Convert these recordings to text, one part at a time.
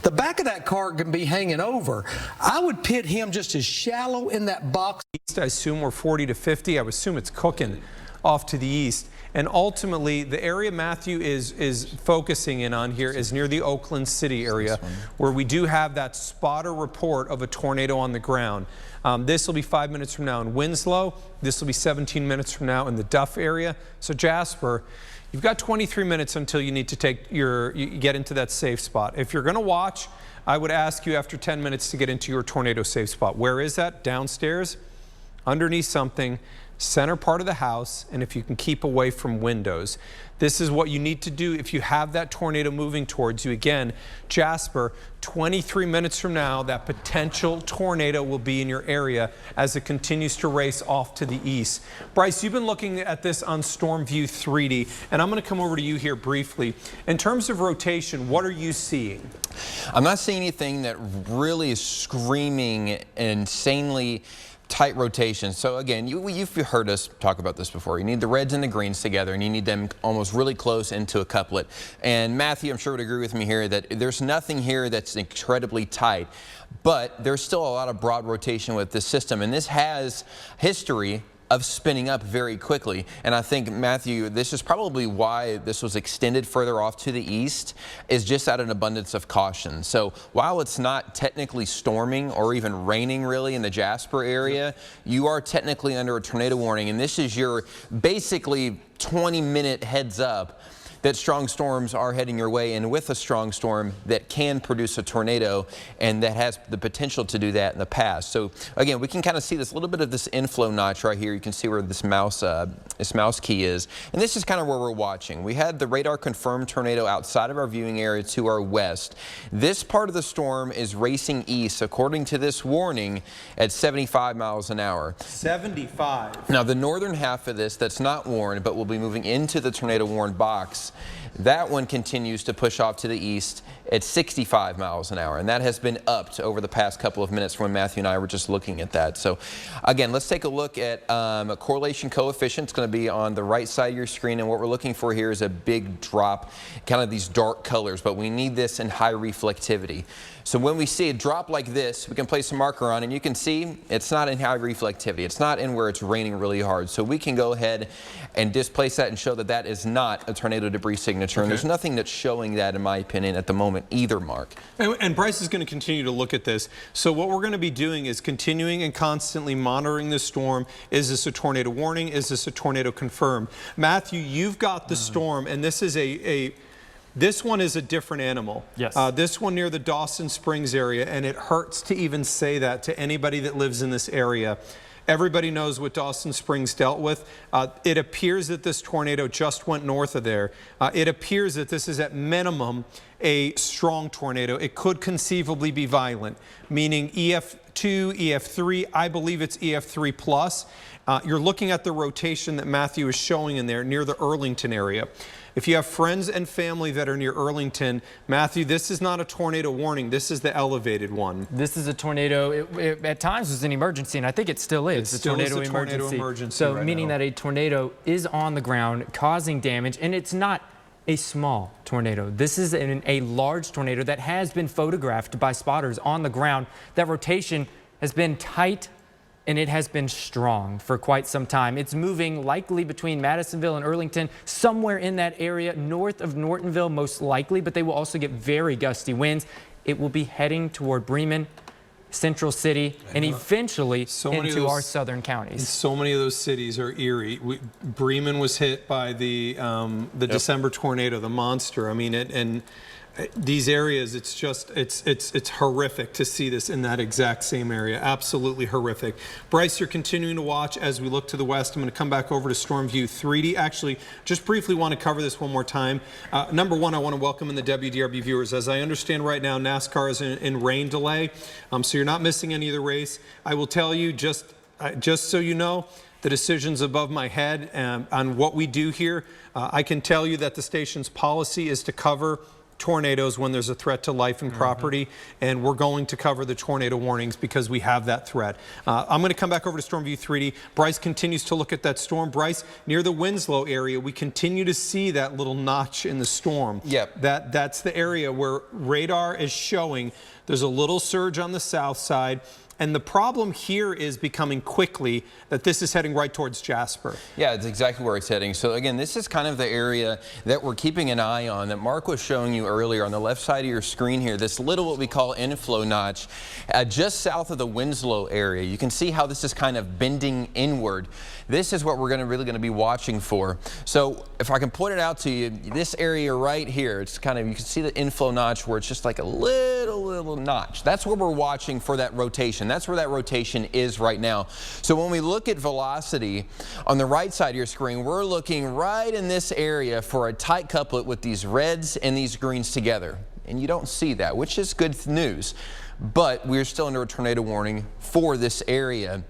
The back of that car can be hanging over. I would pit him just as shallow in that box. I assume we're 40 to 50. I would assume it's cooking off to the east. And ultimately, the area Matthew is focusing in on here is near the Oakland City area, where we do have that spotter report of a tornado on the ground. This will be 5 minutes from now in Winslow. This will be 17 minutes from now in the Duff area. So Jasper, you've got 23 minutes until you need to you get into that safe spot. If you're going to watch, I would ask you after 10 minutes to get into your tornado safe spot. Where is that? Downstairs, underneath something, center part of the house, and if you can keep away from windows. This is what you need to do if you have that tornado moving towards you. Again, Jasper, 23 minutes from now, that potential tornado will be in your area as it continues to race off to the east. Bryce, you've been looking at this on Storm View 3D, and I'm going to come over to you here briefly. In terms of rotation, what are you seeing? I'm not seeing anything that really is screaming insanely tight rotation. So again, you've heard us talk about this before. You need the reds and the greens together, and you need them almost really close into a couplet. And Matthew, I'm sure would agree with me here that there's nothing here that's incredibly tight, but there's still a lot of broad rotation with this system, and this has history of spinning up very quickly. And I think, Matthew, this is probably why this was extended further off to the east, is just out of an abundance of caution. So while it's not technically storming or even raining really in the Jasper area, you are technically under a tornado warning, and this is your basically 20-minute heads up that strong storms are heading your way, and with a strong storm that can produce a tornado, and that has the potential to do that in the past. So again, we can kind of see this little bit of this inflow notch right here. You can see where this mouse key is, and this is kind of where we're watching. We had the radar confirmed tornado outside of our viewing area to our west. This part of the storm is racing east, according to this warning, at 75 miles an hour. 75. Now the northern half of this that's not warned but will be moving into the tornado warned box, that one continues to push off to the east at 65 miles an hour, and that has been upped over the past couple of minutes when Matthew and I were just looking at that. So again, let's take a look at a correlation coefficient. It's going to be on the right side of your screen, and what we're looking for here is a big drop, kind of these dark colors, but we need this in high reflectivity. So when we see a drop like this, we can place a marker on, and you can see it's not in high reflectivity. It's not in where it's raining really hard. So we can go ahead and displace that and show that that is not a tornado debris signature. Okay. And there's nothing that's showing that, in my opinion, at the moment either, Mark. And Bryce is going to continue to look at this. So what we're going to be doing is continuing and constantly monitoring this storm. Is this a tornado warning? Is this a tornado confirmed? Matthew, you've got the storm, and this is this one is a different animal. Yes. This one near the Dawson Springs area, and it hurts to even say that to anybody that lives in this area. Everybody knows what Dawson Springs dealt with. It appears that this tornado just went north of there. It appears that this is at minimum a strong tornado. It could conceivably be violent, meaning EF2, EF3. I believe it's EF3 plus. You're looking at the rotation that Matthew is showing in there near the Earlington area. If you have friends and family that are near Earlington, Matthew, this is not a tornado warning. This is the elevated one. This is a tornado. It at times was an emergency, and I think it still is. It still is a tornado emergency. So right meaning now that a tornado is on the ground causing damage, and it's not a small tornado. This is a large tornado that has been photographed by spotters on the ground. That rotation has been tight, and it has been strong for quite some time. It's moving likely between Madisonville and Earlington, somewhere in that area, north of Nortonville most likely, but they will also get very gusty winds. It will be heading toward Bremen, Central City, and eventually into our southern counties. So many of those cities are eerie. Bremen was hit by the December tornado, the monster. I mean, and these areas, it's horrific to see this in that exact same area. Absolutely horrific. Bryce, you're continuing to watch as we look to the west. I'm going to come back over to Storm View 3D. Actually, just briefly want to cover this one more time. Number one, I want to welcome in the WDRB viewers. As I understand right now, NASCAR is in rain delay, so you're not missing any of the race. I will tell you, just so you know, the decision's above my head on what we do here. I can tell you that the station's policy is to cover tornadoes when there's a threat to life and property, and we're going to cover the tornado warnings because we have that threat. I'm going to come back over to Storm View 3D. Bryce continues to look at that storm. Bryce, near the Winslow area, we continue to see that little notch in the storm. Yep. That's the area where radar is showing there's a little surge on the south side. And the problem here is becoming quickly that this is heading right towards Jasper. Yeah, it's exactly where it's heading. So again, this is kind of the area that we're keeping an eye on that Mark was showing you earlier on the left side of your screen here, this little what we call inflow notch just south of the Winslow area. You can see how this is kind of bending inward. This is what we're really going to be watching for. So if I can point it out to you, this area right here, it's kind of, you can see the inflow notch where it's just like a little notch. That's where we're watching for that rotation. That's where that rotation is right now. So when we look at velocity on the right side of your screen, we're looking right in this area for a tight couplet with these reds and these greens together. And you don't see that, which is good news. But we're still under a tornado warning for this area,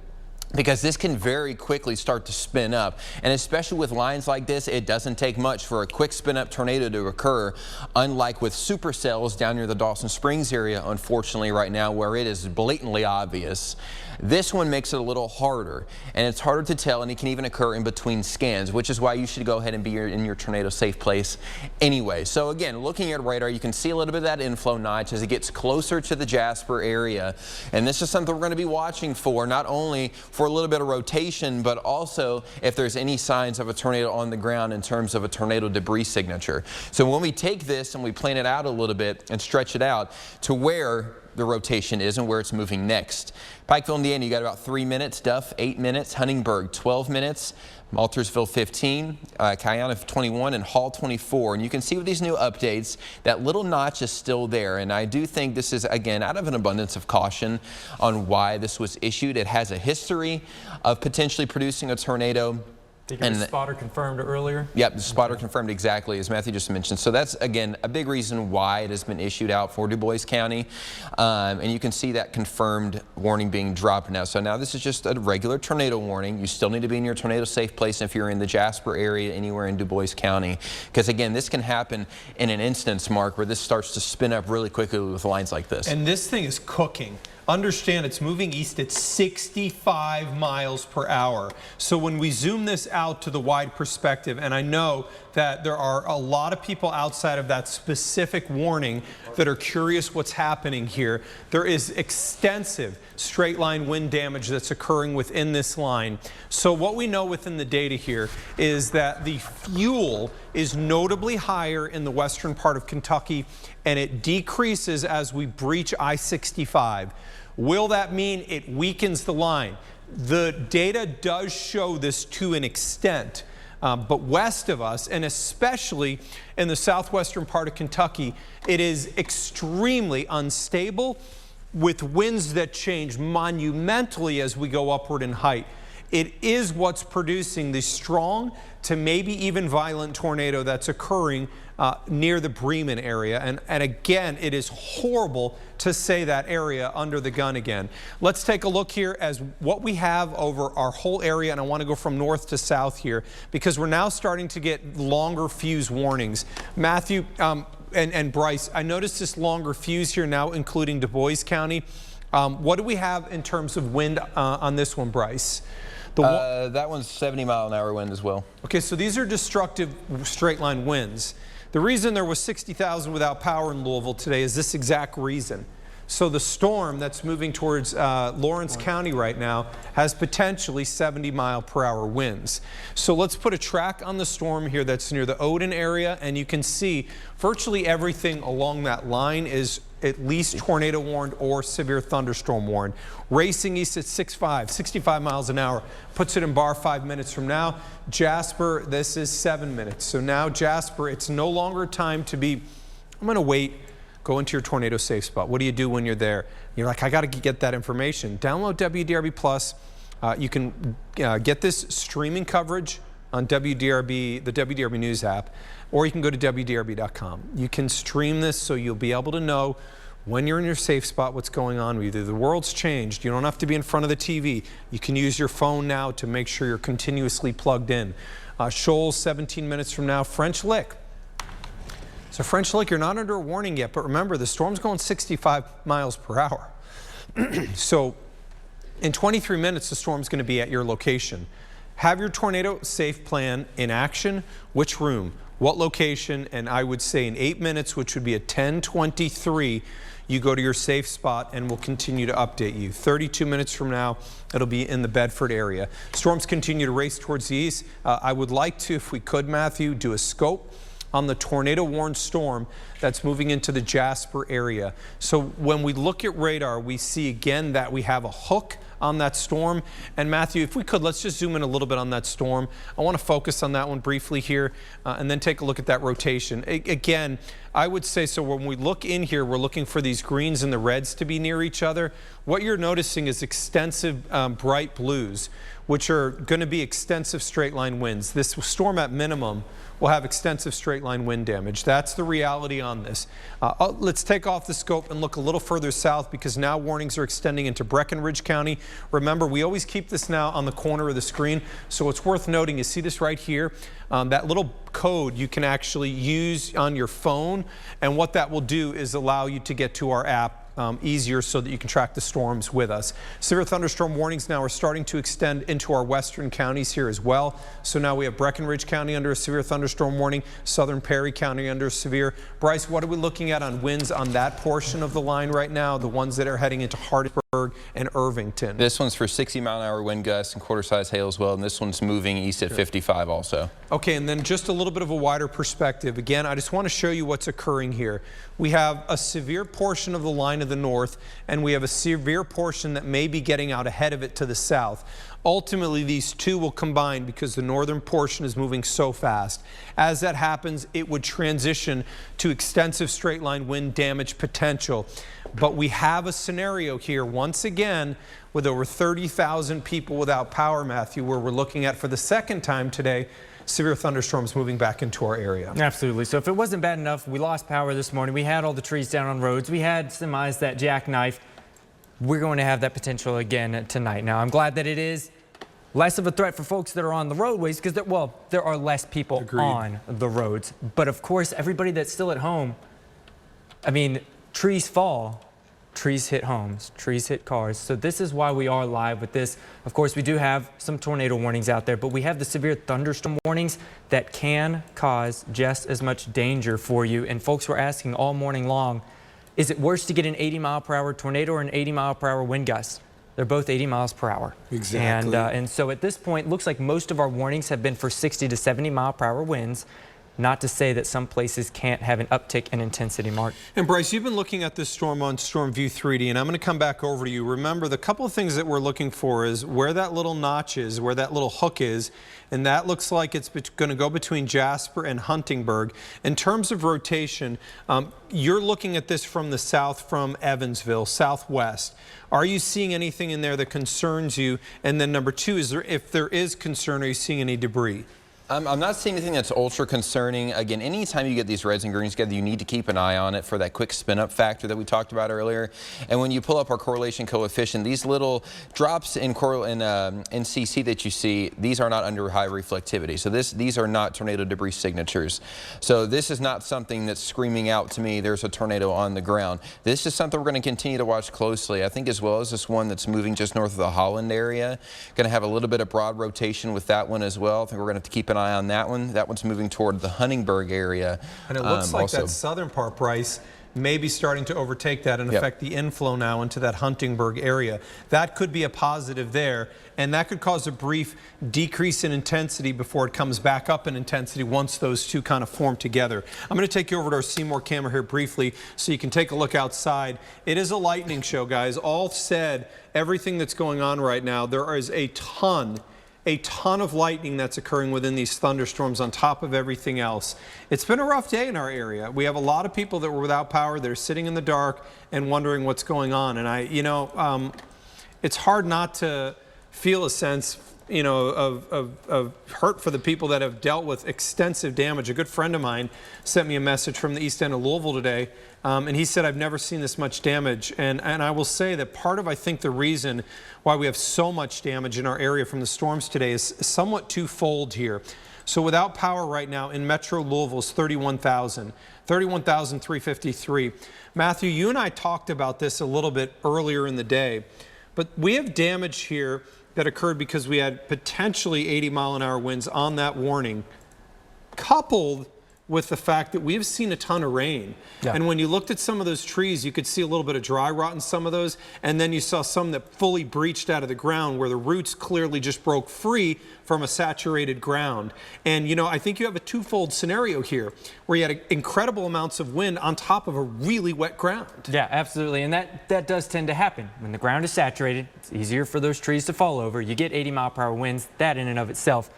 because this can very quickly start to spin up. And especially with lines like this, it doesn't take much for a quick spin up tornado to occur, unlike with supercells down near the Dawson Springs area, unfortunately right now, where it is blatantly obvious. This one makes it a little harder, and it's harder to tell, and it can even occur in between scans, which is why you should go ahead and be in your tornado safe place anyway. So again, looking at radar, you can see a little bit of that inflow notch as it gets closer to the Jasper area. And this is something we're going to be watching for, not only for a little bit of rotation, but also if there's any signs of a tornado on the ground in terms of a tornado debris signature. So when we take this and we plan it out a little bit and stretch it out to where the rotation is and where it's moving next. Pikeville, Indiana, you got about 3 minutes. Duff, 8 minutes. Huntingburg, 12 minutes. Maltersville, 15. Kiana, 21. And Hall, 24. And you can see with these new updates, that little notch is still there. And I do think this is, again, out of an abundance of caution on why this was issued. It has a history of potentially producing a tornado. And the spotter confirmed earlier? Yep, the spotter confirmed exactly, as Matthew just mentioned. So that's, again, a big reason why it has been issued out for Du Bois County. And you can see that confirmed warning being dropped now. So now this is just a regular tornado warning. You still need to be in your tornado safe place if you're in the Jasper area, anywhere in Du Bois County. Because, again, this can happen in an instance, Mark, where this starts to spin up really quickly with lines like this. And this thing is cooking. Understand it's moving east at 65 miles per hour. So when we zoom this out to the wide perspective, and I know that there are a lot of people outside of that specific warning that are curious what's happening here, there is extensive straight line wind damage that's occurring within this line. So what we know within the data here is that the fuel is notably higher in the western part of Kentucky, and it decreases as we breach I-65. Will that mean it weakens the line? The data does show this to an extent, but west of us, and especially in the southwestern part of Kentucky, it is extremely unstable with winds that change monumentally as we go upward in height. It is what's producing the strong to maybe even violent tornado that's occurring near the Bremen area. And again, it is horrible to say that area under the gun again. Let's take a look here as what we have over our whole area. And I want to go from north to south here because we're now starting to get longer fuse warnings. Matthew and Bryce, I noticed this longer fuse here now, including Du Bois County. What do we have in terms of wind on this one, Bryce? That one's 70-mile-an-hour wind as well. Okay, so these are destructive straight line winds. The reason there was 60,000 without power in Louisville today is this exact reason. So the storm that's moving towards Lawrence County right now has potentially 70-mile-per-hour winds. So let's put a track on the storm here that's near the Odin area, and you can see virtually everything along that line is at least tornado warned or severe thunderstorm warned. Racing east at 65 miles an hour, puts it in bar 5 minutes from now. Jasper, this is 7 minutes. So now Jasper, it's no longer time to be, I'm going to wait. Go into your tornado safe spot. What do you do when you're there? You're like, I got to get that information. Download WDRB Plus. You can get this streaming coverage on WDRB, the WDRB News app, or you can go to WDRB.com. You can stream this so you'll be able to know when you're in your safe spot what's going on with you. The world's changed. You don't have to be in front of the TV. You can use your phone now to make sure you're continuously plugged in. Shoals, 17 minutes from now. French Lick. So French Lick, you're not under a warning yet, but remember the storm's going 65 miles per hour. So in 23 minutes, the storm's going to be at your location. Have your tornado safe plan in action. Which room, what location, and I would say in 8 minutes, which would be at 10:23, you go to your safe spot and we'll continue to update you. 32 minutes from now, it'll be in the Bedford area. Storms continue to race towards the east. I would like to, if we could, Matthew, do a scope on the tornado-warned storm that's moving into the Jasper area. So when we look at radar, we see again that we have a hook on that storm. And Matthew, if we could, let's just zoom in a little bit on that storm. I want to focus on that one briefly here and then take a look at that rotation. Again, I would say, so when we look in here, we're looking for these greens and the reds to be near each other. What you're noticing is extensive bright blues, which are going to be extensive straight line winds. This storm at minimum will have extensive straight line wind damage. That's the reality on this. Let's take off the scope and look a little further south, because now warnings are extending into Breckenridge County. Remember, we always keep this now on the corner of the screen, so it's worth noting. You see this right here? That little code you can actually use on your phone, and what that will do is allow you to get to our app easier so that you can track the storms with us. Severe thunderstorm warnings now are starting to extend into our western counties here as well. So now we have Breckenridge County under a severe thunderstorm warning, southern Perry County under a severe. Bryce, what are we looking at on winds on that portion of the line right now, the ones that are heading into Harrisburg and Irvington? This one's for 60-mile-an-hour wind gusts and quarter-size hail as well, and this one's moving east at 55 also. Okay, and then just a little bit of a wider perspective. Again, I just want to show you what's occurring here. We have a severe portion of the line of the north, and we have a severe portion that may be getting out ahead of it to the south. Ultimately, these two will combine because the northern portion is moving so fast. As that happens, it would transition to extensive straight line wind damage potential. But we have a scenario here, once again, with over 30,000 people without power, Matthew, where we're looking at, for the second time today, severe thunderstorms moving back into our area. Absolutely. So if it wasn't bad enough, we lost power this morning. We had all the trees down on roads. We had semis that jackknife. We're going to have that potential again tonight. Now, I'm glad that it is less of a threat for folks that are on the roadways, because, there are less people Agreed. on the roads. But of course, everybody that's still at home, I mean, trees fall. Trees hit homes, trees hit cars. So this is why we are live with this. Of course, we do have some tornado warnings out there, but we have the severe thunderstorm warnings that can cause just as much danger for you. And folks were asking all morning long, is it worse to get an 80-mile-per-hour tornado or an 80-mile-per-hour wind gust? They're both 80 miles per hour. Exactly. And so at this point, looks like most of our warnings have been for 60 to 70-mile-per-hour winds. Not to say that some places can't have an uptick in intensity, Mark. And Bryce, you've been looking at this storm on Storm View 3D, and I'm going to come back over to you. Remember, the couple of things that we're looking for is where that little notch is, where that little hook is, and that looks like it's going to go between Jasper and Huntingburg. In terms of rotation, you're looking at this from the south, from Evansville, southwest. Are you seeing anything in there that concerns you? And then number two, if there is concern, are you seeing any debris? I'm not seeing anything that's ultra concerning. Again, anytime you get these reds and greens together, you need to keep an eye on it for that quick spin up factor that we talked about earlier. And when you pull up our correlation coefficient, these little drops in CC that you see, these are not under high reflectivity. So these are not tornado debris signatures. So this is not something that's screaming out to me, there's a tornado on the ground. This is something we're going to continue to watch closely. I think as well as this one that's moving just north of the Holland area. Going to have a little bit of broad rotation with that one as well. I think we're going to have to keep an eye on that one. That one's moving toward the Huntingburg area. And it looks like that southern part, Bryce, may be starting to overtake that and affect the inflow now into that Huntingburg area. That could be a positive there, and that could cause a brief decrease in intensity before it comes back up in intensity once those two kind of form together. I'm going to take you over to our Seymour camera here briefly so you can take a look outside. It is a lightning show, guys. All said, everything that's going on right now, there is a ton of lightning that's occurring within these thunderstorms on top of everything else. It's been a rough day in our area. We have a lot of people that were without power. They're sitting in the dark and wondering what's going on. And it's hard not to feel a sense, of hurt for the people that have dealt with extensive damage. A good friend of mine sent me a message from the east end of Louisville today, and he said, I've never seen this much damage. And I will say that part of, I think, the reason why we have so much damage in our area from the storms today is somewhat twofold here. So without power right now in Metro Louisville is 31,000. 31,353. Matthew, you and I talked about this a little bit earlier in the day, but we have damage here that occurred because we had potentially 80-mile-an-hour winds on that warning, coupled with the fact that we've seen a ton of rain. Yeah. And when you looked at some of those trees, you could see a little bit of dry rot in some of those, and then you saw some that fully breached out of the ground where the roots clearly just broke free from a saturated ground. And you know, I think you have a twofold scenario here where you had incredible amounts of wind on top of a really wet ground. Yeah, absolutely. And that does tend to happen. When the ground is saturated, it's easier for those trees to fall over. You get 80-mile-per-hour winds. That in and of itself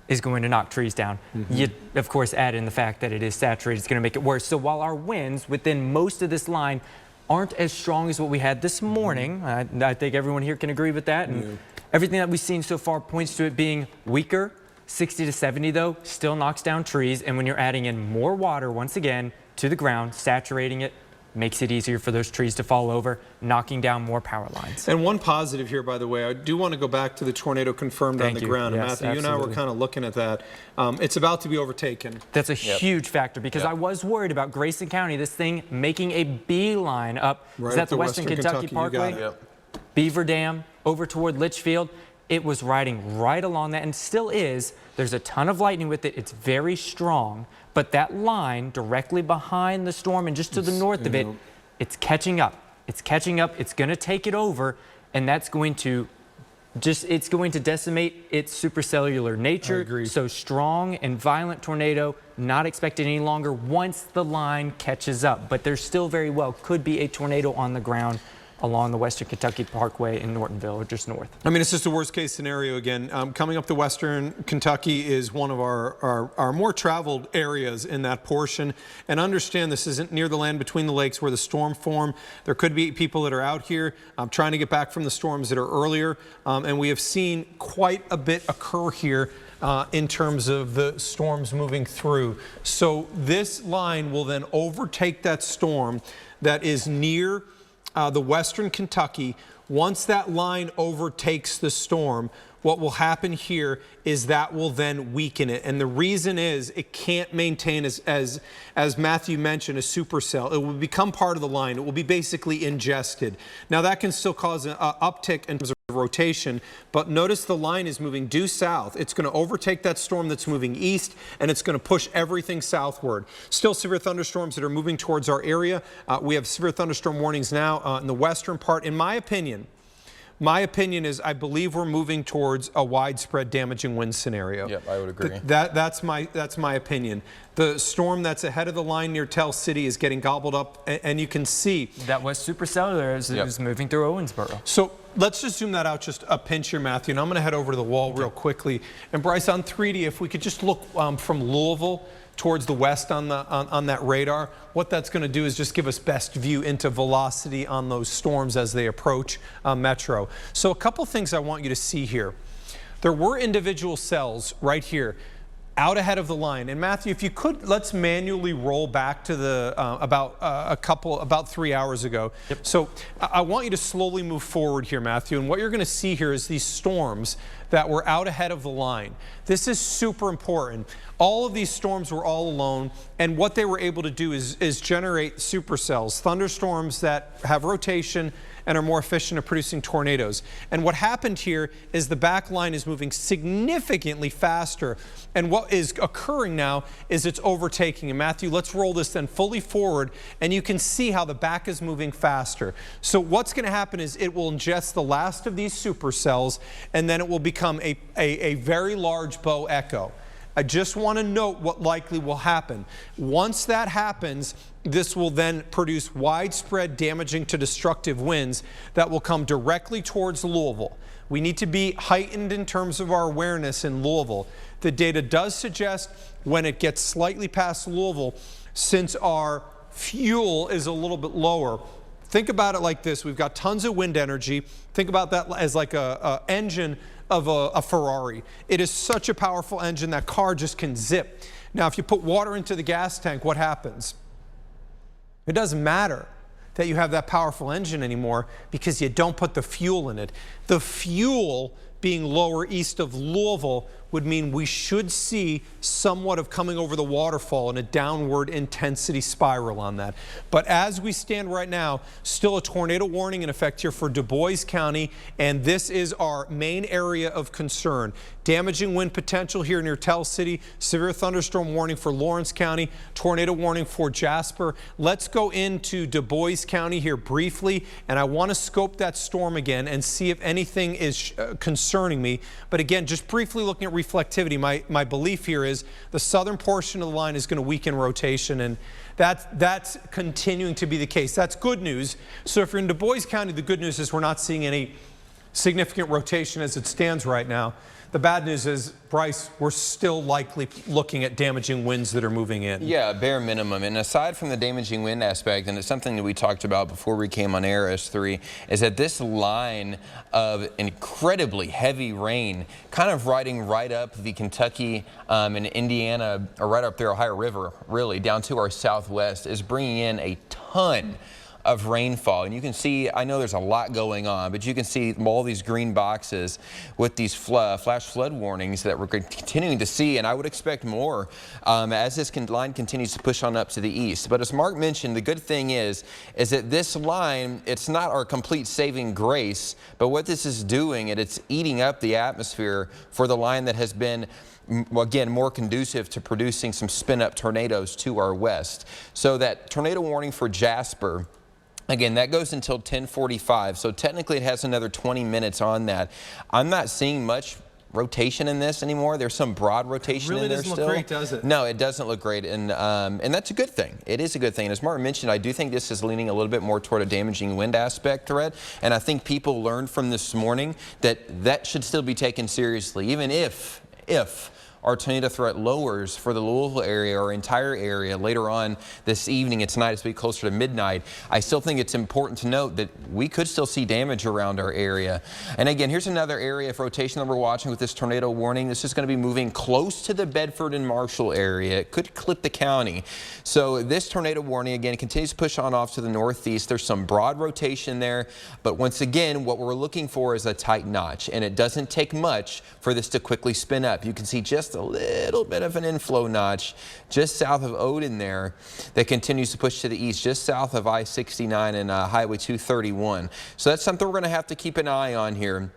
is going to knock trees down. You, of course, add in the fact that it is saturated. It's going to make it worse. So while our winds within most of this line aren't as strong as what we had this morning, I think everyone here can agree with that. And everything that we've seen so far points to it being weaker. 60 to 70, though, still knocks down trees. And when you're adding in more water, once again, to the ground, saturating it, makes it easier for those trees to fall over, knocking down more power lines. And one positive here, by the way, I do want to go back to the tornado confirmed on the ground. Yes, Matthew, you and I were kind of looking at that. It's about to be overtaken. That's a huge factor because I was worried about Grayson County, this thing making a beeline up. Right Is that up the Western Kentucky Parkway? You got it. Beaver Dam, over toward Litchfield. It was riding right along that and still is. There's a ton of lightning with it. It's very strong. But that line directly behind the storm and just to the north of it, it's catching up. It's catching up. It's going to take it over. And that's going to it's going to decimate its supercellular nature. I agree. So strong and violent tornado, not expected any longer once the line catches up. But there still very well could be a tornado on the ground along the Western Kentucky Parkway in Nortonville, or just north. I mean, it's just a worst case scenario again. Coming up the Western Kentucky is one of our more traveled areas in that portion. And understand this isn't near the land between the lakes where the storm formed. There could be people that are out here trying to get back from the storms that are earlier. And we have seen quite a bit occur here in terms of the storms moving through. So this line will then overtake that storm that is near the Western Kentucky. Once that line overtakes the storm, what will happen here is that will then weaken it. And the reason is it can't maintain, as Matthew mentioned, a supercell. It will become part of the line. It will be basically ingested. Now that can still cause an uptick in terms of rotation, but notice the line is moving due south. It's going to overtake that storm that's moving east, and it's going to push everything southward. Still severe thunderstorms that are moving towards our area. We have severe thunderstorm warnings now in the western part. In my opinion is I believe we're moving towards a widespread damaging wind scenario. Yep, I would agree. That's my opinion. The storm that's ahead of the line near Tell City is getting gobbled up, and you can see that was supercellular as it was moving through Owensboro. So let's just zoom that out just a pinch here, Matthew, and I'm going to head over to the wall real quickly. And Bryce, on 3D, if we could just look from Louisville towards the west on that radar, what that's going to do is just give us best view into velocity on those storms as they approach Metro. So a couple things I want you to see here. There were individual cells right here out ahead of the line. And Matthew, if you could, let's manually roll back to the about 3 hours ago. Yep. So I want you to slowly move forward here, Matthew. And what you're going to see here is these storms that were out ahead of the line. This is super important. All of these storms were all alone, and what they were able to do is generate supercells, thunderstorms that have rotation and are more efficient at producing tornadoes. And what happened here is the back line is moving significantly faster, and what is occurring now is it's overtaking. And Matthew, let's roll this then fully forward, and you can see how the back is moving faster. So what's going to happen is it will ingest the last of these supercells, and then it will become a very large bow echo. I just want to note what likely will happen. Once that happens, this will then produce widespread damaging to destructive winds that will come directly towards Louisville. We need to be heightened in terms of our awareness in Louisville. The data does suggest when it gets slightly past Louisville, since our fuel is a little bit lower, think about it like this. We've got tons of wind energy. Think about that as like a engine of a Ferrari. It is such a powerful engine that car just can zip. Now, if you put water into the gas tank, what happens? It doesn't matter that you have that powerful engine anymore because you don't put the fuel in it. The fuel being lower east of Louisville would mean we should see somewhat of coming over the waterfall and a downward intensity spiral on that. But as we stand right now, still a tornado warning in effect here for Du Bois County, and this is our main area of concern. Damaging wind potential here near Tell City, severe thunderstorm warning for Lawrence County, tornado warning for Jasper. Let's go into Du Bois County here briefly, and I want to scope that storm again and see if anything is concerning me. But again, just briefly looking at reflectivity, my belief here is the southern portion of the line is going to weaken rotation, and that's continuing to be the case. That's good news. So if you're in Du Bois County, the good news is we're not seeing any significant rotation as it stands right now. The bad news is, Bryce, we're still likely looking at damaging winds that are moving in. Yeah, bare minimum. And aside from the damaging wind aspect, and it's something that we talked about before we came on air, S3, is that this line of incredibly heavy rain, kind of riding right up the Kentucky and Indiana, or right up the Ohio River, really, down to our southwest, is bringing in a ton of rainfall. And you can see, I know there's a lot going on, but you can see all these green boxes with these flash flood warnings that we're continuing to see, and I would expect more as this line continues to push on up to the east. But as Mark mentioned, the good thing is that this line, it's not our complete saving grace, but what this is doing, it's eating up the atmosphere for the line that has been, again, more conducive to producing some spin-up tornadoes to our west. So that tornado warning for Jasper, again, that goes until 10:45, so technically it has another 20 minutes on that. I'm not seeing much rotation in this anymore. There's some broad rotation in there still. It really doesn't look great, does it? No, it doesn't look great, and that's a good thing. It is a good thing. And as Martin mentioned, I do think this is leaning a little bit more toward a damaging wind aspect threat, and I think people learned from this morning that should still be taken seriously, even if our tornado threat lowers for the Louisville area or entire area later on this evening and tonight as we get closer to midnight. I still think it's important to note that we could still see damage around our area. And again, here's another area of rotation that we're watching with this tornado warning. This is going to be moving close to the Bedford and Marshall area. It could clip the county. So this tornado warning, again, continues to push on off to the northeast. There's some broad rotation there, but once again, what we're looking for is a tight notch, and it doesn't take much for this to quickly spin up. You can see just a little bit of an inflow notch just south of Odin there that continues to push to the east, just south of I-69 and Highway 231. So that's something we're going to have to keep an eye on here.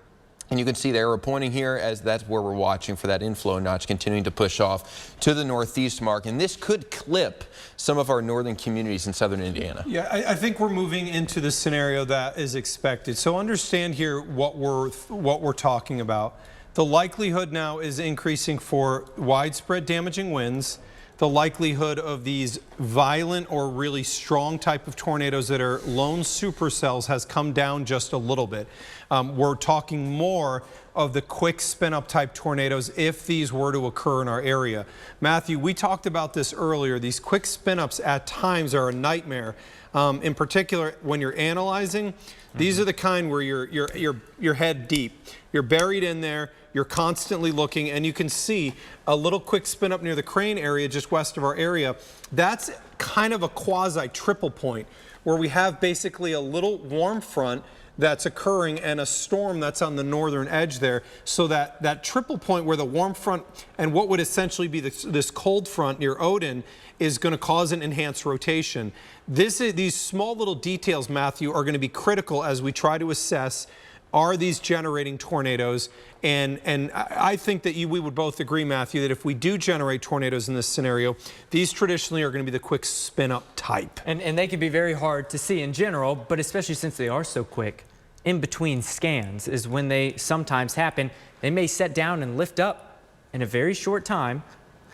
And you can see there, we're pointing here as that's where we're watching for that inflow notch continuing to push off to the northeast mark. And this could clip some of our northern communities in southern Indiana. Yeah, I think we're moving into the scenario that is expected. So understand here what we're talking about. The likelihood now is increasing for widespread damaging winds. The likelihood of these violent or really strong type of tornadoes that are lone supercells has come down just a little bit. We're talking more of the quick spin-up type tornadoes if these were to occur in our area. Matthew, we talked about this earlier. These quick spin-ups at times are a nightmare. In particular, when you're analyzing, these are the kind where you're head deep. You're buried in there. You're constantly looking, and you can see a little quick spin up near the Crane area just west of our area. That's kind of a quasi triple point where we have basically a little warm front that's occurring and a storm that's on the northern edge there. So that triple point where the warm front and what would essentially be this cold front near Odin is going to cause an enhanced rotation. These small little details, Matthew, are going to be critical as we try to assess, are these generating tornadoes? And I think that we would both agree, Matthew, that if we do generate tornadoes in this scenario, these traditionally are going to be the quick spin-up type. And they can be very hard to see in general, but especially since they are so quick, in between scans is when they sometimes happen. They may set down and lift up in a very short time,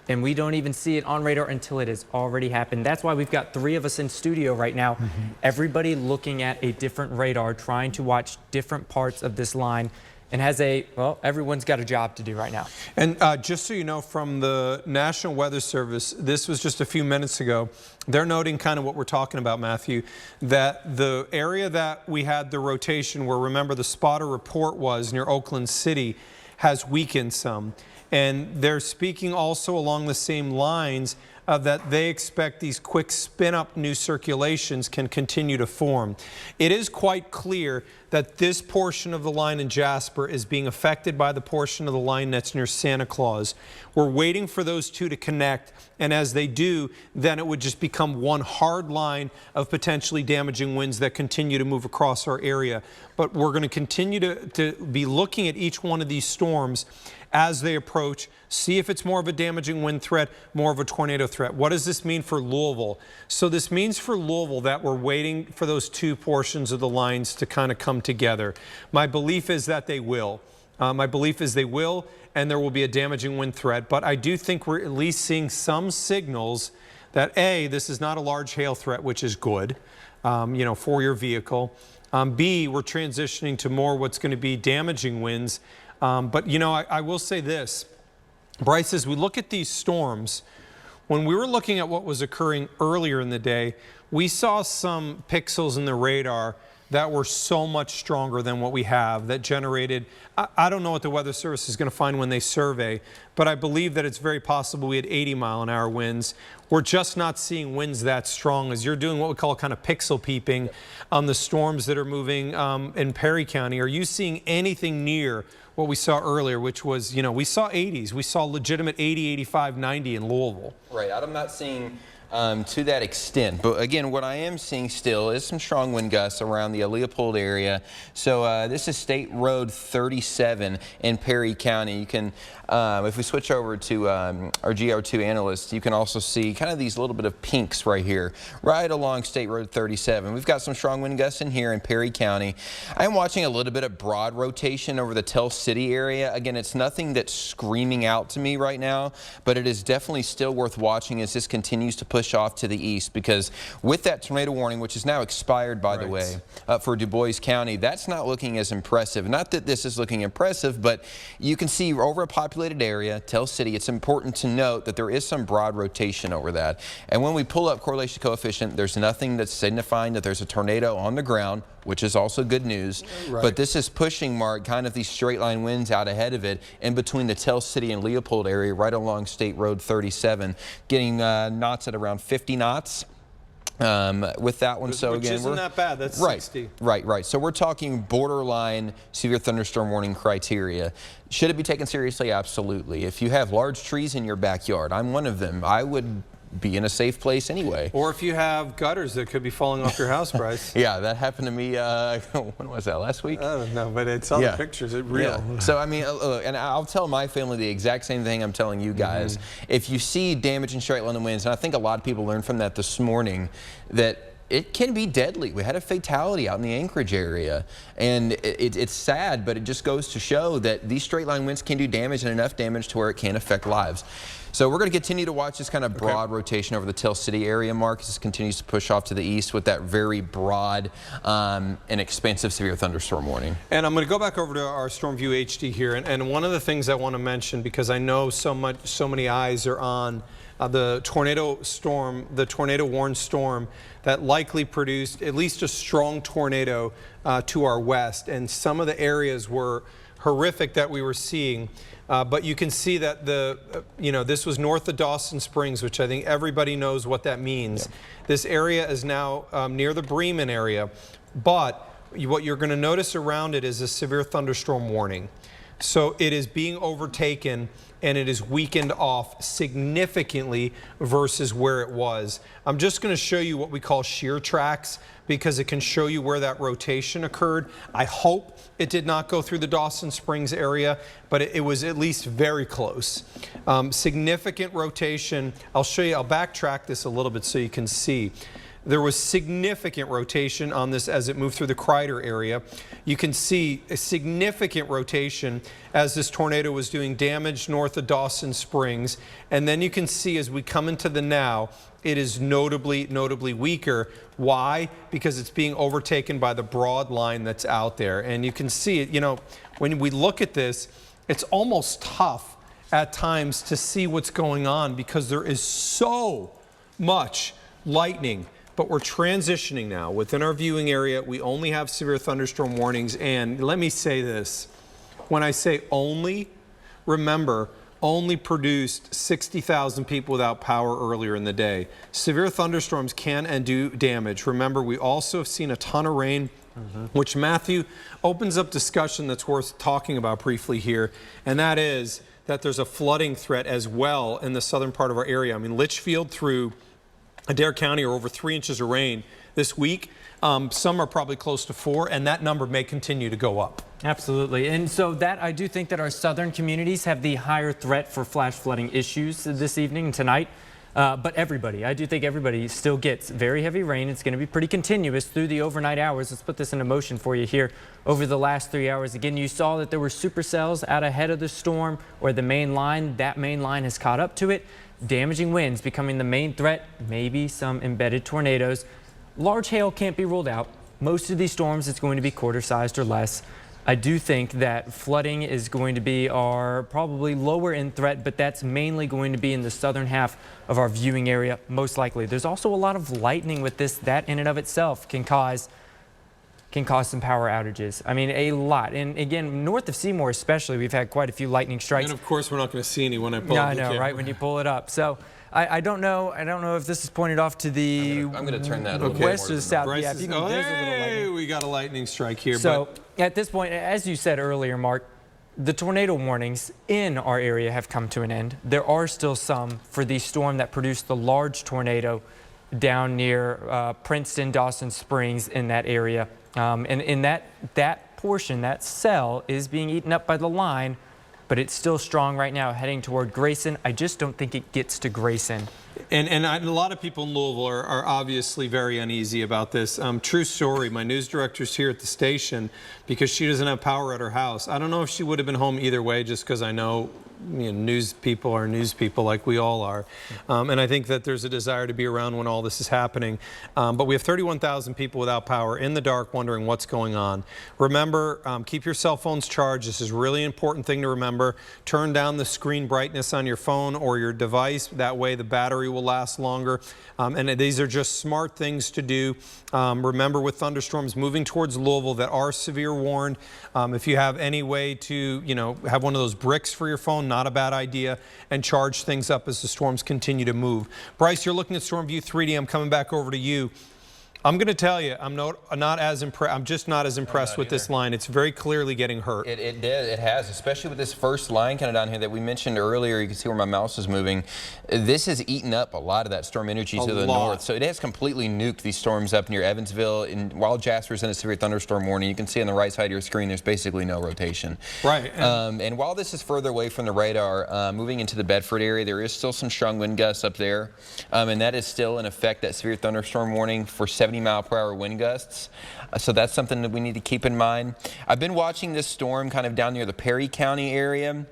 and we don't even see it on radar until it has already happened. That's why we've got 3 of us in studio right now, everybody looking at a different radar, trying to watch different parts of this line, and everyone's got a job to do right now. And just so you know, from the National Weather Service, this was just a few minutes ago, they're noting kind of what we're talking about, Matthew, that the area that we had the rotation where, remember, the spotter report was near Oakland City, has weakened some. And they're speaking also along the same lines that they expect these quick spin-up new circulations can continue to form. It is quite clear that this portion of the line in Jasper is being affected by the portion of the line that's near Santa Claus. We're waiting for those two to connect, and as they do, then it would just become one hard line of potentially damaging winds that continue to move across our area. But we're going to continue to be looking at each one of these storms as they approach, see if it's more of a damaging wind threat, more of a tornado threat. What does this mean for Louisville? So this means for Louisville that we're waiting for those two portions of the lines to kind of come together. My belief is that they will. My belief is they will, and there will be a damaging wind threat. But I do think we're at least seeing some signals that A, this is not a large hail threat, which is good, for your vehicle. B, we're transitioning to more what's going to be damaging winds. But I will say this, Bryce, as we look at these storms, when we were looking at what was occurring earlier in the day, we saw some pixels in the radar that were so much stronger than what we have, that generated, I don't know what the Weather Service is going to find when they survey, but I believe that it's very possible we had 80-mile-an-hour winds. We're just not seeing winds that strong as you're doing what we call kind of pixel peeping on the storms that are moving in Perry County. Are you seeing anything near what we saw earlier, which was, we saw 80s. We saw legitimate 80, 85, 90 in Louisville. Right. I'm not seeing to that extent. But again, what I am seeing still is some strong wind gusts around the Leopold area. So this is State Road 37 in Perry County. You can, if we switch over to our GR2 analyst, you can also see kind of these little bit of pinks right here, right along State Road 37. We've got some strong wind gusts in here in Perry County. I'm watching a little bit of broad rotation over the Tell City area. Again, it's nothing that's screaming out to me right now, but it is definitely still worth watching as this continues to push off to the east, because with that tornado warning, which is now expired, by the way, for Du Bois County, that's not looking as impressive. Not that this is looking impressive, but you can see over a populated area, Tell City, it's important to note that there is some broad rotation over that. And when we pull up correlation coefficient, there's nothing that's signifying that there's a tornado on the ground, which is also good news. Right. But this is pushing, Mark, kind of these straight line winds out ahead of it in between the Tell City and Leopold area, right along State Road 37, getting knots at around 50 knots. With that one, so which again, isn't that bad. That's right, 60. Right. So we're talking borderline severe thunderstorm warning criteria. Should it be taken seriously? Absolutely. If you have large trees in your backyard, I'm one of them, I would be in a safe place anyway. Or if you have gutters that could be falling off your house, Bryce. Yeah, that happened to me, when was that, last week? I don't know, but it's all the pictures, it's real. Yeah. So, I mean, and I'll tell my family the exact same thing I'm telling you guys. If you see damage in straight line winds, and I think a lot of people learned from that this morning, that it can be deadly. We had a fatality out in the Anchorage area, and it's sad, but it just goes to show that these straight line winds can do damage, and enough damage to where it can affect lives. So we're going to continue to watch this kind of broad rotation over the Tell City area, Mark, as this continues to push off to the east with that very broad and expansive severe thunderstorm warning. And I'm going to go back over to our Storm View HD here, and one of the things I want to mention, because I know so many eyes are on the tornado storm, the tornado warned storm that likely produced at least a strong tornado to our west, and some of the areas were horrific that we were seeing. But you can see that this was north of Dawson Springs, which I think everybody knows what that means. Yep. This area is now near the Bremen area, but what you're going to notice around it is a severe thunderstorm warning. So it is being overtaken, and it is weakened off significantly versus where it was. I'm just going to show you what we call shear tracks, because it can show you where that rotation occurred. I hope it did not go through the Dawson Springs area, but it was at least very close. Significant rotation. I'll show you, I'll backtrack this a little bit so you can see. There was significant rotation on this as it moved through the Crider area. You can see a significant rotation as this tornado was doing damage north of Dawson Springs. And then you can see as we come into the now, it is notably weaker. Why? Because it's being overtaken by the broad line that's out there. And you can see it, when we look at this, it's almost tough at times to see what's going on because there is so much lightning. But we're transitioning now. Within our viewing area, we only have severe thunderstorm warnings. And let me say this. When I say only, remember, only produced 60,000 people without power earlier in the day. Severe thunderstorms can and do damage. Remember, we also have seen a ton of rain, which Matthew opens up discussion that's worth talking about briefly here, and that is that there's a flooding threat as well in the southern part of our area. I mean, Litchfield through Adair County are over 3 inches of rain this week. Some are probably close to 4, and that number may continue to go up. Absolutely. And so that I do think that our southern communities have the higher threat for flash flooding issues this evening and tonight. But everybody, I do think everybody still gets very heavy rain. It's going to be pretty continuous through the overnight hours. Let's put this into motion for you here over the last 3 hours. Again, you saw that there were supercells out ahead of the storm or the main line. That main line has caught up to it. Damaging winds becoming the main threat, maybe some embedded tornadoes. Large hail can't be ruled out. Most of these storms, it's going to be quarter-sized or less. I do think that flooding is going to be our probably lower in threat, but that's mainly going to be in the southern half of our viewing area, most likely. There's also a lot of lightning with this. That in and of itself can cause some power outages. I mean, a lot. And again, north of Seymour especially, we've had quite a few lightning strikes. And of course, we're not going to see any when I pull up the camera. I know, right, when you pull it up. So I don't know if this is pointed off to the I'm going to turn that west or the south. Bryce Yeah, if you can, oh, there's a little hey, lightning. we got a lightning strike here. So but at this point, as you said earlier, Mark, the tornado warnings in our area have come to an end. There are still some for the storm that produced the large tornado down near Princeton, Dawson Springs, in that area. And in that portion, that cell is being eaten up by the line, but it's still strong right now heading toward Grayson. I just don't think it gets to Grayson. And a lot of people in Louisville are obviously very uneasy about this. True story, my news director's here at the station because she doesn't have power at her house. I don't know if she would have been home either way, just because I know, news people are news people like we all are. And I think that there's a desire to be around when all this is happening. But we have 31,000 people without power in the dark wondering what's going on. Remember, keep your cell phones charged. This is a really important thing to remember. Turn down the screen brightness on your phone or your device. That way the battery will last longer. And these are just smart things to do. Remember, with thunderstorms moving towards Louisville that are severe warned, if you have any way to, have one of those bricks for your phone, not a bad idea, and charge things up as the storms continue to move. Bryce, you're looking at Storm View 3D. I'm coming back over to you. I'm going to tell you, I'm just not as impressed with this line. It's very clearly getting hurt. It has, especially with this first line kind of down here that we mentioned earlier. You can see where my mouse is moving. This has eaten up a lot of that storm energy to the north. So it has completely nuked these storms up near Evansville. And while Jasper's in a severe thunderstorm warning, you can see on the right side of your screen, there's basically no rotation. Right. And while this is further away from the radar, moving into the Bedford area, there is still some strong wind gusts up there. And that is still in effect, that severe thunderstorm warning for 70-mile-per-hour wind gusts. So that's something that we need to keep in mind. I've been watching this storm kind of down near the Perry County area,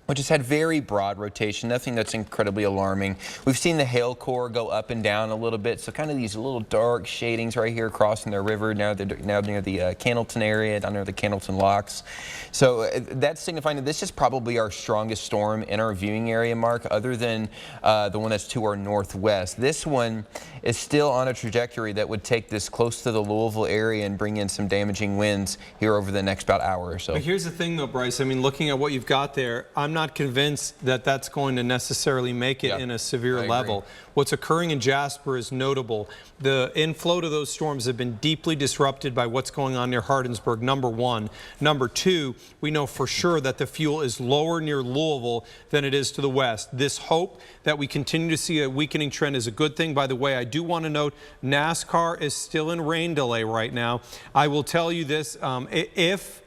which has had very broad rotation, nothing that's incredibly alarming. We've seen the hail core go up and down a little bit, so kind of these little dark shadings right here crossing the river, now near the Candleton area, down near the Candleton locks. So that's signifying that this is probably our strongest storm in our viewing area, Mark, other than the one that's to our northwest. This one is still on a trajectory that would take this close to the Louisville area and bring in some damaging winds here over the next about hour or so. But here's the thing though, Bryce, I mean, looking at what you've got there, I'm not convinced that that's going to necessarily make it in a severe level. What's occurring in Jasper is notable. The inflow to those storms have been deeply disrupted by what's going on near Hardinsburg, number one. Number two, we know for sure that the fuel is lower near Louisville than it is to the west. This hope that we continue to see a weakening trend is a good thing. By the way, I do want to note NASCAR is still in rain delay right now. I will tell you this, if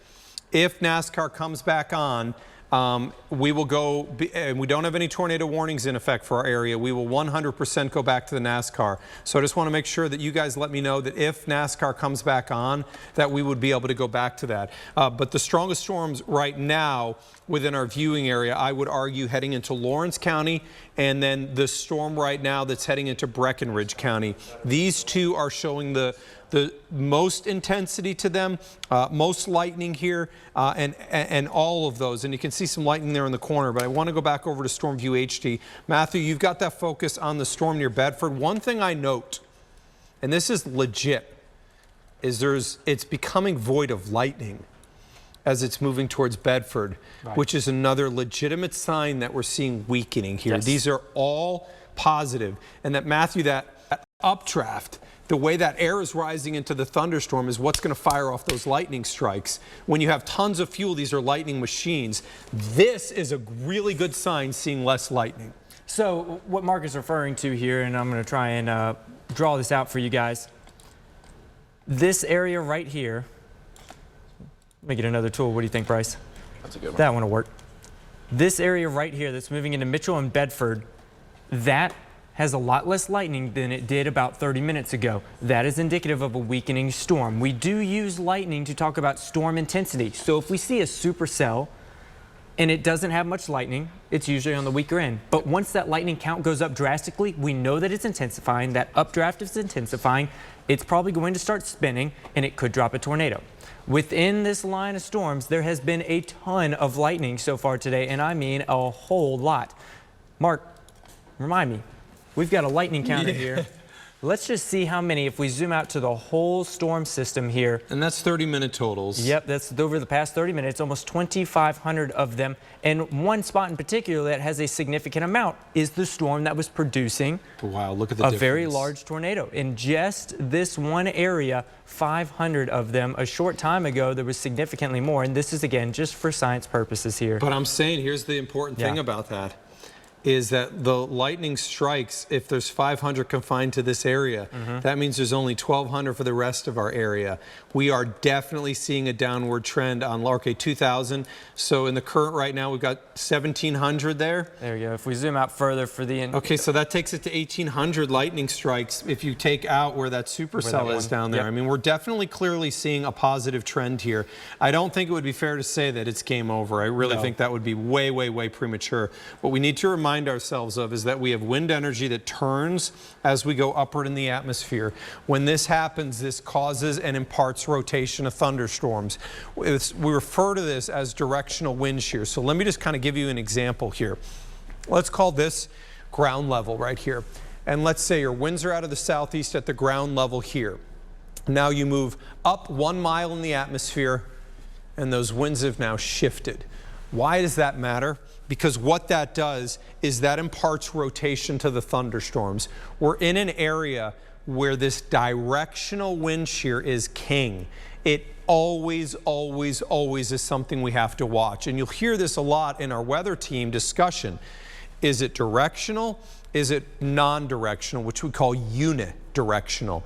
NASCAR comes back on, we will go, and we don't have any tornado warnings in effect for our area. We will 100% go back to the NASCAR. So I just want to make sure that you guys let me know that if NASCAR comes back on, that we would be able to go back to that. But the strongest storms right now within our viewing area, I would argue, heading into Lawrence County, and then the storm right now that's heading into Breckenridge County. These two are showing the most intensity to them, most lightning here, and all of those. And you can see some lightning there in the corner, but I want to go back over to Storm View HD. Matthew, you've got that focus on the storm near Bedford. One thing I note, and this is legit, is it's becoming void of lightning. as it's moving towards Bedford, which is another legitimate sign that we're seeing weakening here. Yes. These are all positive. And that, Matthew, that updraft, the way that air is rising into the thunderstorm is what's going to fire off those lightning strikes. When you have tons of fuel, these are lightning machines. This is a really good sign, seeing less lightning. So what Mark is referring to here, and I'm going to try and draw this out for you guys. This area right here, let me get another tool. What do you think, Bryce? That's a good one. That one will work. This area right here that's moving into Mitchell and Bedford, that has a lot less lightning than it did about 30 minutes ago. That is indicative of a weakening storm. We do use lightning to talk about storm intensity. So if we see a supercell and it doesn't have much lightning, it's usually on the weaker end. But once that lightning count goes up drastically, we know that it's intensifying. That updraft is intensifying. It's probably going to start spinning, and it could drop a tornado. Within this line of storms, there has been a ton of lightning so far today, and I mean a whole lot. Mark, remind me, we've got a lightning counter here. Let's just see how many, if we zoom out to the whole storm system here. And that's 30-minute totals. Yep, that's over the past 30 minutes, almost 2,500 of them. And one spot in particular that has a significant amount is the storm that was producing Wow, look at the a difference. very large tornado. In just this one area, 500 of them. A short time ago, there was significantly more. And this is, again, just for science purposes here. But I'm saying, here's the important thing about that, is that the lightning strikes, if there's 500 confined to this area, that means there's only 1,200 for the rest of our area. We are definitely seeing a downward trend on Lark 2000. So in the current right now, we've got 1,700 there. There we go. If we zoom out further for the... Okay, so that takes it to 1,800 lightning strikes if you take out where that supercell is down there. Yep. I mean, we're definitely clearly seeing a positive trend here. I don't think it would be fair to say that it's game over. I really think that would be way, way, way premature. What we need to remind ourselves of is that we have wind energy that turns as we go upward in the atmosphere. When this happens, this causes and imparts rotation of thunderstorms. We refer to this as directional wind shear. So let me just kind of give you an example here. Let's call this ground level right here. And let's say your winds are out of the southeast at the ground level here. Now you move up 1 mile in the atmosphere, and those winds have now shifted. Why does that matter? Because what that does is that imparts rotation to the thunderstorms. We're in an area where this directional wind shear is king. It always, always, always is something we have to watch. And you'll hear this a lot in our weather team discussion. Is it directional? Is it non-directional, which we call unidirectional?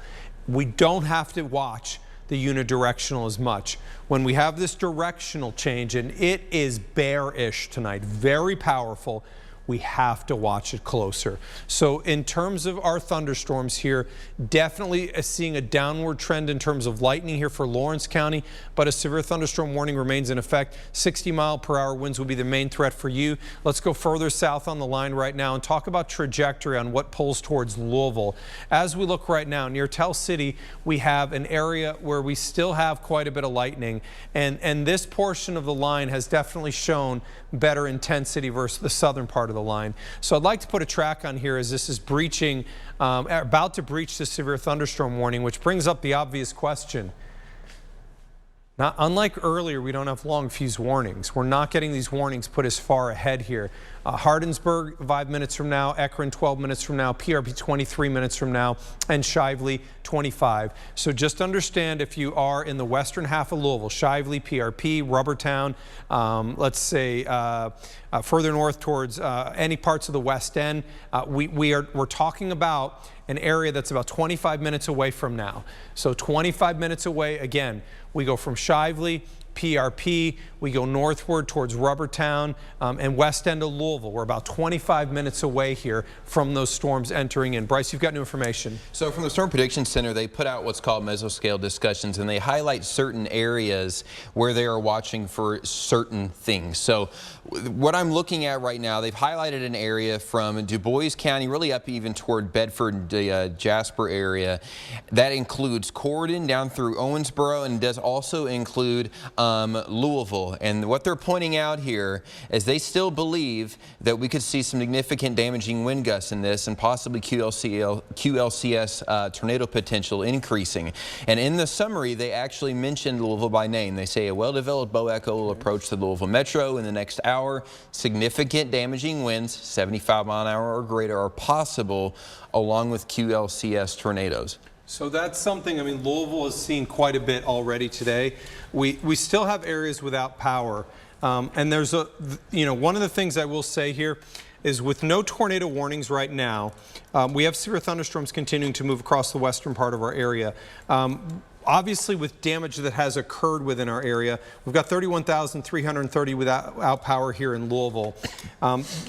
We don't have to watch the unidirectional as much. When we have this directional change, and it is bearish tonight, very powerful, we have to watch it closer. So in terms of our thunderstorms here, definitely seeing a downward trend in terms of lightning here for Lawrence County, but a severe thunderstorm warning remains in effect. 60-mile-per-hour winds will be the main threat for you. Let's go further south on the line right now and talk about trajectory on what pulls towards Louisville. As we look right now, near Tell City, we have an area where we still have quite a bit of lightning, and this portion of the line has definitely shown better intensity versus the southern part of the line. So I'd like to put a track on here as this is breaching, about to breach the severe thunderstorm warning, which brings up the obvious question. Now, unlike earlier, we don't have long fuse warnings. We're not getting these warnings put as far ahead here. Hardinsburg, 5 minutes from now, Ekron, 12 minutes from now, PRP, 23 minutes from now, and Shively, 25. So just understand, if you are in the western half of Louisville, Shively, PRP, Rubbertown, let's say further north towards any parts of the West End, we're talking about an area that's about 25 minutes away from now. So 25 minutes away, again, we go from Shively, PRP, we go northward towards Rubbertown and west end of Louisville. We're about 25 minutes away here from those storms entering in. Bryce, you've got new information. So from the Storm Prediction Center, they put out what's called mesoscale discussions, and they highlight certain areas where they are watching for certain things. So what I'm looking at right now, they've highlighted an area from Du Bois County, really up even toward Bedford, the Jasper area. That includes Corydon down through Owensboro, and does also include Louisville. And what they're pointing out here is they still believe that we could see some significant damaging wind gusts in this and possibly QLCS tornado potential increasing. And in the summary, they actually mentioned Louisville by name. They say a well-developed bow echo will approach the Louisville metro in the next hour. Significant damaging winds, 75 mile an hour or greater, are possible along with QLCS tornadoes. So that's something, I mean, Louisville has seen quite a bit already today. We still have areas without power. And there's one of the things I will say here is with no tornado warnings right now, we have severe thunderstorms continuing to move across the western part of our area. Obviously, with damage that has occurred within our area, we've got 31,330 without power here in Louisville.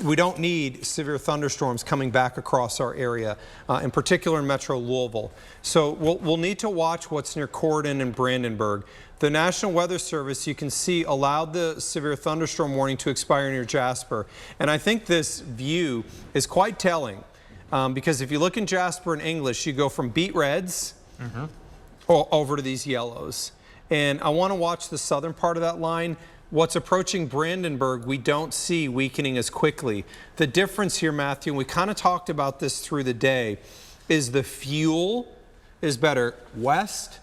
We don't need severe thunderstorms coming back across our area, in particular in Metro Louisville. So we'll need to watch what's near Corydon and Brandenburg. The National Weather Service, you can see, allowed the severe thunderstorm warning to expire near Jasper. And I think this view is quite telling, because if you look in Jasper in English, you go from beet reds over to these yellows. And I want to watch the southern part of that line. What's approaching Brandenburg, we don't see weakening as quickly. The difference here, Matthew, and we kind of talked about this through the day, is the fuel is better west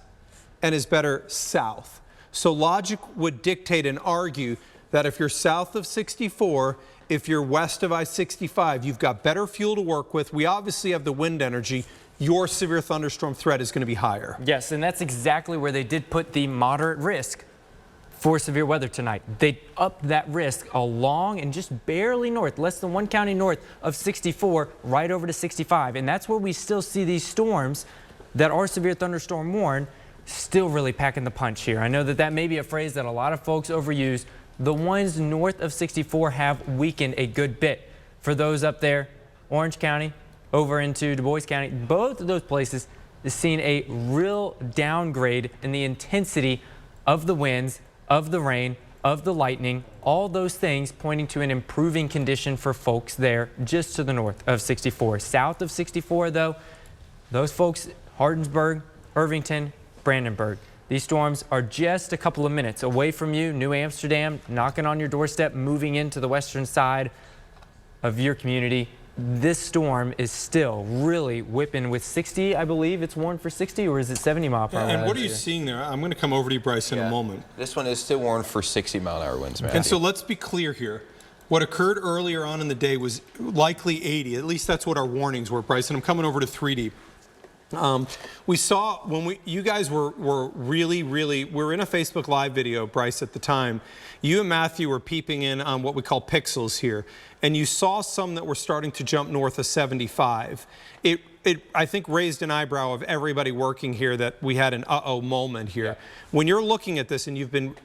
and is better south. So logic would dictate and argue that if you're south of 64, if you're west of I-65, you've got better fuel to work with. We obviously have the wind energy. Your severe thunderstorm threat is going to be higher. Yes, and that's exactly where they did put the moderate risk for severe weather tonight. They upped that risk along and just barely north, less than one county north of 64, right over to 65. And that's where we still see these storms that are severe thunderstorm warned still really packing the punch here. I know that may be a phrase that a lot of folks overuse. The ones north of 64 have weakened a good bit. For those up there, Orange County, over into Du Bois County, both of those places is seeing a real downgrade in the intensity of the winds, of the rain, of the lightning, all those things pointing to an improving condition for folks there just to the north of 64. South of 64, though, those folks, Hardinsburg, Irvington, Brandenburg, these storms are just a couple of minutes away from you. New Amsterdam, knocking on your doorstep, moving into the western side of your community. This storm is still really whipping with 60, I believe. It's warned for 60, or is it 70 mile per hour? And what are you seeing there? I'm going to come over to you, Bryce, in a moment. This one is still warned for 60 mile an hour winds, man. And so let's be clear here. What occurred earlier on in the day was likely 80. At least that's what our warnings were, Bryce. And I'm coming over to 3D. We saw when you guys were really, we were in a Facebook Live video, Bryce, at the time. You and Matthew were peeping in on what we call pixels here, and you saw some that were starting to jump north of 75. It I think raised an eyebrow of everybody working here that we had an uh-oh moment here. Yeah. When you're looking at this and you've been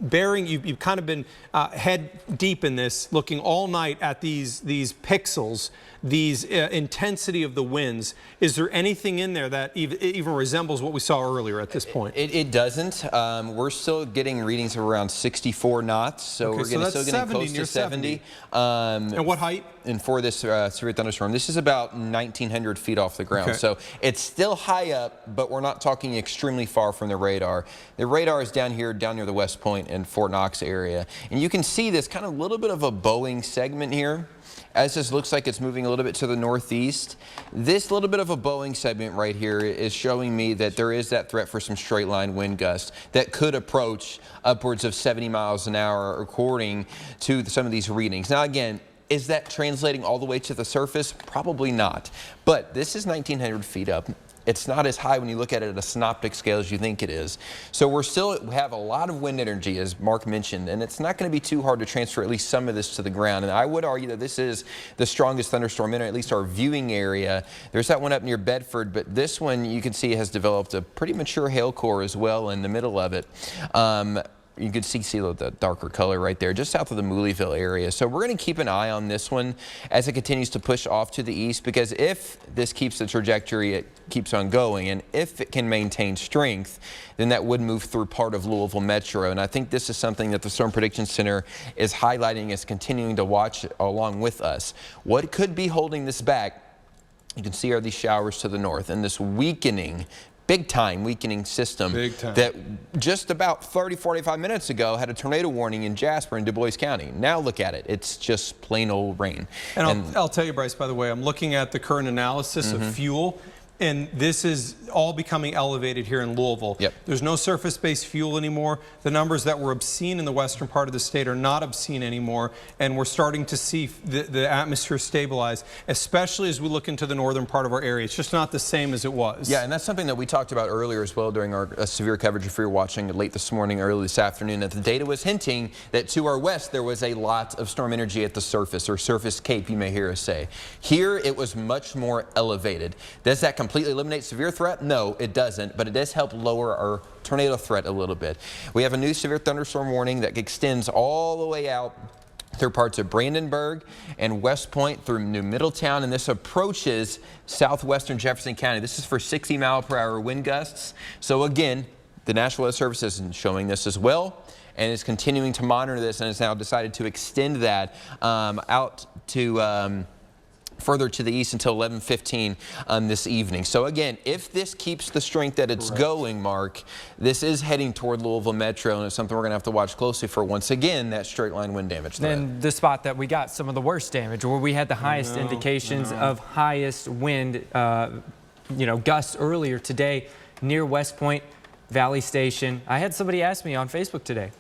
you've kind of been head deep in this, looking all night at these pixels, these intensity of the winds. Is there anything in there that even resembles what we saw earlier at this point? It doesn't. We're still getting readings of around 64 knots, so we're still getting close to 70. And what height? And for this severe thunderstorm, this is about 1,900 feet off the ground. Okay. So it's still high up, but we're not talking extremely far from the radar. The radar is down here, down near the West Point and Fort Knox area. And you can see this kind of little bit of a bowing segment here. As this looks like it's moving a little bit to the northeast, this little bit of a bowing segment right here is showing me that there is that threat for some straight line wind gusts that could approach upwards of 70 miles an hour according to some of these readings. Now again, is that translating all the way to the surface? Probably not. But this is 1,900 feet up. It's not as high when you look at it at a synoptic scale as you think it is. So we have a lot of wind energy, as Mark mentioned, and it's not going to be too hard to transfer at least some of this to the ground. And I would argue that this is the strongest thunderstorm in at least our viewing area. There's that one up near Bedford, but this one you can see has developed a pretty mature hail core as well in the middle of it. You can see the darker color right there, just south of the Mooleyville area. So we're going to keep an eye on this one as it continues to push off to the east, because if this keeps the trajectory it keeps on going, and if it can maintain strength, then that would move through part of Louisville Metro. And I think this is something that the Storm Prediction Center is highlighting, is continuing to watch along with us. What could be holding this back, you can see, are these showers to the north and this weakening big time weakening system that just about 30-45 minutes ago had a tornado warning in Jasper and Du Bois County. Now look at it. It's just plain old rain. And I'll tell you, Bryce, by the way, I'm looking at the current analysis of fuel. And this is all becoming elevated here in Louisville. Yep. There's no surface-based fuel anymore. The numbers that were obscene in the western part of the state are not obscene anymore. And we're starting to see the atmosphere stabilize, especially as we look into the northern part of our area. It's just not the same as it was. Yeah, and that's something that we talked about earlier as well during our severe coverage. If you're watching late this morning, early this afternoon, that the data was hinting that to our west there was a lot of storm energy at the surface, or surface cape, you may hear us say. Here it was much more elevated. Does that completely eliminate severe threat? No, it doesn't, but it does help lower our tornado threat a little bit. We have a new severe thunderstorm warning that extends all the way out through parts of Brandenburg and West Point through New Middletown, and this approaches southwestern Jefferson County. This is for 60-mile-per-hour wind gusts. So again, the National Weather Service is showing this as well, and is continuing to monitor this, and has now decided to extend that out to further to the east until 11:15 this evening. So again, if this keeps the strength that it's going, Mark, this is heading toward Louisville Metro, and it's something we're going to have to watch closely for, once again, that straight line wind damage threat. Then the spot that we got some of the worst damage, where we had the highest indications of highest wind, gusts earlier today near West Point, Valley Station. I had somebody ask me on Facebook today,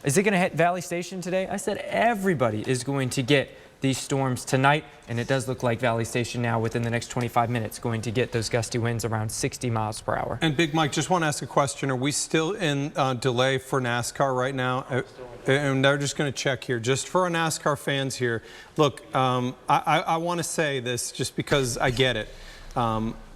is it going to hit Valley Station today? I said everybody is going to get these storms tonight, and it does look like Valley Station now within the next 25 minutes going to get those gusty winds around 60 miles per hour. And Big Mike, just want to ask a question. Are we still in delay for NASCAR right now? And they're just going to check here. Just for our NASCAR fans here, look, I want to say this just because I get it.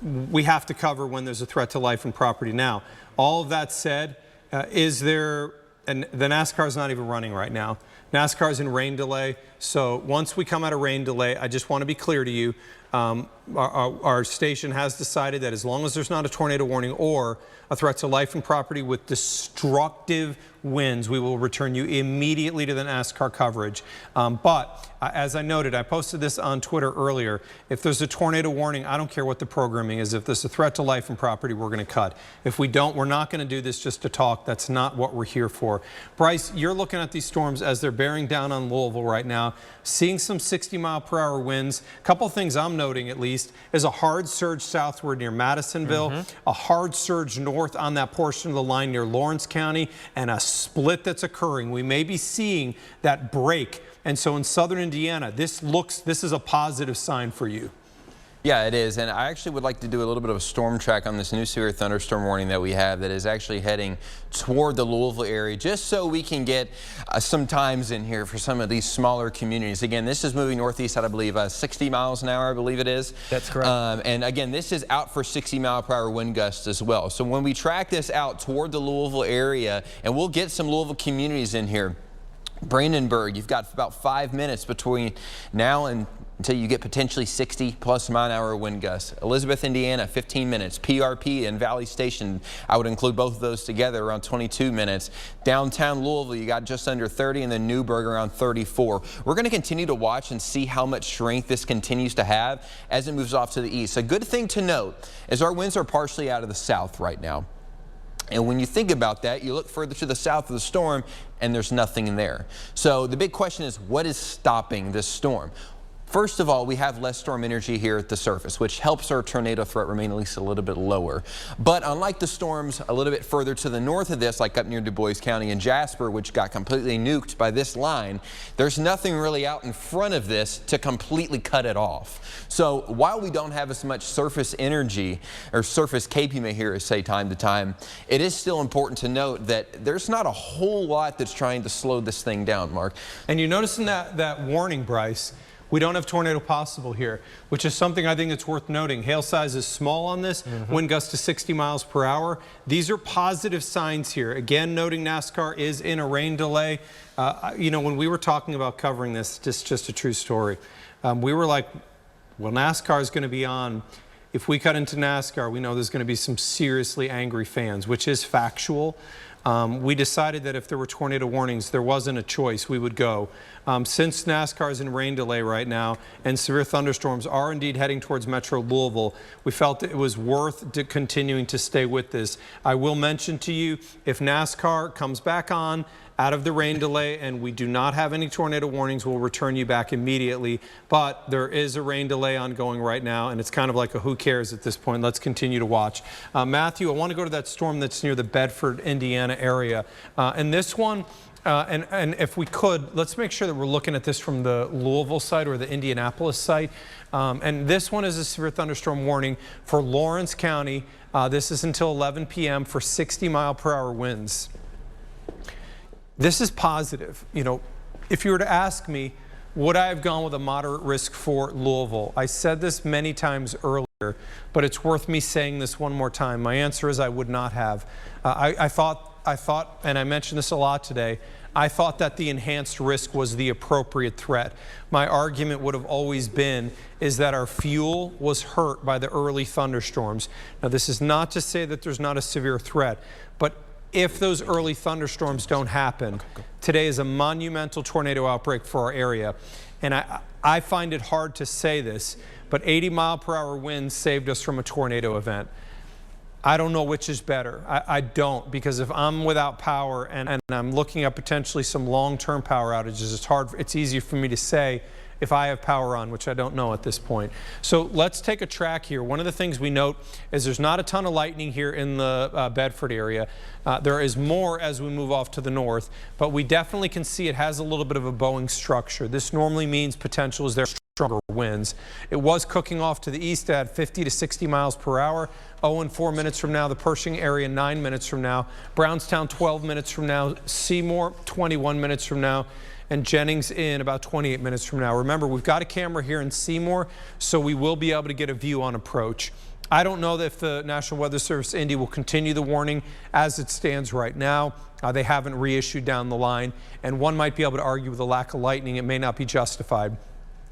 We have to cover when there's a threat to life and property. Now, all of that said, and the NASCAR is not even running right now. NASCAR is in rain delay. So once we come out of rain delay, I just want to be clear to you, our station has decided that as long as there's not a tornado warning or a threat to life and property with destructive winds, we will return you immediately to the NASCAR coverage. But as I noted, I posted this on Twitter earlier. If there's a tornado warning, I don't care what the programming is. If there's a threat to life and property, we're going to cut. If we don't, we're not going to do this just to talk. That's not what we're here for. Bryce, you're looking at these storms as they're bearing down on Louisville right now, seeing some 60-mile-per-hour winds. A couple things I'm noting, at least, is a hard surge southward near Madisonville, a hard surge north on that portion of the line near Lawrence County, and a split that's occurring. We may be seeing that break. And so in southern Indiana, this is a positive sign for you. Yeah, it is. And I actually would like to do a little bit of a storm track on this new severe thunderstorm warning that we have that is actually heading toward the Louisville area, just so we can get some times in here for some of these smaller communities. Again, this is moving northeast at, I believe, 60 miles an hour, I believe it is. That's correct. And again, this is out for 60-mile-per-hour wind gusts as well. So when we track this out toward the Louisville area, and we'll get some Louisville communities in here, Brandenburg, you've got about 5 minutes between now and until you get potentially 60-plus-mile-an-hour wind gusts. Elizabeth, Indiana, 15 minutes. PRP and Valley Station, I would include both of those together, around 22 minutes. Downtown Louisville, you got just under 30, and then Newburgh around 34. We're going to continue to watch and see how much strength this continues to have as it moves off to the east. A good thing to note is our winds are partially out of the south right now. And when you think about that, you look further to the south of the storm, and there's nothing there. So the big question is, what is stopping this storm? First of all, we have less storm energy here at the surface, which helps our tornado threat remain at least a little bit lower. But unlike the storms a little bit further to the north of this, like up near Du Bois County and Jasper, which got completely nuked by this line, there's nothing really out in front of this to completely cut it off. So while we don't have as much surface energy, or surface cape, you may hear us say time to time, it is still important to note that there's not a whole lot that's trying to slow this thing down, Mark. And you notice in that warning, Bryce, we don't have tornado possible here, which is something I think that's worth noting. Hail size is small on this, wind gusts to 60 miles per hour. These are positive signs here. Again, noting NASCAR is in a rain delay. When we were talking about covering this, just a true story, we were like, well, NASCAR is going to be on. If we cut into NASCAR, we know there's going to be some seriously angry fans, which is factual. We decided that if there were tornado warnings, there wasn't a choice, we would go. Since NASCAR is in rain delay right now and severe thunderstorms are indeed heading towards Metro Louisville, we felt it was worth continuing to stay with this. I will mention to you, if NASCAR comes back on out of the rain delay and we do not have any tornado warnings, we'll return you back immediately. But there is a rain delay ongoing right now, and it's kind of like a who cares at this point. Let's continue to watch. Matthew, I want to go to that storm that's near the Bedford, Indiana area. And this one, and if we could, let's make sure that we're looking at this from the Louisville side or the Indianapolis side. And this one is a severe thunderstorm warning for Lawrence County. This is until 11 p.m. for 60-mile-per-hour winds. This is positive. You know, if you were to ask me, would I have gone with a moderate risk for Louisville? I said this many times earlier, but it's worth me saying this one more time. My answer is I would not have. I thought, and I mentioned this a lot today, I thought that the enhanced risk was the appropriate threat. My argument would have always been is that our fuel was hurt by the early thunderstorms. Now, this is not to say that there's not a severe threat, but if those early thunderstorms don't happen, today is a monumental tornado outbreak for our area. And I find it hard to say this, but 80-mile-per-hour winds saved us from a tornado event. I don't know which is better. I don't, because if I'm without power and I'm looking at potentially some long-term power outages, it's easier for me to say if I have power on, which I don't know at this point. So let's take a track here. One of the things we note is there's not a ton of lightning here in the Bedford area. There is more as we move off to the north, but we definitely can see it has a little bit of a bowing structure. This normally means potential is there stronger winds. It was cooking off to the east at 50 to 60 miles per hour. Owen 4 minutes from now, the Pershing area 9 minutes from now, Brownstown 12 minutes from now, Seymour 21 minutes from now, and Jennings in about 28 minutes from now. Remember, we've got a camera here in Seymour, so we will be able to get a view on approach. I don't know if the National Weather Service Indy will continue the warning as it stands right now. They haven't reissued down the line, and one might be able to argue with the lack of lightning, it may not be justified.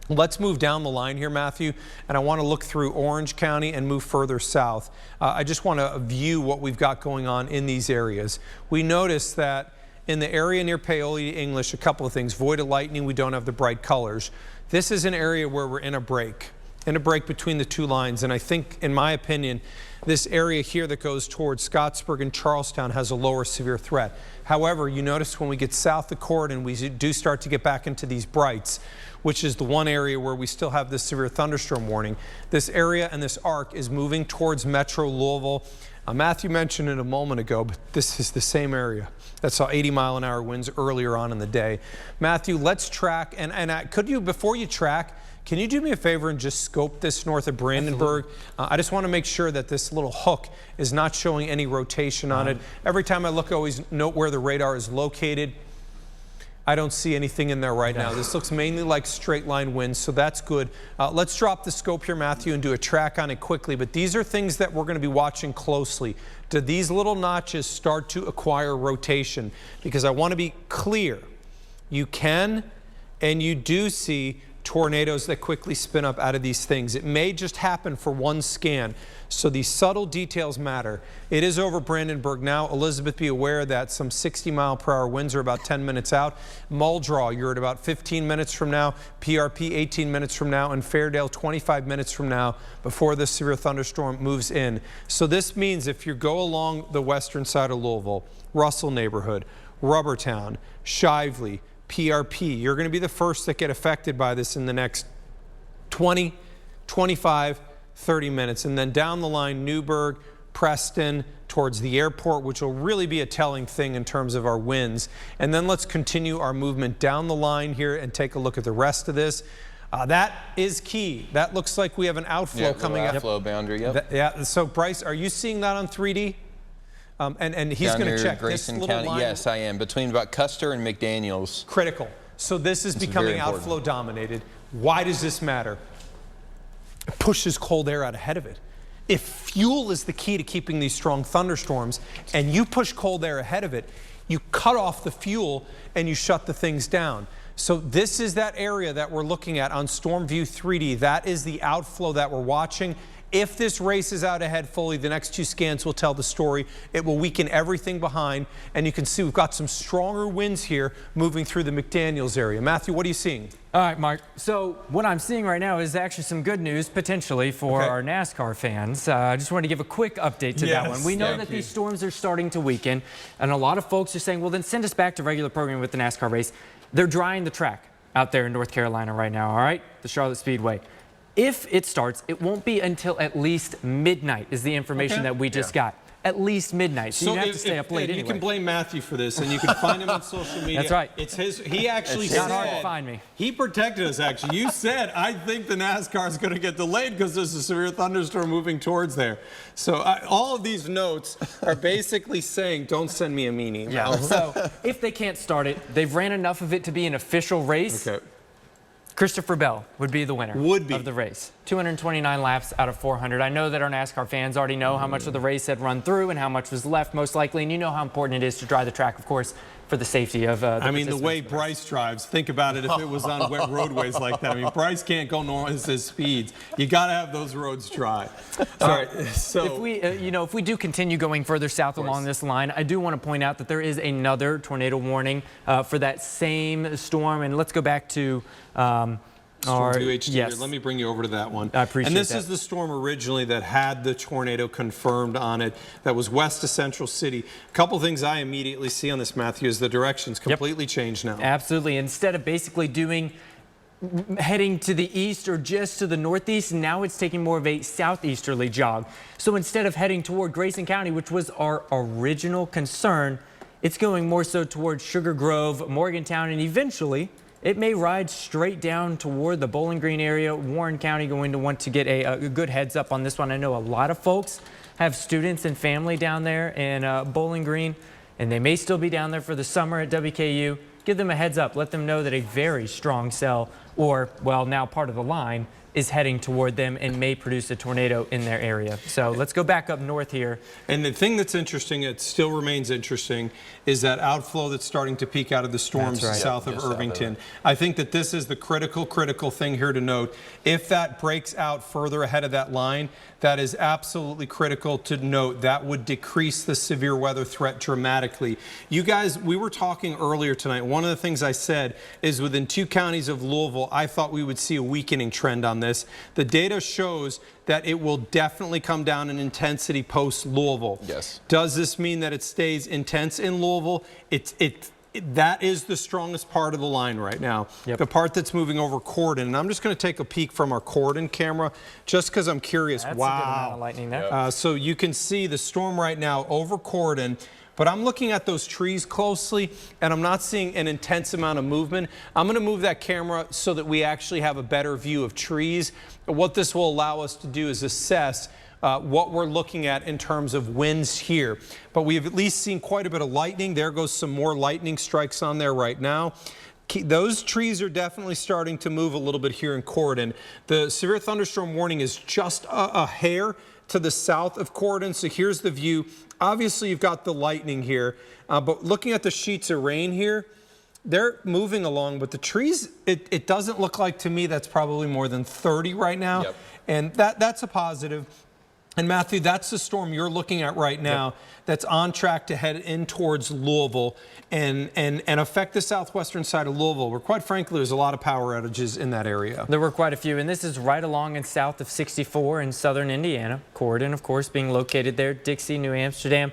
Let's move down the line here, Matthew, and I want to look through Orange County and move further south. I just want to view what we've got going on in these areas. We notice that in the area near Paoli English, a couple of things. Void of lightning, we don't have the bright colors. This is an area where we're in a break between the two lines, and I think, in my opinion, this area here that goes towards Scottsburg and Charlestown has a lower severe threat. However, you notice when we get south of Cord and we do start to get back into these brights, which is the one area where we still have this severe thunderstorm warning, this area and this arc is moving towards Metro Louisville. Matthew mentioned it a moment ago, but this is the same area that saw 80-mile-an-hour winds earlier on in the day. Matthew, let's track, and could you, before you track, can you do me a favor and just scope this north of Brandenburg? I just want to make sure that this little hook is not showing any rotation on it. Every time I look, I always note where the radar is located. I don't see anything in there right now. This looks mainly like straight line winds, so that's good. Let's drop the scope here, Matthew, and do a track on it quickly. But these are things that we're going to be watching closely. Do these little notches start to acquire rotation? Because I want to be clear. You can and you do see tornadoes that quickly spin up out of these things. It may just happen for one scan, so these subtle details matter. It is over Brandenburg now. Elizabeth, be aware that some 60-mile-per-hour winds are about 10 minutes out. Muldraw, you're at about 15 minutes from now. PRP, 18 minutes from now. And Fairdale, 25 minutes from now before this severe thunderstorm moves in. So this means if you go along the western side of Louisville, Russell neighborhood, Rubbertown, Shively, PRP, you're going to be the first that get affected by this in the next 20, 25, 30 minutes. And then down the line, Newburgh, Preston, towards the airport, which will really be a telling thing in terms of our winds. And then let's continue our movement down the line here and take a look at the rest of this. That is key. That looks like we have an outflow coming up. Outflow boundary, yep. Yeah, so Bryce, are you seeing that on 3D? And he's going to check Grayson this little County. line. Yes, I am. Between about Custer and McDaniels. Critical. So this is becoming outflow dominated. Why does this matter? It pushes cold air out ahead of it. If fuel is the key to keeping these strong thunderstorms and you push cold air ahead of it, you cut off the fuel and you shut the things down. So this is that area that we're looking at on Storm View 3D. That is the outflow that we're watching. If this races out ahead fully, the next 2 scans will tell the story. It will weaken everything behind, and you can see we've got some stronger winds here moving through the McDaniels area. Matthew, what are you seeing? All right, Mark. So what I'm seeing right now is actually some good news potentially for Okay. our NASCAR fans. I just want to give a quick update to that one. We know that these storms are starting to weaken, and a lot of folks are saying, well, then send us back to regular programming with the NASCAR race. They're drying the track out there in North Carolina right now, all right? The Charlotte Speedway. If it starts, it won't be until at least midnight is the information that we just got. At least midnight. So you have to stay up late anyway. You can blame Matthew for this, and you can find him on social media. That's right. It's his. He actually It's said. not hard to find me. He protected us, actually. You said, I think the NASCAR is going to get delayed because there's a severe thunderstorm moving towards there. So all of these notes are basically saying, don't send me a mean email. Yeah. So if they can't start it, they've ran enough of it to be an official race. Okay. Christopher Bell would be the winner of the race. 229 laps out of 400. I know that our NASCAR fans already know how much of the race had run through and how much was left, most likely. And you know how important it is to dry the track, of course, for the safety of the the way Bryce drives, think about it if it was on wet roadways like that. I mean, Bryce can't go normal at his speeds. You got to have those roads dry. All right, so if we, if we do continue going further south along this line, I do want to point out that there is another tornado warning for that same storm. And let's go back to Storm 2HD here. Let me bring you over to that one. I appreciate that. And this is the storm originally that had the tornado confirmed on it. That was west of Central City. A couple things I immediately see on this, Matthew, is the direction's completely changed now. Absolutely. Instead of basically heading to the east or just to the northeast, now it's taking more of a southeasterly jog. So instead of heading toward Grayson County, which was our original concern, it's going more so towards Sugar Grove, Morgantown, and eventually it may ride straight down toward the Bowling Green area. Warren County going to want to get a good heads up on this one. I know a lot of folks have students and family down there in Bowling Green, and they may still be down there for the summer at WKU. Give them a heads up. Let them know that a very strong cell, or, well, now part of the line, is heading toward them and may produce a tornado in their area. So let's go back up north here. And the thing that's interesting, it still remains interesting, is that outflow that's starting to peak out of the storms south of Irvington. I think that this is the critical thing here to note. If that breaks out further ahead of that line, that is absolutely critical to note. That would decrease the severe weather threat dramatically. You guys, we were talking earlier tonight. One of the things I said is within 2 counties of Louisville, I thought we would see a weakening trend on this. The data shows that it will definitely come down in intensity post Louisville. Yes. Does this mean that it stays intense in Louisville? That is the strongest part of the line right now. The part that's moving over Corden. And I'm just going to take a peek from our Corden camera just because I'm curious. That's a good amount of lightning there. So you can see the storm right now over Corden. But I'm looking at those trees closely, and I'm not seeing an intense amount of movement. I'm going to move that camera so that we actually have a better view of trees. What this will allow us to do is assess what we're looking at in terms of winds here. But we've at least seen quite a bit of lightning. There goes some more lightning strikes on there right now. Those trees are definitely starting to move a little bit here in Corden. The severe thunderstorm warning is just a hair to the south of Corden. So here's the view. Obviously, you've got the lightning here, but looking at the sheets of rain here, they're moving along, but the trees, it doesn't look like to me that's probably more than 30 right now, and that's a positive. And Matthew, that's the storm you're looking at right now that's on track to head in towards Louisville and affect the southwestern side of Louisville, where quite frankly there's a lot of power outages in that area. There were quite a few, and this is right along and south of 64 in southern Indiana. Corden, of course, being located there. Dixie, New Amsterdam,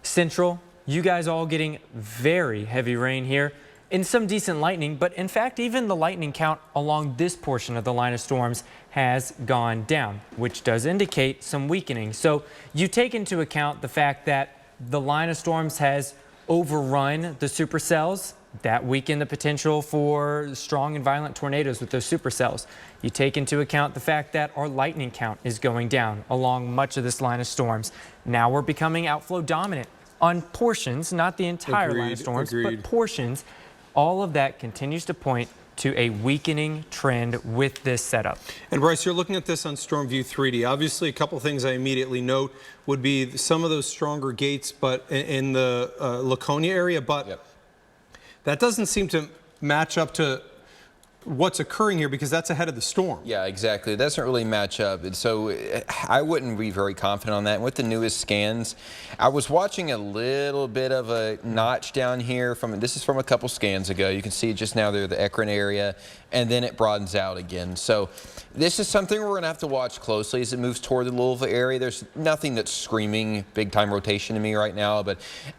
Central. You guys all getting very heavy rain here and some decent lightning, but in fact, even the lightning count along this portion of the line of storms has gone down, which does indicate some weakening. So you take into account the fact that the line of storms has overrun the supercells. That weakened the potential for strong and violent tornadoes with those supercells. You take into account the fact that our lightning count is going down along much of this line of storms. Now we're becoming outflow dominant on portions, not the entire line of storms, but portions. All of that continues to point to a weakening trend with this setup. And Bryce, you're looking at this on Storm View 3D. Obviously, a couple things I immediately note would be some of those stronger gates, but in the Laconia area, but that doesn't seem to match up to what's occurring here, because that's ahead of the storm. Yeah, exactly. It doesn't really match up. And so I wouldn't be very confident on that. And with the newest scans, I was watching a little bit of a notch down here. This is from a couple scans ago. You can see just now there, the Ekron area, and then it broadens out again. So this is something we're going to have to watch closely as it moves toward the Louisville area. There's nothing that's screaming big-time rotation to me right now.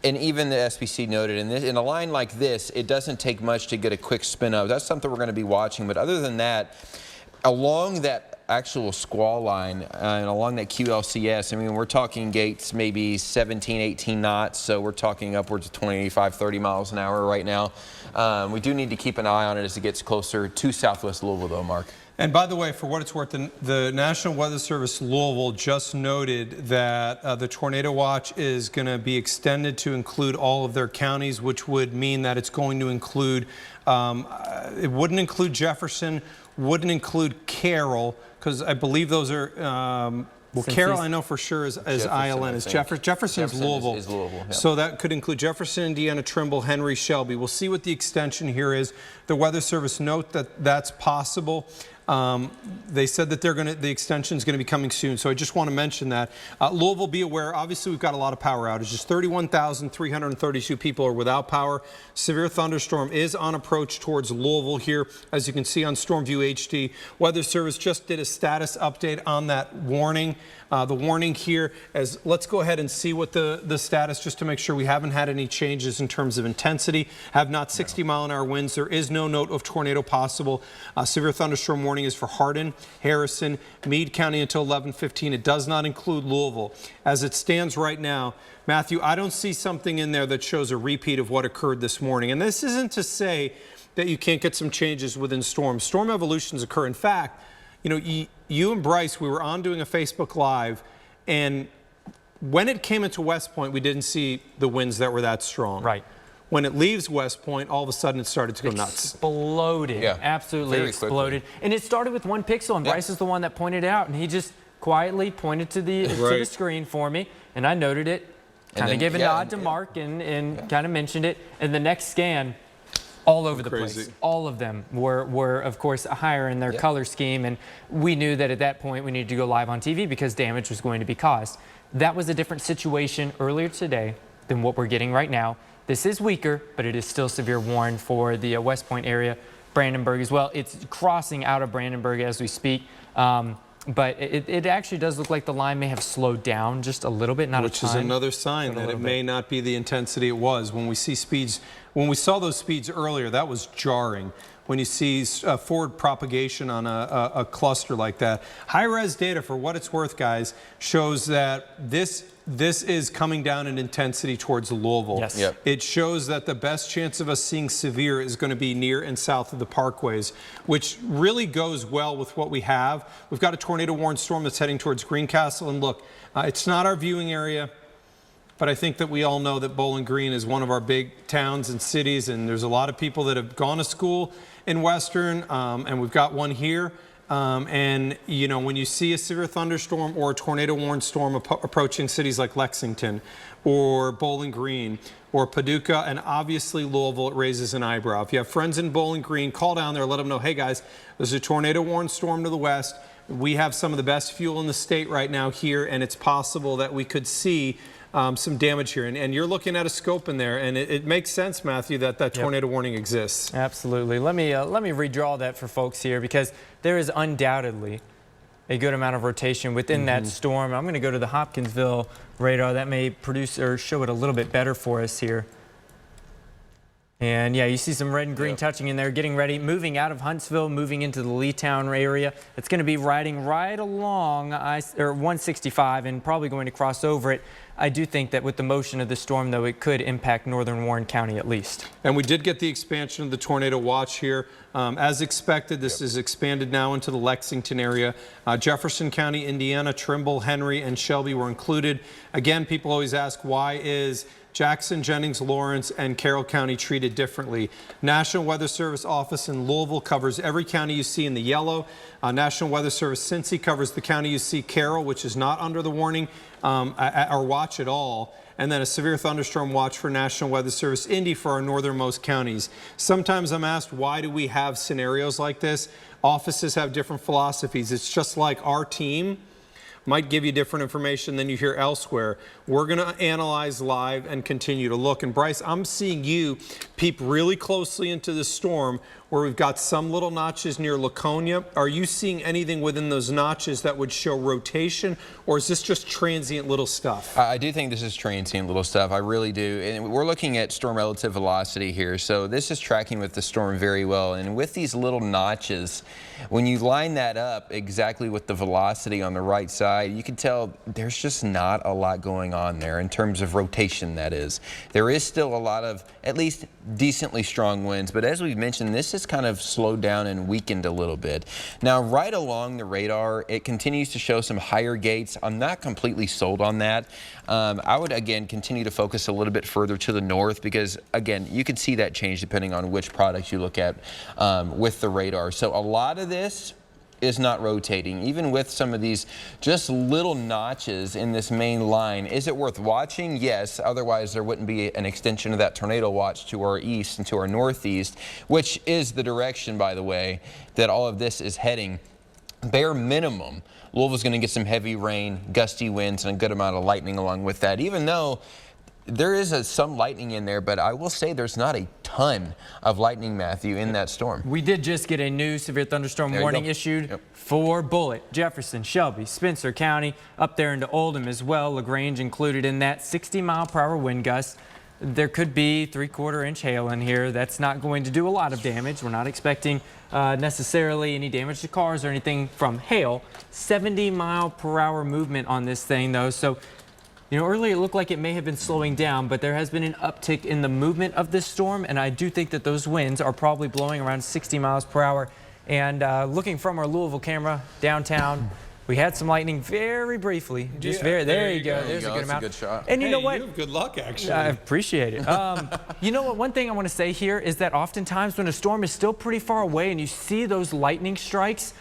And even the SPC noted, in a line like this, it doesn't take much to get a quick spin up. That's something we're going to be watching. But other than that, along that actual squall line and along that QLCS, I mean, we're talking gates maybe 17, 18 knots. So we're talking upwards of 25, 30 miles an hour right now. We do need to keep an eye on it as it gets closer to southwest Louisville, though, Mark. And by the way, for what it's worth, the National Weather Service Louisville just noted that the tornado watch is going to be extended to include all of their counties, which would mean that it's going to include, it wouldn't include Jefferson, wouldn't include Carroll, because I believe those are, well, Carroll I know for sure is ILN. Jefferson's Louisville. Is Louisville, yeah. So that could include Jefferson, Indiana, Trimble, Henry, Shelby. We'll see what the extension here is. The Weather Service note that that's possible. They said that the extension is going to be coming soon, so I just want to mention that. Louisville, be aware, obviously we've got a lot of power outages. 31,332 people are without power. Severe thunderstorm is on approach towards Louisville here, as you can see on Storm View HD. Weather Service just did a status update on that warning. The warning here is, let's go ahead and see what the status, just to make sure we haven't had any changes in terms of intensity. Have not 60-mile-an-hour winds. There is no note of tornado possible. Severe thunderstorm warning is for Hardin, Harrison, Meade County until 11:15. It does not include Louisville. As it stands right now, Matthew, I don't see something in there that shows a repeat of what occurred this morning. And this isn't to say that you can't get some changes within storms. Storm evolutions occur. In fact, you know, you and Bryce, we were on doing a Facebook Live, and when it came into West Point, we didn't see the winds that were that strong. Right. When it leaves West Point, all of a sudden it started to go nuts. Exploded. Yeah. Absolutely Very exploded. quickly. And it started with 1 pixel, and Bryce is the one that pointed it out, and he just quietly pointed to the screen for me, and I noted it, kind of gave a nod to Mark and kind of mentioned it, and the next scan, all over the place. All of them were, of course, higher in their color scheme, and we knew that at that point we needed to go live on TV because damage was going to be caused. That was a different situation earlier today than what we're getting right now. This is weaker, but it is still severe warn for the West Point area, Brandenburg as well. It's crossing out of Brandenburg as we speak. But it actually does look like the line may have slowed down just a little bit, not a ton. Which is another sign that it may not be the intensity it was. When we see speeds, when we saw those speeds earlier, that was jarring. When you see forward propagation on a cluster like that. High-res data, for what it's worth, guys, shows that this is coming down in intensity towards Louisville. Yes. Yep. It shows that the best chance of us seeing severe is going to be near and south of the parkways, which really goes well with what we have. We've got a tornado warned storm that's heading towards Greencastle, and look, it's not our viewing area, but I think that we all know that Bowling Green is one of our big towns and cities, and there's a lot of people that have gone to school in Western, and we've got one here. And, you know, when you see a severe thunderstorm or a tornado warned storm approaching cities like Lexington or Bowling Green or Paducah and obviously Louisville, it raises an eyebrow. If you have friends in Bowling Green, call down there, let them know, hey guys, there's a tornado warned storm to the west. We have some of the best fuel in the state right now here, and it's possible that we could see some damage here. And you're looking at a scope in there, and it makes sense, Matthew, that tornado warning exists. Absolutely. Let me redraw that for folks here, because there is undoubtedly a good amount of rotation within that storm. I'm going to go to the Hopkinsville radar. That may produce or show it a little bit better for us here. And yeah, you see some red and green touching in there, getting ready, moving out of Huntsville, moving into the Leetown area. It's going to be riding right along 165 and probably going to cross over it. I do think that with the motion of the storm, though, it could impact northern Warren County at least. And we did get the expansion of the tornado watch here. As expected, this is expanded now into the Lexington area. Jefferson County, Indiana, Trimble, Henry, and Shelby were included. Again, people always ask, why is Jackson, Jennings, Lawrence, and Carroll County treated differently? National Weather Service office in Louisville covers every county you see in the yellow. National Weather Service Cincy covers the county you see, Carroll, which is not under the warning. or watch at all. And then a severe thunderstorm watch for National Weather Service Indy for our northernmost counties. Sometimes I'm asked, why do we have scenarios like this? Offices have different philosophies. It's just like our team might give you different information than you hear elsewhere. We're going to analyze live and continue to look. And Bryce, I'm seeing you peep really closely into the storm where we've got some little notches near Laconia. Are you seeing anything within those notches that would show rotation, or is this just transient little stuff? I do think this is transient little stuff. I really do. And we're looking at storm relative velocity here. So this is tracking with the storm very well. And with these little notches, when you line that up exactly with the velocity on the right side, you can tell there's just not a lot going on there in terms of rotation, that is. There is still a lot of at least decently strong winds, but as we've mentioned, this is kind of slowed down and weakened a little bit. Now, right along the radar, it continues to show some higher gates. I'm not completely sold on that. I would, again, continue to focus a little bit further to the north because, again, you can see that change depending on which product you look at with the radar. So a lot of this is not rotating, even with some of these just little notches in this main line. Is it worth watching? Yes, otherwise there wouldn't be an extension of that tornado watch to our east and to our northeast, which is the direction, by the way, that all of this is heading. Bare minimum, Louisville's going to get some heavy rain, gusty winds, and a good amount of lightning along with that, even though there is some lightning in there, but I will say there's not a ton of lightning, Matthew, in that storm. We did just get a new severe thunderstorm warning issued for Bullitt, Jefferson, Shelby, Spencer County, up there into Oldham as well. LaGrange included in that. 60-mile-per-hour wind gusts. There could be 3/4 inch hail in here. That's not going to do a lot of damage. We're not expecting necessarily any damage to cars or anything from hail. 70-mile-per-hour movement on this thing, though. So, you know, earlier it looked like it may have been slowing down, but there has been an uptick in the movement of this storm, and I do think that those winds are probably blowing around 60 miles per hour. And looking from our Louisville camera downtown, we had some lightning very briefly. Just there you go. There's a good amount. That's a good shot. And you know what? You have good luck, actually. I appreciate it. You know what? One thing I want to say here is that oftentimes when a storm is still pretty far away and you see those lightning strikes,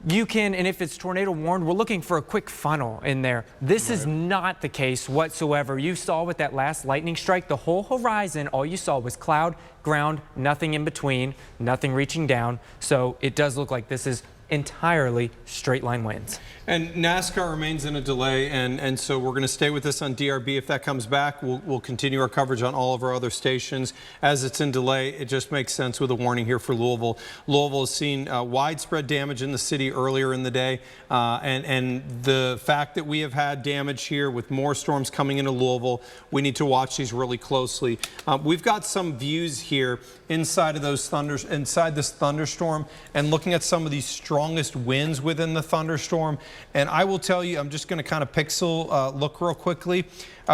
you can, and if it's tornado warned, we're looking for a quick funnel in there. This is not the case whatsoever. You saw with that last lightning strike, the whole horizon, all you saw was cloud, ground, nothing in between, nothing reaching down. So it does look like this is entirely straight line winds. And NASCAR remains in a delay, and so we're going to stay with this on DRB. If that comes back, we'll continue our coverage on all of our other stations. As it's in delay, it just makes sense with a warning here for Louisville. Louisville has seen widespread damage in the city earlier in the day, and the fact that we have had damage here with more storms coming into Louisville, we need to watch these really closely. We've got some views here inside of those inside this thunderstorm, and looking at some of these strongest winds within the thunderstorm. And I will tell you, I'm just going to kind of pixel look real quickly.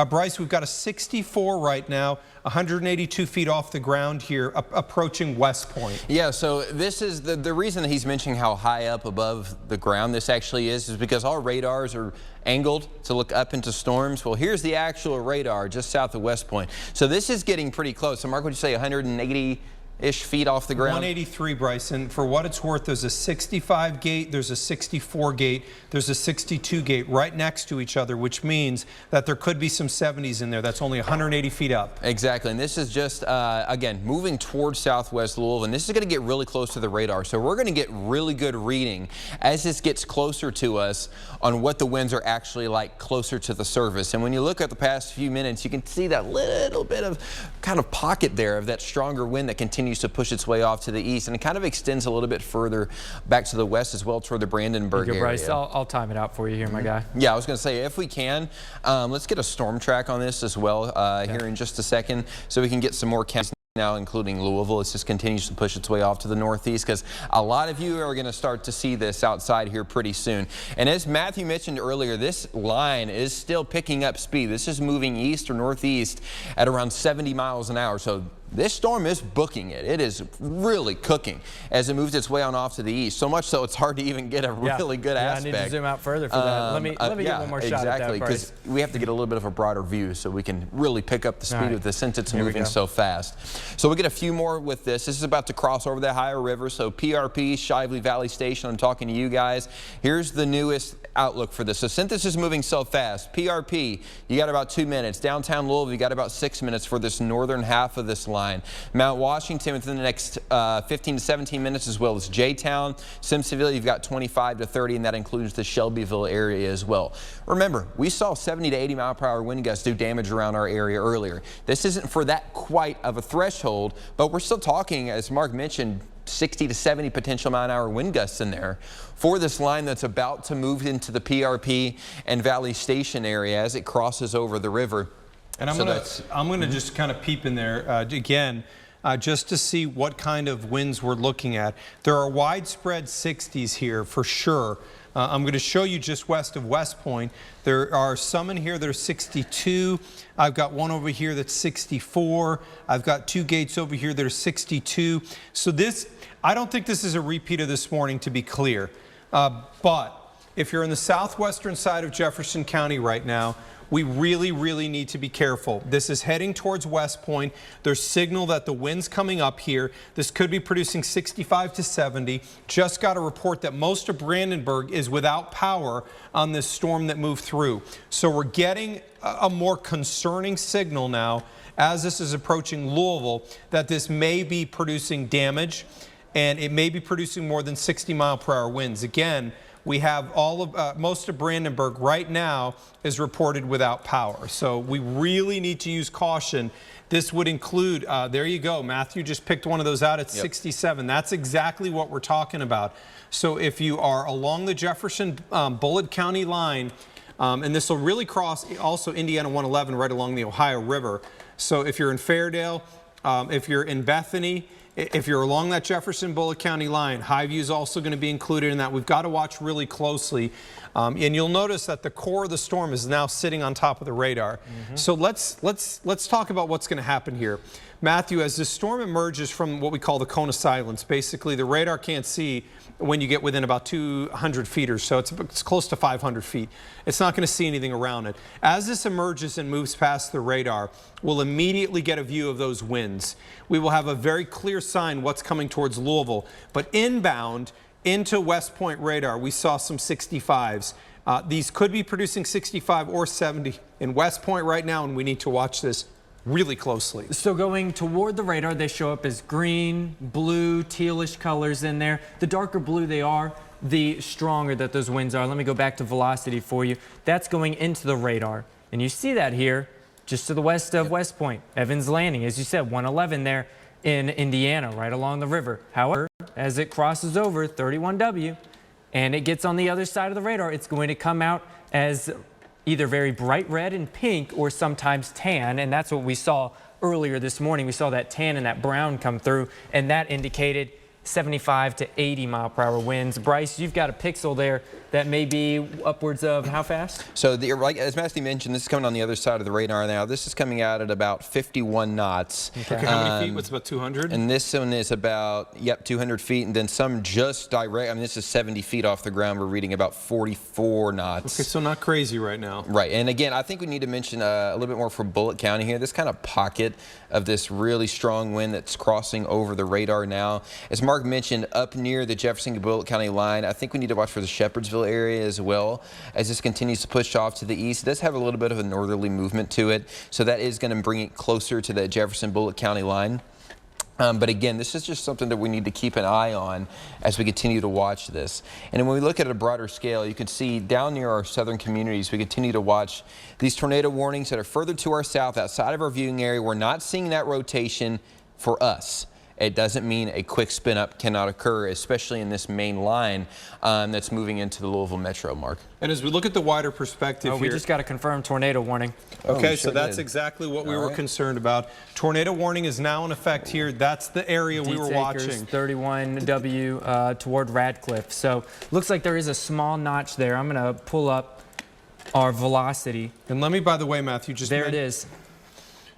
Bryce, we've got a 64 right now, 182 feet off the ground here, approaching West Point. Yeah, so this is the reason that he's mentioning how high up above the ground this actually is because our radars are angled to look up into storms. Well, here's the actual radar just south of West Point. So this is getting pretty close. So Mark, would you say 180-ish feet off the ground? 183, Bryce, and for what it's worth, there's a 65 gate, there's a 64 gate, there's a 62 gate right next to each other, which means that there could be some 70s in there. That's only 180 feet up. Exactly, and this is just, again, moving towards southwest Louisville, and this is going to get really close to the radar, so we're going to get really good reading as this gets closer to us on what the winds are actually like closer to the surface. And when you look at the past few minutes, you can see that little bit of kind of pocket there of that stronger wind that continues to push its way off to the east, and it kind of extends a little bit further back to the west as well toward the Brandenburg area. Bryce, I'll time it out for you here, my guy. Yeah, I was going to say, if we can, let's get a storm track on this as well here in just a second so we can get some more counties now, including Louisville. It just continues to push its way off to the northeast because a lot of you are going to start to see this outside here pretty soon. And as Matthew mentioned earlier, this line is still picking up speed. This is moving east or northeast at around 70 miles an hour. So this storm is booking it. It is really cooking as it moves its way on off to the east. So much so it's hard to even get a really good aspect. I need to zoom out further for that. Let me get one more shot at that. Exactly, because we have to get a little bit of a broader view so we can really pick up the speed of this since it's moving so fast. So we get a few more with this. This is about to cross over the Ohio River. So PRP, Shively Valley Station, I'm talking to you guys. Here's the newest outlook for this. So since this is moving so fast, PRP, you got about 2 minutes. Downtown Louisville, you got about 6 minutes for this northern half of this line. Mount Washington within the next 15 to 17 minutes, as well as J-Town. Simpsonville, you've got 25 to 30, and that includes the Shelbyville area as well. Remember, we saw 70 to 80 mile per hour wind gusts do damage around our area earlier. This isn't for that quite of a threshold, but we're still talking, as Mark mentioned, 60 to 70 potential mile-an-hour wind gusts in there for this line that's about to move into the PRP and Valley Station area as it crosses over the river. And I'm gonna just kind of peep in there again, just to see what kind of winds we're looking at. There are widespread 60s here for sure. I'm going to show you just west of West Point. There are some in here that are 62. I've got one over here that's 64. I've got 2 gates over here that are 62. So this, I don't think this is a repeat of this morning, to be clear. But if you're in the southwestern side of Jefferson County right now, we really need to be careful. This is heading towards West Point. There's signal that the wind's coming up here. This could be producing 65 to 70. Just got a report that most of Brandenburg is without power on this storm that moved through. So we're getting a more concerning signal now as this is approaching Louisville that this may be producing damage, and it may be producing more than 60 mile per hour winds. Again, we have most of Brandenburg right now is reported without power. So we really need to use caution. This would include, there you go, Matthew just picked one of those out at 67. That's exactly what we're talking about. So if you are along the Jefferson Bullitt County line, and this will really cross also Indiana 111 right along the Ohio River. So if you're in Fairdale, if you're in Bethany, if you're along that Jefferson Bullitt County line, Highview is also going to be included in that. We've got to watch really closely. And you'll notice that the core of the storm is now sitting on top of the radar. So let's talk about what's going to happen here. Matthew, as the storm emerges from what we call the cone of silence, basically the radar can't see when you get within about 200 feet or so. It's close to 500 feet. It's not going to see anything around it. As this emerges and moves past the radar, we'll immediately get a view of those winds. We will have a very clear sign what's coming towards Louisville. But inbound into West Point radar, we saw some 65s. These could be producing 65 or 70 in West Point right now, and we need to watch this really closely. So going toward the radar, they show up as green, blue, tealish colors in there. The darker blue they are, the stronger that those winds are. Let me go back to velocity for you. That's going into the radar. And you see that here just to the west of West Point. Evans Landing, as you said, 111 there in Indiana, right along the river. However, as it crosses over 31W and it gets on the other side of the radar, it's going to come out as either very bright red and pink or sometimes tan, and that's what we saw earlier this morning. We saw that tan and that brown come through, and that indicated 75 to 80 mile per hour winds. Bryce, you've got a pixel there that may be upwards of how fast? So as Matthew mentioned, this is coming on the other side of the radar now. This is coming out at about 51 knots. Okay, how many feet? What's about 200? And this one is about, 200 feet, and then some just direct. I mean, this is 70 feet off the ground. We're reading about 44 knots. Okay, so not crazy right now. Right, and again, I think we need to mention a little bit more for Bullitt County here. This kind of pocket of this really strong wind that's crossing over the radar now. As Mark mentioned, up near the Jefferson-Bullitt County line, I think we need to watch for the Shepherdsville area as well as this continues to push off to the east. It does have a little bit of a northerly movement to it, so that is going to bring it closer to the Jefferson-Bullitt County line. But again, this is just something that we need to keep an eye on as we continue to watch this. And when we look at a broader scale, you can see down near our southern communities, we continue to watch these tornado warnings that are further to our south outside of our viewing area. We're not seeing that rotation for us. It doesn't mean a quick spin up cannot occur, especially in this main line that's moving into the Louisville metro, Mark. And as we look at the wider perspective here, we just got a confirmed tornado warning. Okay, so that's exactly what we were concerned about. Tornado warning is now in effect here. That's the area we were watching. 31W toward Radcliffe. So looks like there is a small notch there. I'm going to pull up our velocity. And let me, by the way, Matthew, just there it is.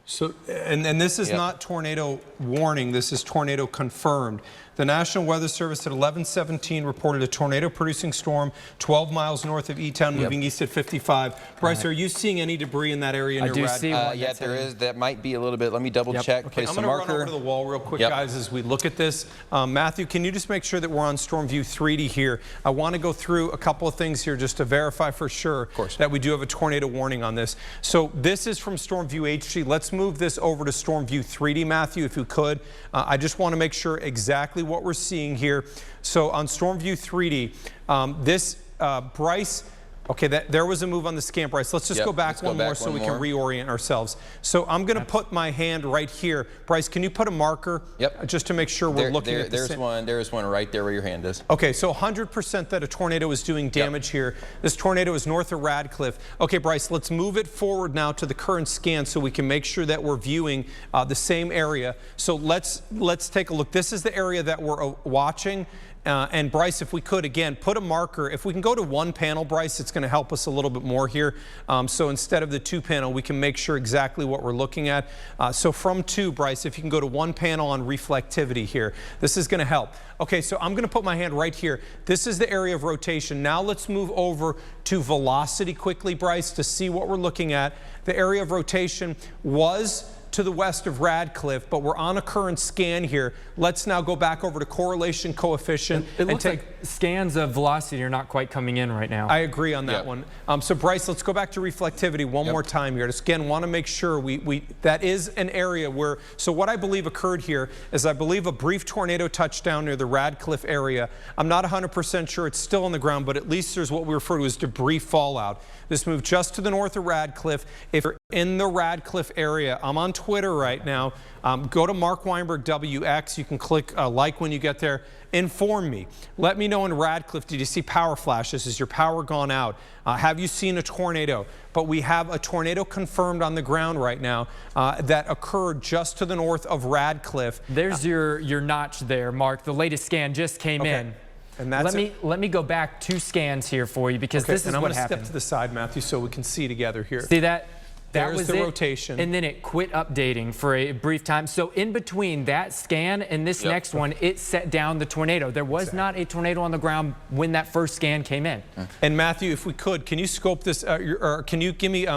So, and this is not tornado warning, this is tornado confirmed. The National Weather Service at 11:17 reported a tornado-producing storm 12 miles north of E-Town, moving east at 55. Bryce, are you seeing any debris in that area? I do see one. Yeah, there is. That might be a little bit. Let me double check. Okay, Place I'm the going to marker. run over to the wall real quick, guys, as we look at this. Matthew, can you just make sure that we're on Storm View 3D here? I want to go through a couple of things here just to verify for sure that we do have a tornado warning on this. So this is from Storm View HD. Let's move this over to Storm View 3D, Matthew, if you could. I just want to make sure exactly what we're seeing here. So on Storm View 3D, Bryce, okay, there was a move on the scan, Bryce. Let's just go back one more so we can reorient ourselves. So I'm going to put my hand right here. Bryce, can you put a marker just to make sure we're looking at the same? There's one right there where your hand is. Okay, so 100% that a tornado is doing damage here. This tornado is north of Radcliffe. Okay, Bryce, let's move it forward now to the current scan so we can make sure that we're viewing the same area. So let's take a look. This is the area that we're watching. And Bryce, if we could, again, put a marker. If we can go to one panel, Bryce, it's going to help us a little bit more here. So instead of the two panel, we can make sure exactly what we're looking at. So from two, Bryce, if you can go to one panel on reflectivity here, this is going to help. Okay, so I'm going to put my hand right here. This is the area of rotation. Now let's move over to velocity quickly, Bryce, to see what we're looking at. The area of rotation was to the west of Radcliffe, but we're on a current scan here. Let's now go back over to correlation coefficient. It looks like scans of velocity are not quite coming in right now. I agree on that one. So Bryce, let's go back to reflectivity one more time here. Just again, want to make sure that is an area where, so what I believe occurred here is I believe a brief tornado touchdown near the Radcliffe area. I'm not 100% sure it's still on the ground, but at least there's what we refer to as debris fallout. This moved just to the north of Radcliffe. If you're in the Radcliffe area, I'm on Twitter right now. Go to Mark Weinberg WX. You can click like when you get there. Inform me. Let me know in Radcliffe, did you see power flashes? Is your power gone out? Have you seen a tornado? But we have a tornado confirmed on the ground right now that occurred just to the north of Radcliffe. There's your notch there, Mark. The latest scan just came in. And that's let me go back 2 scans here for you because this is what happened. I'm going to step to the side, Matthew, so we can see together here. See that? That There's was the it, rotation. and then it quit updating for a brief time. So in between that scan and this next one, it set down the tornado. There was not a tornado on the ground when that first scan came in. And Matthew, if we could, can you scope this, or can you give me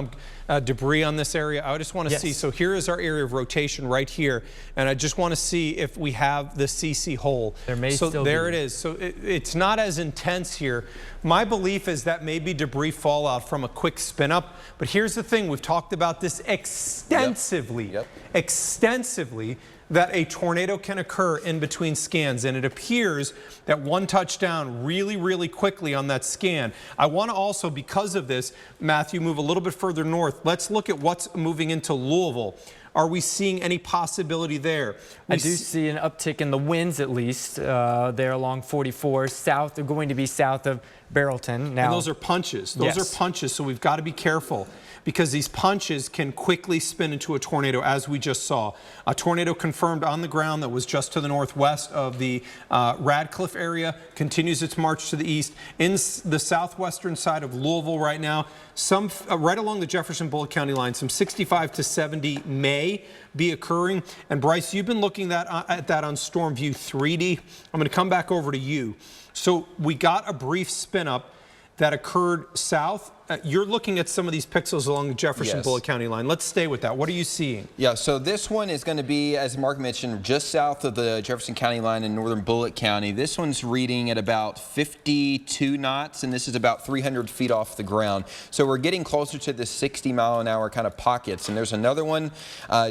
debris on this area? I just want to see. So here is our area of rotation right here, and I just want to see if we have the CC hole. There may still be. So there it is. So it's not as intense here. My belief is that maybe debris fallout from a quick spin up. But here's the thing: we've talked about this extensively, extensively. That a tornado can occur in between scans, and it appears that one touchdown really, really quickly on that scan. I want to also, because of this, Matthew, move a little bit further north. Let's look at what's moving into Louisville. Are we seeing any possibility there? I do see an uptick in the winds, at least, there along 44. South, they're going to be south of Barrelton. Now, and those are punches. Those are punches, so we've got to be careful, because these punches can quickly spin into a tornado, as we just saw. A tornado confirmed on the ground that was just to the northwest of the Radcliffe area, continues its march to the east. In the southwestern side of Louisville right now, some right along the Jefferson-Bullitt County line, some 65 to 70 may be occurring. And Bryce, you've been looking at that on Storm View 3D. I'm going to come back over to you. So we got a brief spin up that occurred south. You're looking at some of these pixels along the Jefferson-Bullitt County line. Let's stay with that. What are you seeing? Yeah, so this one is going to be, as Mark mentioned, just south of the Jefferson County line in northern Bullitt County. This one's reading at about 52 knots, and this is about 300 feet off the ground. So we're getting closer to the 60-mile-an-hour kind of pockets. And there's another one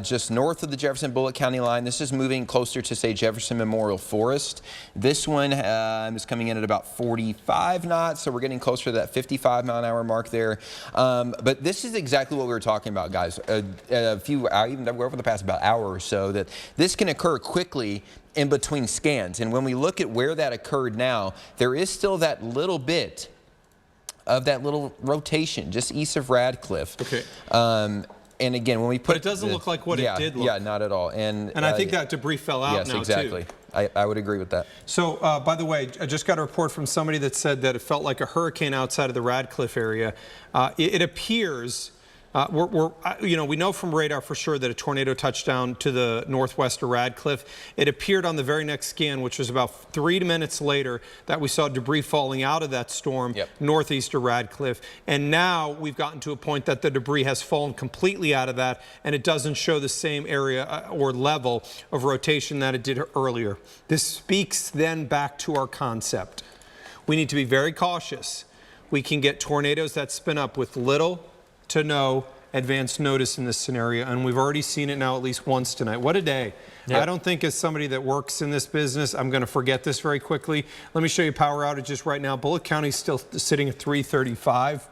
just north of the Jefferson-Bullitt County line. This is moving closer to, say, Jefferson Memorial Forest. This one is coming in at about 45 knots, so we're getting closer to that 55-mile-an-hour mark there. But this is exactly what we were talking about, guys, even over the past about hour or so, that this can occur quickly in between scans. And when we look at where that occurred now, there is still that little bit of that little rotation just east of Radcliffe. Okay. And again, when we put it doesn't look like what it did look. Yeah, not at all. And I think that debris fell out now, exactly. too. I would agree with that. So, by the way, I just got a report from somebody that said that it felt like a hurricane outside of the Radcliffe area. It appears we know from radar for sure that a tornado touched down to the northwest of Radcliffe. It appeared on the very next scan, which was about 3 minutes later, that we saw debris falling out of that storm northeast of Radcliffe. And now we've gotten to a point that the debris has fallen completely out of that, and it doesn't show the same area or level of rotation that it did earlier. This speaks then back to our concept. We need to be very cautious. We can get tornadoes that spin up with little to no advance notice in this scenario, and we've already seen it now at least once tonight. What a day. Yep. I don't think as somebody that works in this business, I'm going to forget this very quickly. Let me show you power outages right now. Bullitt County is still sitting at 335.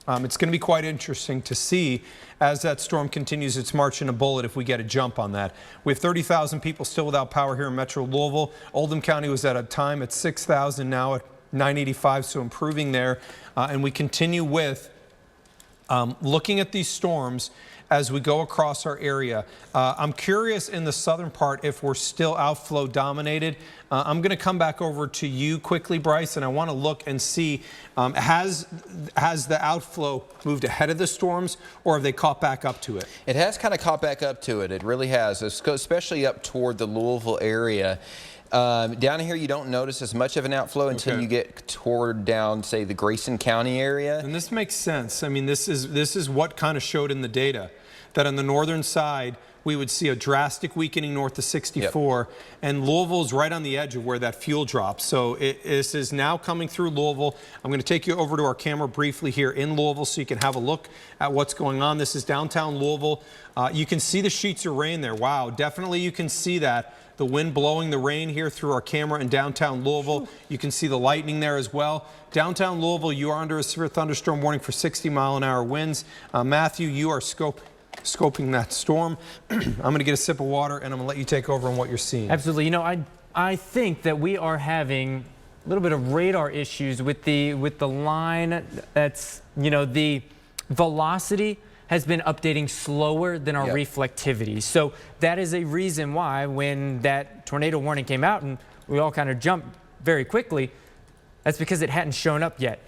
It's going to be quite interesting to see as that storm continues its march into Bullitt if we get a jump on that. We have 30,000 people still without power here in Metro Louisville. Oldham County was at a time at 6,000, now at 985, so improving there. And we continue with looking at these storms as we go across our area. I'm curious in the southern part if we're still outflow dominated. I'm going to come back over to you quickly, Bryce, and I want to look and see has the outflow moved ahead of the storms, or have they caught back up to it? It has kind of caught back up to it. It really has, especially up toward the Louisville area. Down here, you don't notice as much of an outflow until you get toward down, say, the Grayson County area. And this makes sense. I mean, this is what kind of showed in the data, that on the northern side, we would see a drastic weakening north of 64, and Louisville's right on the edge of where that fuel drops. So this is now coming through Louisville. I'm going to take you over to our camera briefly here in Louisville so you can have a look at what's going on. This is downtown Louisville. You can see the sheets of rain there. Wow, definitely you can see that. The wind blowing the rain here through our camera in downtown Louisville. You can see the lightning there as well. Downtown Louisville, you are under a severe thunderstorm warning for 60-mile-an-hour winds. Matthew, you are scoping that storm. I'm going to get a sip of water, and I'm going to let you take over on what you're seeing. Absolutely. You know, I think that we are having a little bit of radar issues with the line. That's, you know, the velocity has been updating slower than our reflectivity. So that is a reason why when that tornado warning came out and we all kind of jumped very quickly, that's because it hadn't shown up yet.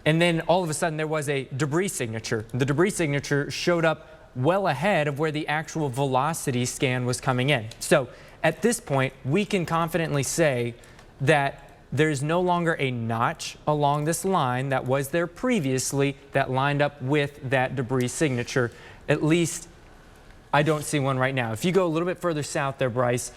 And then all of a sudden there was a debris signature. The debris signature showed up well ahead of where the actual velocity scan was coming in. So at this point, we can confidently say that there's no longer a notch along this line that was there previously that lined up with that debris signature. At least I don't see one right now. If you go a little bit further south there, Bryce,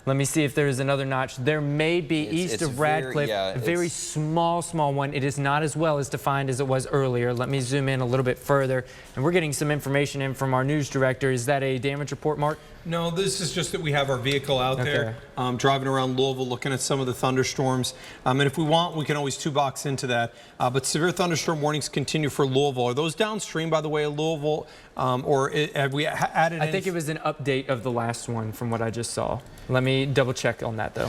let me see if there is another notch. There may be east of Radcliffe, a very small one. It is not as well as defined as it was earlier. Let me zoom in a little bit further. And we're getting some information in from our news director. Is that a damage report, Mark? No, this is just that we have our vehicle out there driving around Louisville looking at some of the thunderstorms. And if we want, we can always two-box into that. But severe thunderstorm warnings continue for Louisville. Are those downstream, by the way, of Louisville? Or have we added I think it was an update of the last one from what I just saw. Let me double check on that, though.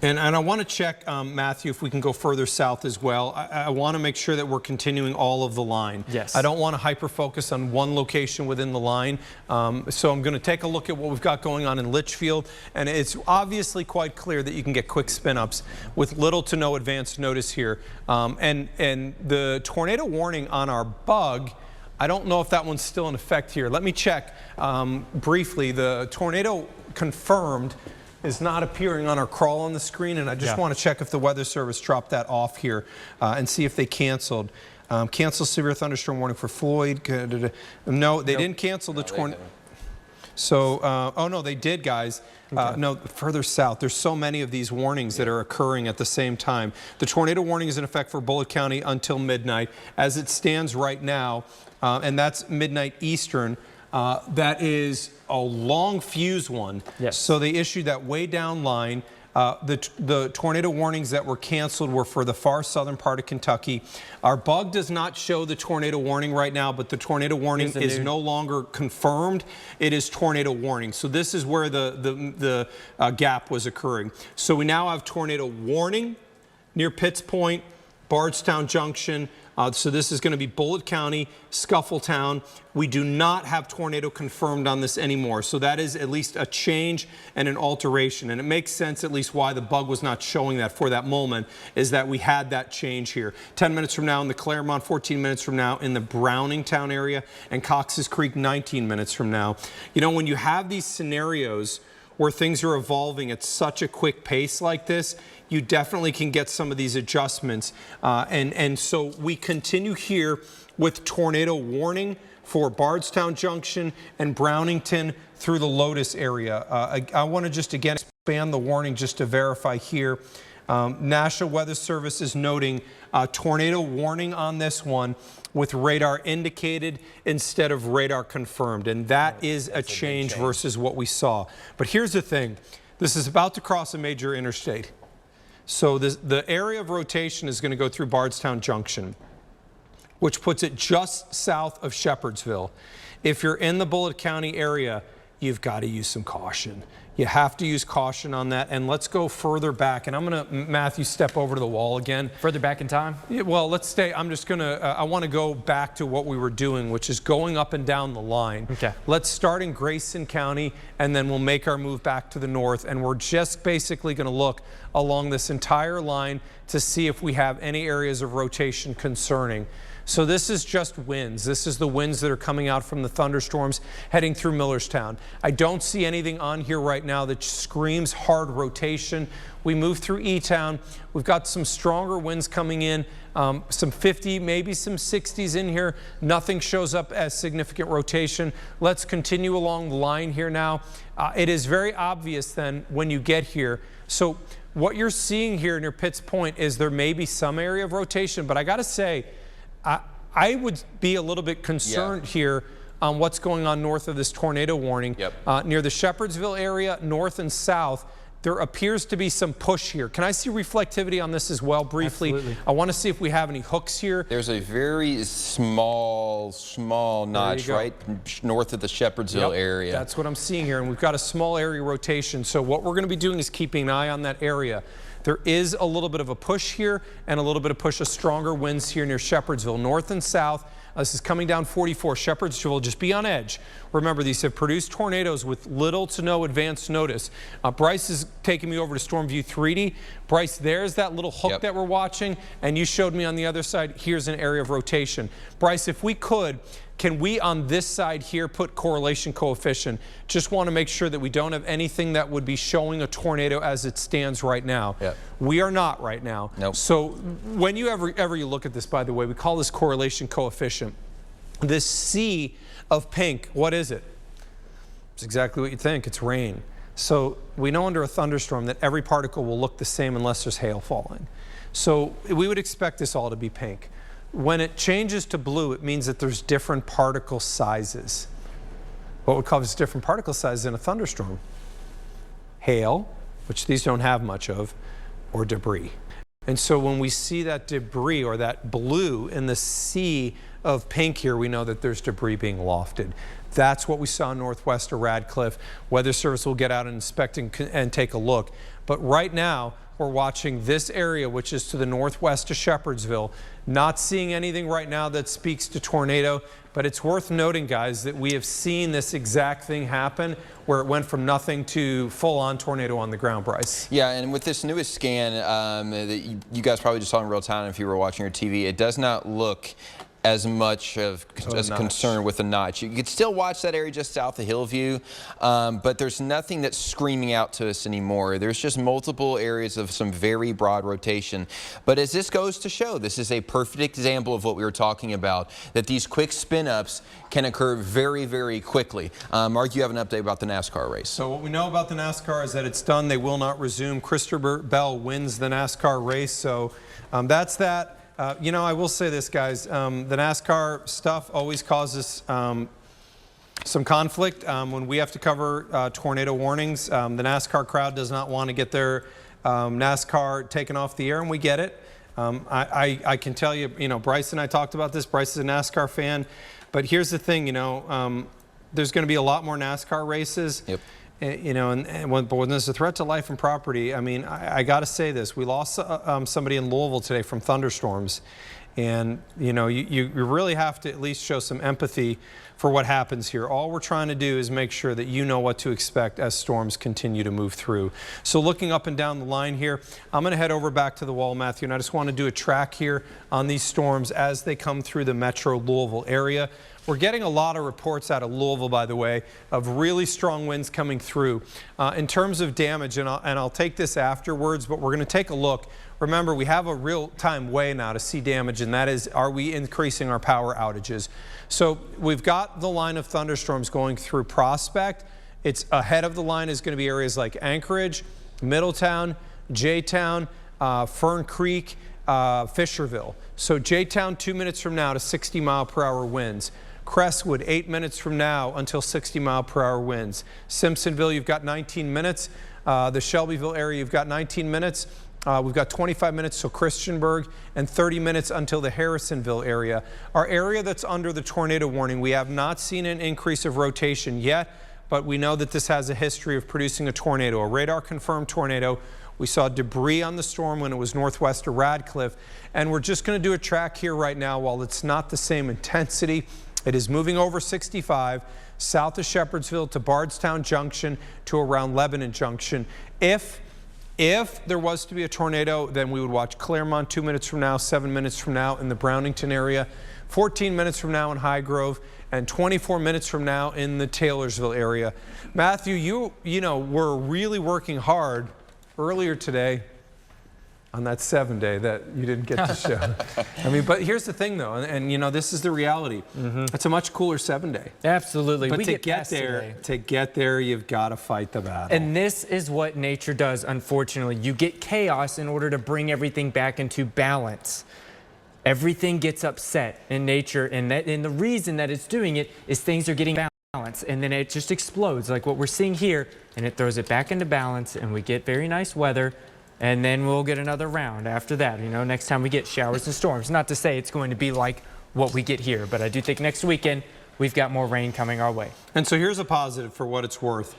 And I want to check, Matthew, if we can go further south as well. I want to make sure that we're continuing all of the line. Yes. I don't want to hyper-focus on one location within the line. So I'm going to take a look at what we've got going on in Litchfield. And it's obviously quite clear that you can get quick spin-ups with little to no advance notice here. And the tornado warning on our bug, I don't know if that one's still in effect here. Let me check briefly. The tornado confirmed is not appearing on our crawl on the screen, and I just want to check if the Weather Service dropped that off here and see if they canceled. Cancel severe thunderstorm warning for Floyd. No, they didn't cancel the tornado. So, oh no, they did, guys. No, further south. There's so many of these warnings that are occurring at the same time. The tornado warning is in effect for Bullitt County until midnight. As it stands right now, and that's midnight Eastern, that is a long fuse one. Yes. So they issued that way down line. The tornado warnings that were canceled were for the far southern part of Kentucky. Our bug does not show the tornado warning right now, but the tornado warning is no longer confirmed. It is tornado warning. So this is where the gap was occurring. So we now have tornado warning near Pitts Point, Bardstown Junction, So this is going to be Bullitt County, Scuffletown. We do not have tornado confirmed on this anymore. So that is at least a change and an alteration. And it makes sense at least why the bug was not showing that for that moment, is that we had that change here. 10 minutes from now in the Claremont, 14 minutes from now in the Browningtown area, and Cox's Creek 19 minutes from now. You know, when you have these scenarios where things are evolving at such a quick pace like this, you definitely can get some of these adjustments. And so we continue here with tornado warning for Bardstown Junction and Brownington through the Lotus area. I want to just again expand the warning just to verify here. National Weather Service is noting tornado warning on this one with radar indicated instead of radar confirmed. And that is a change versus what we saw. But here's the thing. This is about to cross a major interstate. So the area of rotation is going to go through Bardstown Junction, which puts it just south of Shepherdsville. If you're in the Bullitt County area, you've got to use some caution. You have to use caution on that. And let's go further back. And I'm going to, Matthew, step over to the wall again. Further back in time? Yeah, well, let's stay. I'm just going to, I want to go back to what we were doing, which is going up and down the line. Okay. Let's start in Grayson County, and then we'll make our move back to the north. And we're just basically going to look along this entire line to see if we have any areas of rotation concerning. So this is just winds. This is the winds that are coming out from the thunderstorms heading through Millerstown. I don't see anything on here right now that screams hard rotation. We move through E-Town. We've got some stronger winds coming in, some 50, maybe some 60s in here. Nothing shows up as significant rotation. Let's continue along the line here now. It is very obvious then when you get here. So what you're seeing here near Pitts Point is there may be some area of rotation, but I got to say, I would be a little bit concerned here on what's going on north of this tornado warning. Near the Shepherdsville area, north and south, there appears to be some push here. Can I see reflectivity on this as well briefly? Absolutely. I want to see if we have any hooks here. There's a very small notch right north of the Shepherdsville area. That's what I'm seeing here, and we've got a small area rotation. So what we're going to be doing is keeping an eye on that area. There is a little bit of a push here and a little bit of push of stronger winds here near Shepherdsville, north and south. This is coming down 44. Shepherdsville, just be on edge. Remember, these have produced tornadoes with little to no advance notice. Bryce is taking me over to Stormview 3D. Bryce, there's that little hook that we're watching, and you showed me on the other side, here's an area of rotation. Bryce, if we could, can we on this side here put correlation coefficient? Just want to make sure that we don't have anything that would be showing a tornado as it stands right now. We are not right now. So when you ever you look at this, by the way, we call this correlation coefficient. This sea of pink, what is it? It's exactly what you think. It's rain. So we know under a thunderstorm that every particle will look the same unless there's hail falling. So we would expect this all to be pink. When it changes to blue, it means that there's different particle sizes. What would cause different particle sizes in a thunderstorm? Hail, which these don't have much of, or debris. And so when we see that debris or that blue in the sea of pink here, we know that there's debris being lofted. That's what we saw northwest of Radcliffe. Weather Service will get out and inspect and take a look. But right now, we're watching this area, which is to the northwest of Shepherdsville. Not seeing anything right now that speaks to tornado, but it's worth noting, guys, that we have seen this exact thing happen where it went from nothing to full-on tornado on the ground, Bryce. Yeah, and with this newest scan that you guys probably just saw in real time if you were watching your TV, it does not look as much of as a concern with the notch. You could still watch that area just south of Hillview, but there's nothing that's screaming out to us anymore. There's just multiple areas of some very broad rotation. But as this goes to show, this is a perfect example of what we were talking about, that these quick spin-ups can occur very, very quickly. Mark, you have an update about the NASCAR race. So what we know about the NASCAR is that it's done. They will not resume. Christopher Bell wins the NASCAR race. So that's that. You know, I will say this, guys. The NASCAR stuff always causes some conflict when we have to cover tornado warnings. The NASCAR crowd does not want to get their NASCAR taken off the air, and we get it. I can tell you, you know, Bryce and I talked about this. Bryce is a NASCAR fan. But here's the thing, you know, there's going to be a lot more NASCAR races. You know, and when there's a threat to life and property, I mean, I got to say this. We lost somebody in Louisville today from thunderstorms. And, you know, you really have to at least show some empathy for what happens here. All we're trying to do is make sure that you know what to expect as storms continue to move through. So looking up and down the line here, I'm going to head over back to the wall, Matthew, and I just want to do a track here on these storms as they come through the metro Louisville area. We're getting a lot of reports out of Louisville, by the way, of really strong winds coming through. In terms of damage, and I'll take this afterwards, but we're going to take a look. Remember, we have a real-time way now to see damage, and that is, are we increasing our power outages? So we've got the line of thunderstorms going through Prospect. It's ahead of the line is going to be areas like Anchorage, Middletown, J-Town, Fern Creek, Fisherville. So J-Town 2 minutes from now to 60-mile-per-hour winds. Crestwood 8 minutes from now until 60-mile-per-hour winds. Simpsonville, you've got 19 minutes. The Shelbyville area, you've got 19 minutes. We've got 25 minutes till Christiansburg and 30 minutes until the Harrisonville area. Our area that's under the tornado warning, we have not seen an increase of rotation yet, but we know that this has a history of producing a tornado, a radar-confirmed tornado. We saw debris on the storm when it was northwest of Radcliffe, and we're just going to do a track here right now. While it's not the same intensity, it is moving over 65, south of Shepherdsville to Bardstown Junction to around Lebanon Junction. If there was to be a tornado, then we would watch Claremont 2 minutes from now, 7 minutes from now in the Brownington area, 14 minutes from now in Highgrove, and 24 minutes from now in the Taylorsville area. Matthew, you know, we're really working hard earlier today on that 7-day that you didn't get to show. I mean, but here's the thing, though, and you know, this is the reality. It's a much cooler 7-day. Absolutely. But we to get there, you've got to fight the battle. And this is what nature does, unfortunately. You get chaos in order to bring everything back into balance. Everything gets upset in nature, and the reason that it's doing it is things are getting balanced, and then it just explodes like what we're seeing here, and it throws it back into balance, and we get very nice weather. And then we'll get another round after that, you know, next time we get showers and storms. Not to say it's going to be like what we get here, but I do think next weekend we've got more rain coming our way. And so here's a positive for what it's worth.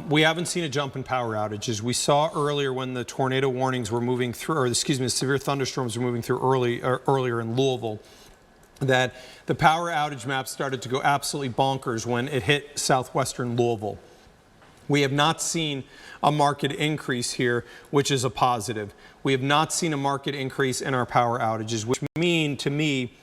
We haven't seen a jump in power outages. We saw earlier when the tornado warnings were moving through, or excuse me, the severe thunderstorms were moving through earlier in Louisville, that the power outage map started to go absolutely bonkers when it hit southwestern Louisville. We have not seen a market increase here, which is a positive. We have not seen a market increase in our power outages, which mean to me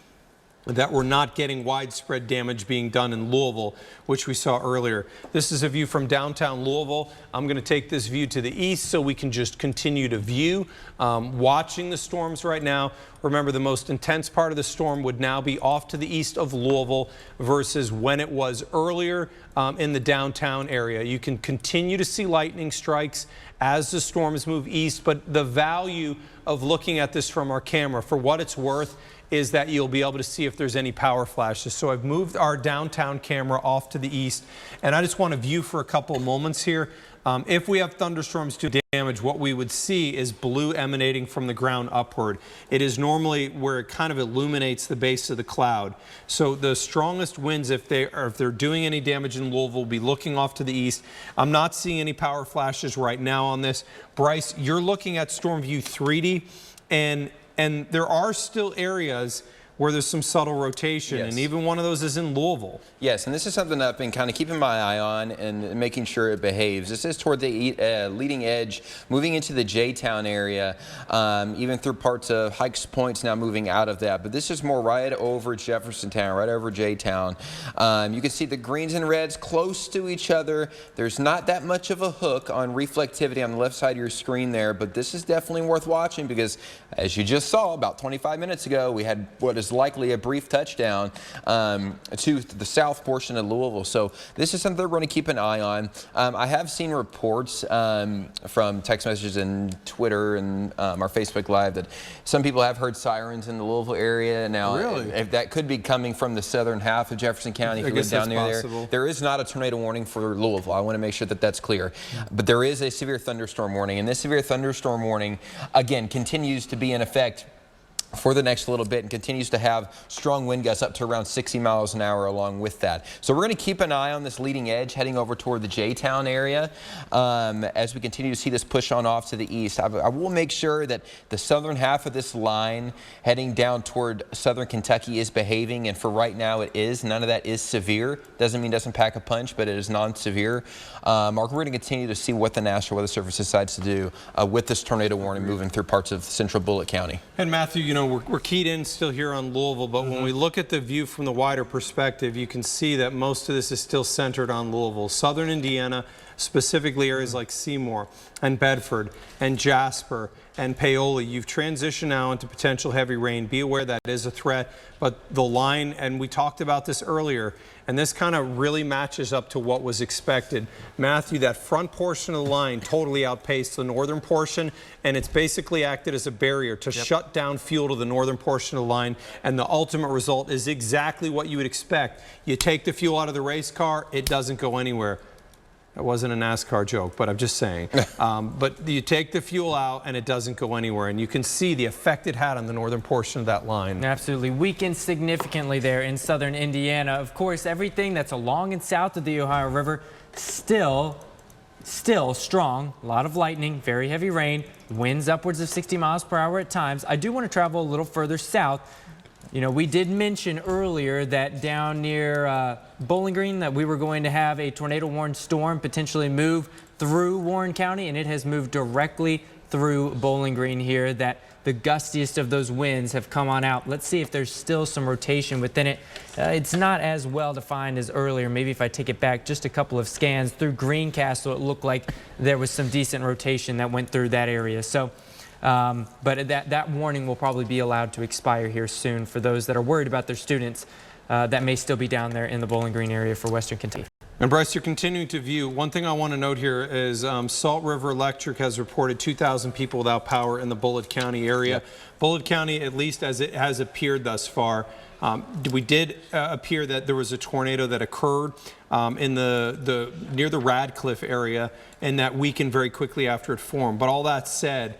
that we're not getting widespread damage being done in Louisville, which we saw earlier. This is a view from downtown Louisville. I'm going to take this view to the east so we can just continue to view, watching the storms right now. Remember, the most intense part of the storm would now be off to the east of Louisville versus when it was earlier in the downtown area. You can continue to see lightning strikes as the storms move east, but the value of looking at this from our camera, for what it's worth, is that you'll be able to see if there's any power flashes. So I've moved our downtown camera off to the east, and I just want to view for a couple of moments here. If we have thunderstorms to damage, what we would see is blue emanating from the ground upward. It is normally where it kind of illuminates the base of the cloud. So the strongest winds, if they're doing any damage in Louisville, will be looking off to the east. I'm not seeing any power flashes right now on this. Bryce, you're looking at Storm View 3D, and there are still areas where there's some subtle rotation, yes. And even one of those is in Louisville. Yes, and this is something that I've been kind of keeping my eye on and making sure it behaves. This is toward the leading edge, moving into the J-Town area, even through parts of Hikes Point's now moving out of that. But this is more right over Jeffersontown, right over J-Town. You can see the greens and reds close to each other. There's not that much of a hook on reflectivity on the left side of your screen there, but this is definitely worth watching because, as you just saw about 25 minutes ago, we had what is likely a brief touchdown to the south portion of Louisville. So this is something we're going to keep an eye on. I have seen reports from text messages and Twitter and our Facebook Live that some people have heard sirens in the Louisville area. Now, really? If that could be coming from the southern half of Jefferson County, if you live down near there. There is not a tornado warning for Louisville. I want to make sure that that's clear. But there is a severe thunderstorm warning, and this severe thunderstorm warning, again, continues to be in effect for the next little bit and continues to have strong wind gusts up to around 60 miles an hour along with that. So we're going to keep an eye on this leading edge heading over toward the J-Town area as we continue to see this push on off to the east. I will make sure that the southern half of this line heading down toward southern Kentucky is behaving, and for right now it is. None of that is severe. Doesn't mean it doesn't pack a punch, but it is non-severe. Mark, we're going to continue to see what the National Weather Service decides to do with this tornado warning moving through parts of central Bullitt County. And Matthew, you know, we're keyed in still here on Louisville, but when we look at the view from the wider perspective, you can see that most of this is still centered on Louisville. Southern Indiana, specifically areas like Seymour and Bedford and Jasper and Paoli. You've transitioned now into potential heavy rain. Be aware that is a threat, but the line, and we talked about this earlier, and this kind of really matches up to what was expected. Matthew, that front portion of the line totally outpaced the northern portion, and it's basically acted as a barrier to shut down fuel to the northern portion of the line, and the ultimate result is exactly what you would expect. You take the fuel out of the race car, it doesn't go anywhere. That wasn't a NASCAR joke, but I'm just saying. But you take the fuel out and it doesn't go anywhere, and you can see the effect it had on the northern portion of that line. Absolutely. Weakened significantly there in southern Indiana. Of course, everything that's along and south of the Ohio River still strong. A lot of lightning, very heavy rain, winds upwards of 60 miles per hour at times. I do want to travel a little further south. You know, we did mention earlier that down near Bowling Green that we were going to have a tornado-warned storm potentially move through Warren County, and it has moved directly through Bowling Green here, that the gustiest of those winds have come on out. Let's see if there's still some rotation within it. It's not as well defined as earlier. Maybe if I take it back just a couple of scans through Greencastle, it looked like there was some decent rotation that went through that area. So. But that warning will probably be allowed to expire here soon for those that are worried about their students that may still be down there in the Bowling Green area for Western Kentucky. And Bryce, you're continuing to view. One thing I want to note here is Salt River Electric has reported 2,000 people without power in the Bullitt County area. Yep. Bullitt County, at least as it has appeared thus far, we did appear that there was a tornado that occurred in near the Radcliffe area, and that weakened very quickly after it formed. But all that said,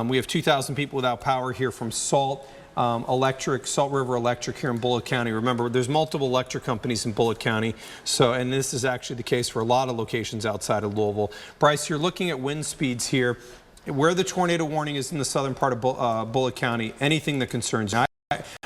we have 2,000 people without power here from Salt River Electric here in Bullitt County. Remember, there's multiple electric companies in Bullitt County, and this is actually the case for a lot of locations outside of Louisville. Bryce, you're looking at wind speeds here. Where the tornado warning is in the southern part of Bullitt County, anything that concerns you?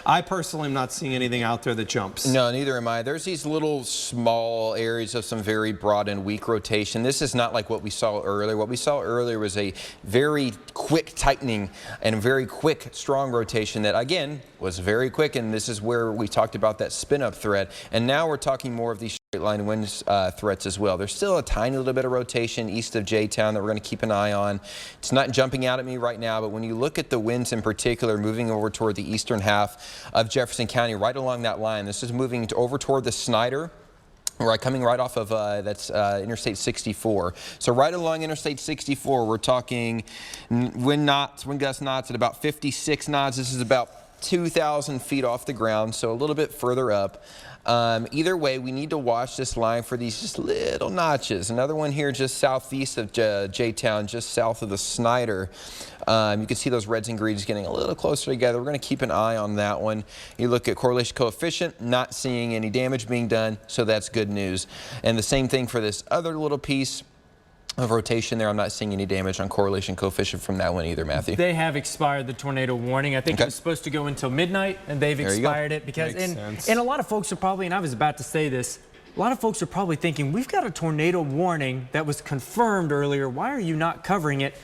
I personally am not seeing anything out there that jumps. No, neither am I. There's these little small areas of some very broad and weak rotation. This is not like what we saw earlier. What we saw earlier was a very quick tightening and a very quick, strong rotation that, again, was very quick, and this is where we talked about that spin-up threat. And now we're talking more of these straight line wind threats as well. There's still a tiny little bit of rotation east of J-Town that we're going to keep an eye on. It's not jumping out at me right now, but when you look at the winds in particular moving over toward the eastern half of Jefferson County, right along that line, this is moving over toward the Snyder. Right, coming right off of that's Interstate 64. So right along Interstate 64, we're talking wind gust knots at about 56 knots. This is about 2,000 feet off the ground, so a little bit further up. Either way, we need to watch this line for these just little notches. Another one here just southeast of J-Town, just south of the Snyder. You can see those reds and greens getting a little closer together. We're going to keep an eye on that one. You look at correlation coefficient, not seeing any damage being done, so that's good news. And the same thing for this other little piece of rotation there. I'm not seeing any damage on correlation coefficient from that one either, Matthew. They have expired the tornado warning. I think it was supposed to go until midnight, and they've expired it because, and a lot of folks are probably, and I was about to say this, a lot of folks are probably thinking, we've got a tornado warning that was confirmed earlier. Why are you not covering it?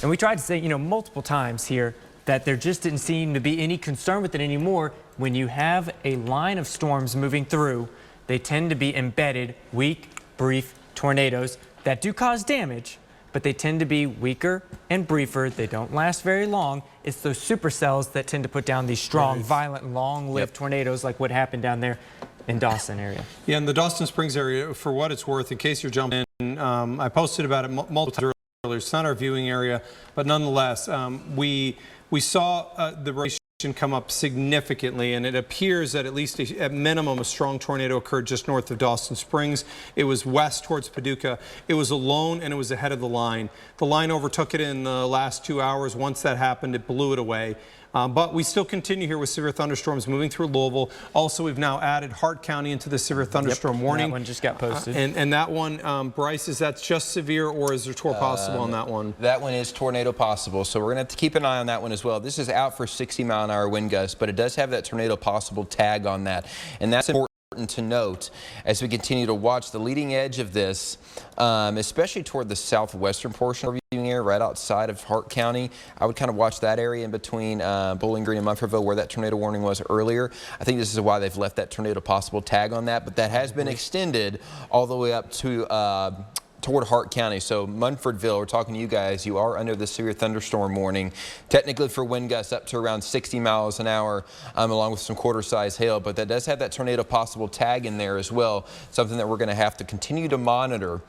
And we tried to say, multiple times here that there just didn't seem to be any concern with it anymore. When you have a line of storms moving through, they tend to be embedded, weak, brief tornadoes that do cause damage, but they tend to be weaker and briefer. They don't last very long. It's those supercells that tend to put down these strong, violent, long-lived tornadoes like what happened down there in Dawson area. Yeah, in the Dawson Springs area, for what it's worth, in case you're jumping in, I posted about it multiple times earlier. It's not our viewing area, but nonetheless, we saw the rotation come up significantly, and it appears that at least at minimum a strong tornado occurred just north of Dawson Springs. It was west towards Paducah. It was alone, and it was ahead of the line. The line overtook it in the last 2 hours. Once that happened, it blew it away. But we still continue here with severe thunderstorms moving through Louisville. Also, we've now added Hart County into the severe thunderstorm warning. That one just got posted. And that one, Bryce, is that just severe, or is there tornado possible on that one? That one is tornado possible, so we're going to have to keep an eye on that one as well. This is out for 60-mile-an-hour wind gusts, but it does have that tornado possible tag on that, and that's important to note as we continue to watch the leading edge of this, especially toward the southwestern portion of our viewing area, right outside of Hart County. I would kind of watch that area in between Bowling Green and Munfordville where that tornado warning was earlier. I think this is why they've left that tornado possible tag on that, but that has been extended all the way up to toward Hart County. So Munfordville, we're talking to you guys, you are under the severe thunderstorm warning, technically for wind gusts up to around 60 miles an hour, along with some quarter-size hail, but that does have that tornado possible tag in there as well, something that we're going to have to continue to monitor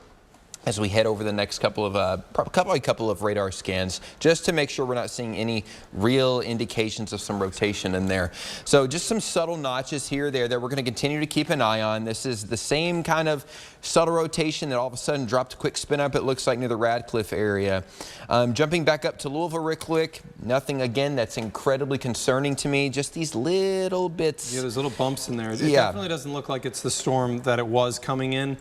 as we head over the next couple of radar scans, just to make sure we're not seeing any real indications of some rotation in there. So just some subtle notches here, there that we're going to continue to keep an eye on. This is the same kind of subtle rotation that all of a sudden dropped a quick spin up, it looks like, near the Radcliffe area. Jumping back up to Louisville real quick, nothing again that's incredibly concerning to me, just these little bits. Yeah, there's little bumps in there. It definitely doesn't look like it's the storm that it was coming in.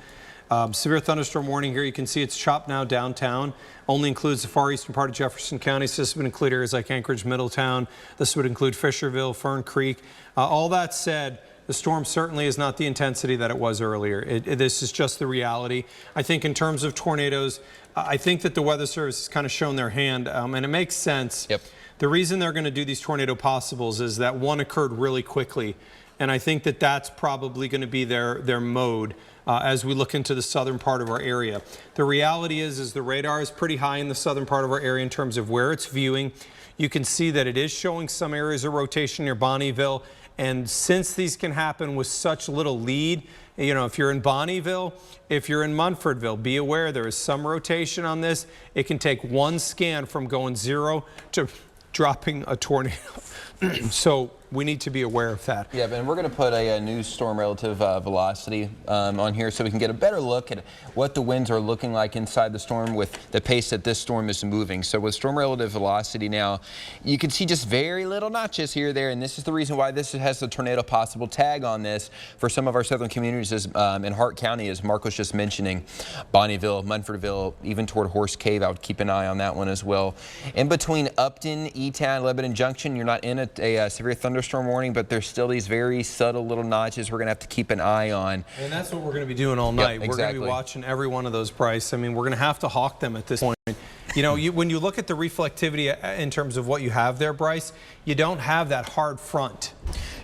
Severe thunderstorm warning here. You can see it's chopped now downtown. Only includes the far eastern part of Jefferson County. So this would include areas like Anchorage, Middletown. This would include Fisherville, Fern Creek. All that said, the storm certainly is not the intensity that it was earlier. This is just the reality. I think in terms of tornadoes, I think that the Weather Service has kind of shown their hand, and it makes sense. Yep. The reason they're going to do these tornado possibles is that one occurred really quickly. And I think that that's probably going to be their mode as we look into the southern part of our area. The reality is the radar is pretty high in the southern part of our area in terms of where it's viewing. You can see that it is showing some areas of rotation near Bonnieville. And since these can happen with such little lead, you know, if you're in Bonnieville, if you're in Munfordville, be aware there is some rotation on this. It can take one scan from going 0 to dropping a tornado. So we need to be aware of that. Yeah, and we're going to put a new storm relative velocity on here so we can get a better look at what the winds are looking like inside the storm with the pace that this storm is moving. So with storm relative velocity now, you can see just very little notches here, there, and this is the reason why this has the tornado possible tag on this for some of our southern communities in Hart County, as Mark was just mentioning. Bonnieville, Munfordville, even toward Horse Cave, I would keep an eye on that one as well. In between Upton, E-Town, Lebanon Junction, you're not in a severe thunderstorm warning, but there's still these very subtle little notches we're going to have to keep an eye on. And that's what we're going to be doing all night. Yep, exactly. We're going to be watching every one of those, Bryce. I mean, we're going to have to hawk them at this point. You know, when you look at the reflectivity in terms of what you have there, Bryce, you don't have that hard front.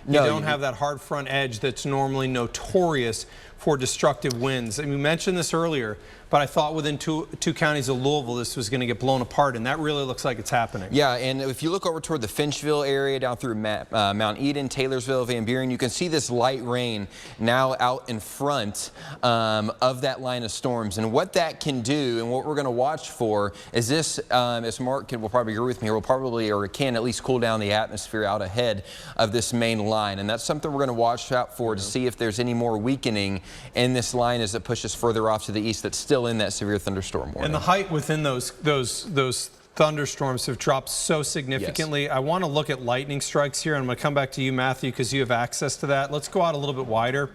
You don't have that hard front edge that's normally notorious for destructive winds. And we mentioned this earlier, but I thought within two counties of Louisville this was going to get blown apart, and that really looks like it's happening. Yeah, and if you look over toward the Finchville area, down through Mount Eden, Taylorsville, Van Buren, you can see this light rain now out in front of that line of storms. And what that can do, and what we're going to watch for, is this, as Mark will probably agree with me here, will probably, or can at least cool down the atmosphere out ahead of this main line. And that's something we're going to watch out for to see if there's any more weakening in this line as it pushes further off to the east that's still in that severe thunderstorm warning. And the height within those thunderstorms have dropped so significantly. Yes. I want to look at lightning strikes here. I'm going to come back to you, Matthew, because you have access to that. Let's go out a little bit wider.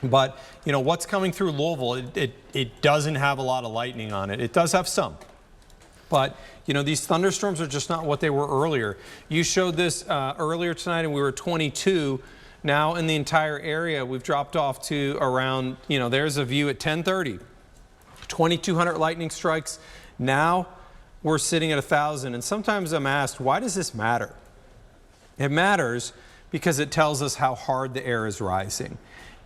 But, you know, what's coming through Louisville, it doesn't have a lot of lightning on it. It does have some. But, you know, these thunderstorms are just not what they were earlier. You showed this earlier tonight, and we were 22. Now in the entire area, we've dropped off to around, you know, there's a view at 10:30. 2,200 lightning strikes. Now we're sitting at 1,000. And sometimes I'm asked, why does this matter? It matters because it tells us how hard the air is rising.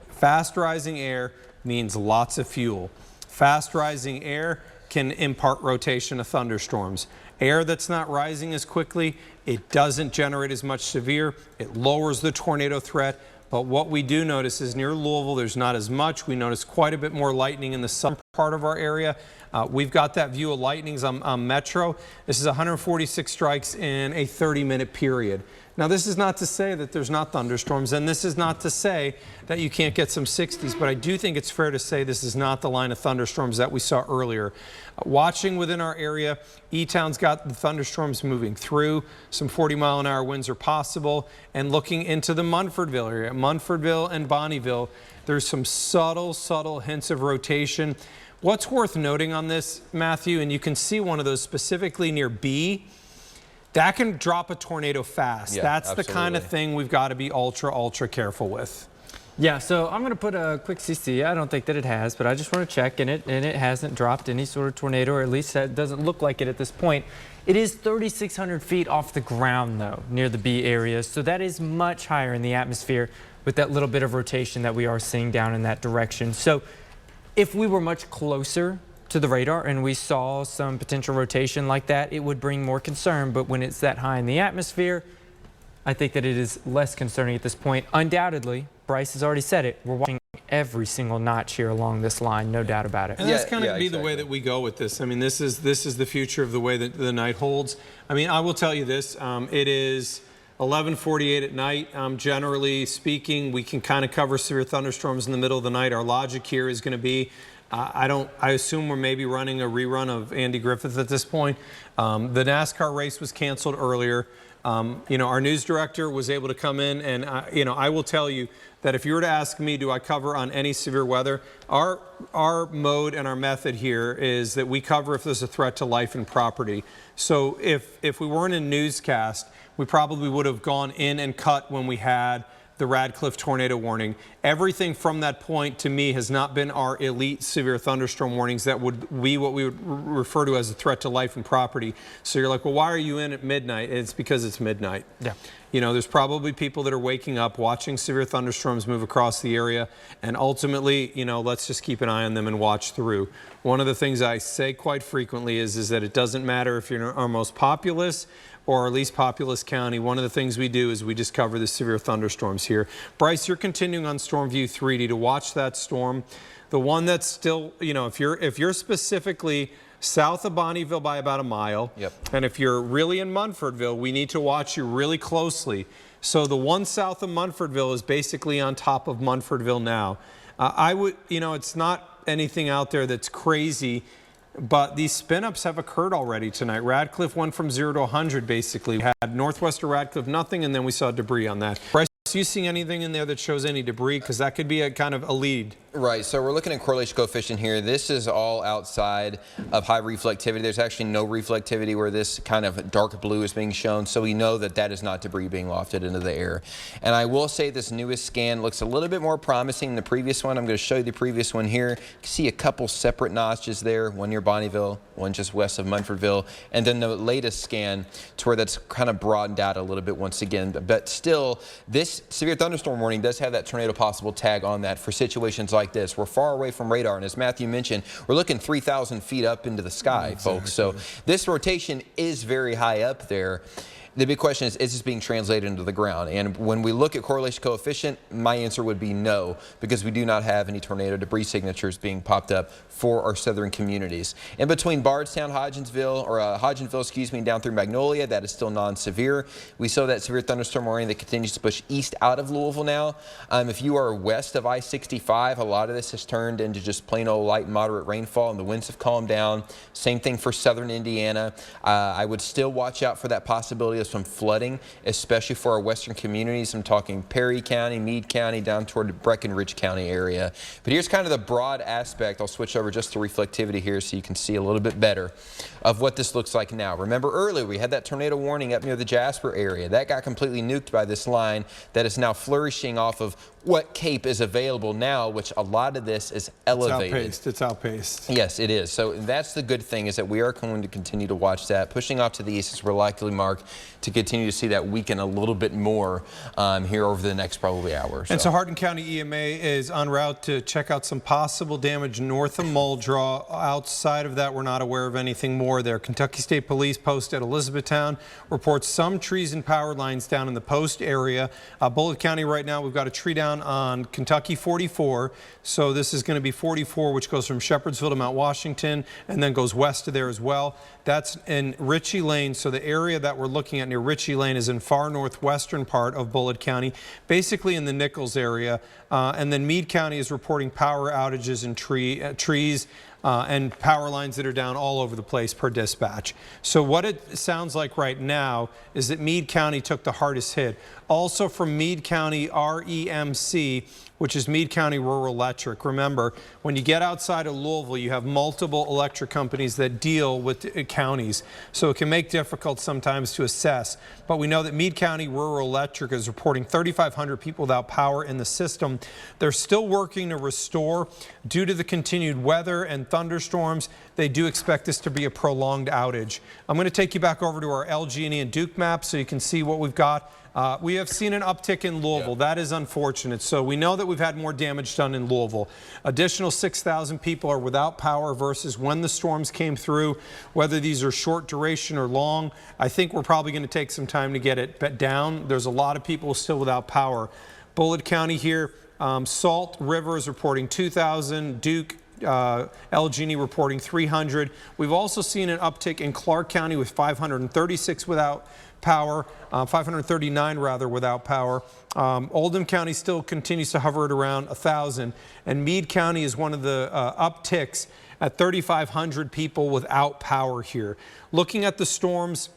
Fast rising air means lots of fuel. Fast rising air can impart rotation of thunderstorms. Air that's not rising as quickly, it doesn't generate as much severe. It lowers the tornado threat. But what we do notice is near Louisville, there's not as much. We notice quite a bit more lightning in the southern part of our area. We've got that view of lightnings on Metro. This is 146 strikes in a 30-minute period. Now, this is not to say that there's not thunderstorms, and this is not to say that you can't get some 60s, but I do think it's fair to say this is not the line of thunderstorms that we saw earlier. Watching within our area, E-Town's got the thunderstorms moving through. Some 40-mile-an-hour winds are possible. And looking into the Munfordville area, Munfordville and Bonneville, there's some subtle hints of rotation. What's worth noting on this, Matthew, and you can see one of those specifically near B, that can drop a tornado fast. Yeah, that's absolutely. the kind of thing we've got to be ultra careful with. Yeah, so I'm going to put a quick CC. I don't think that it has, but I just want to check, and it hasn't dropped any sort of tornado, or at least it doesn't look like it at this point. It is 3,600 feet off the ground, though, near the B area, so that is much higher in the atmosphere with that little bit of rotation that we are seeing down in that direction. So if we were much closer to the radar and we saw some potential rotation like that, it would bring more concern. But when it's that high in the atmosphere, I think that it is less concerning at this point. Undoubtedly, Bryce has already said it, we're watching every single notch here along this line, no doubt about it. And that's going to be the way that we go with this. I mean, this is the future of the way that the night holds. I mean, I will tell you this, it is 11:48 at night. Generally speaking, we can kind of cover severe thunderstorms in the middle of the night. Our logic here is going to be, I assume we're maybe running a rerun of Andy Griffith at this point. The NASCAR race was canceled earlier. You know, our news director was able to come in, and you know, I will tell you that if you were to ask me, do I cover on any severe weather? Our mode and our method here is that we cover if there's a threat to life and property. So if we weren't in a newscast, we probably would have gone in and cut when we had the Radcliffe tornado warning. Everything from that point to me has not been our elite severe thunderstorm warnings that would be what we would refer to as a threat to life and property. So you're like, well, why are you in at midnight? It's because it's midnight. Yeah. You know, there's probably people that are waking up, watching severe thunderstorms move across the area, and ultimately, you know, let's just keep an eye on them and watch through. One of the things I say quite frequently is that it doesn't matter if you're in our most populous or our least populous county. One of the things we do is we just cover the severe thunderstorms here. Bryce, you're continuing on Storm View 3D to watch that storm. The one that's still, you know, if you're specifically south of Bonneville by about a mile, yep. And if you're really in Munfordville, we need to watch you really closely. So the one south of Munfordville is basically on top of Munfordville now. I would, you know, it's not anything out there that's crazy, but these spin-ups have occurred already tonight. Radcliffe went from 0 to 100, basically. We had northwestern Radcliffe, nothing, and then we saw debris on that. Bryce, do you see anything in there that shows any debris? Because that could be a kind of a lead. Right, so we're looking at correlation coefficient here. This is all outside of high reflectivity. There's actually no reflectivity where this kind of dark blue is being shown, so we know that that is not debris being wafted into the air. And I will say this newest scan looks a little bit more promising than the previous one. I'm going to show you the previous one here. You can see a couple separate notches there, one near Bonneville, one just west of Munfordville, and then the latest scan to where that's kind of broadened out a little bit once again. But still, this severe thunderstorm warning does have that tornado possible tag on that for situations like this. We're far away from radar, and as Matthew mentioned, we're looking 3,000 feet up into the sky, folks. So this rotation is very high up there. The big question is this being translated into the ground? And when we look at correlation coefficient, my answer would be no, because we do not have any tornado debris signatures being popped up for our southern communities. In between Bardstown, Hodgenville, excuse me, down through Magnolia, that is still non-severe. We saw that severe thunderstorm warning that continues to push east out of Louisville now. If you are west of I-65, a lot of this has turned into just plain old light and moderate rainfall, and the winds have calmed down. Same thing for southern Indiana. I would still watch out for that possibility of some flooding, especially for our western communities. I'm talking Perry County, Meade County, down toward the Breckenridge County area. But here's kind of the broad aspect. I'll switch over just to reflectivity here so you can see a little bit better of what this looks like now. Remember earlier we had that tornado warning up near the Jasper area. That got completely nuked by this line that is now flourishing off of what cape is available now, which a lot of this is elevated. It's outpaced. Yes, it is. So that's the good thing, is that we are going to continue to watch that. Pushing off to the east is we're likely mark to continue to see that weaken a little bit more here over the next probably hour. And so Hardin County EMA is en route to check out some possible damage north of Muldraw. Outside of that, we're not aware of anything more there. Kentucky State Police post at Elizabethtown reports some trees and power lines down in the post area. Bullitt County right now, we've got a tree down on Kentucky 44. So this is going to be 44, which goes from Shepherdsville to Mount Washington and then goes west of there as well. That's in Ritchie Lane. So the area that we're looking at near Ritchie Lane is in far northwestern part of Bullitt County, basically in the Nichols area. And then Meade County is reporting power outages and trees and power lines that are down all over the place per dispatch. So what it sounds like right now is that Meade County took the hardest hit. Also from Meade County REMC, which is Meade County Rural Electric. Remember, when you get outside of Louisville, you have multiple electric companies that deal with counties. So it can make difficult sometimes to assess. But we know that Meade County Rural Electric is reporting 3,500 people without power in the system. They're still working to restore. Due to the continued weather and thunderstorms, they do expect this to be a prolonged outage. I'm going to take you back over to our LG&E and Duke map so you can see what we've got. We have seen an uptick in Louisville. That is unfortunate. So we know that we've had more damage done in Louisville. Additional 6,000 people are without power versus when the storms came through. Whether these are short duration or long, I think we're probably going to take some time to get it down. There's a lot of people still without power. Bullitt County here, Salt River is reporting 2,000. Duke, LG&E reporting 300. We've also seen an uptick in Clark County with 536 without power, 539 rather without power. Oldham County still continues to hover at around 1,000, and Meade County is one of the upticks at 3,500 people without power here. Looking at the storms,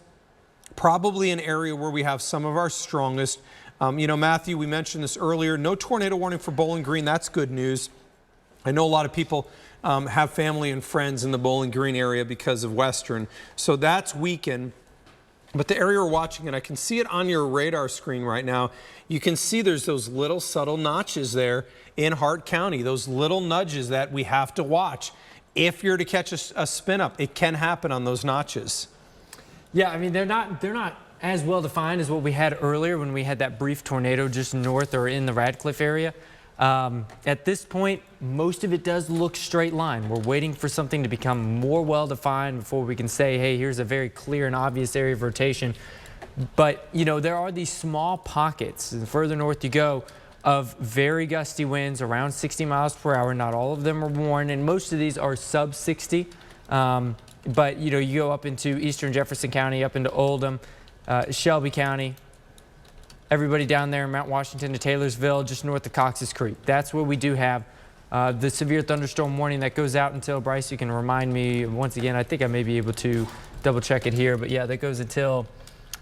probably an area where we have some of our strongest. You know, Matthew, we mentioned this earlier. No tornado warning for Bowling Green. That's good news. I know a lot of people have family and friends in the Bowling Green area because of Western, so that's weakened. But the area we're watching, and I can see it on your radar screen right now, you can see there's those little subtle notches there in Hart County, those little nudges that we have to watch. If you're to catch a spin up, it can happen on those notches. Yeah, I mean, they're not as well defined as what we had earlier when we had that brief tornado just north or in the Radcliffe area. At this point, most of it does look straight line. We're waiting for something to become more well-defined before we can say, hey, here's a very clear and obvious area of rotation. But, you know, there are these small pockets, the further north you go, of very gusty winds around 60 miles per hour. Not all of them are warned, and most of these are sub 60. But, you know, you go up into eastern Jefferson County, up into Oldham, Shelby County, everybody down there in Mount Washington to Taylorsville, just north of Cox's Creek. That's where we do have the severe thunderstorm warning that goes out until, Bryce, you can remind me once again, I think I may be able to double check it here, but yeah, that goes until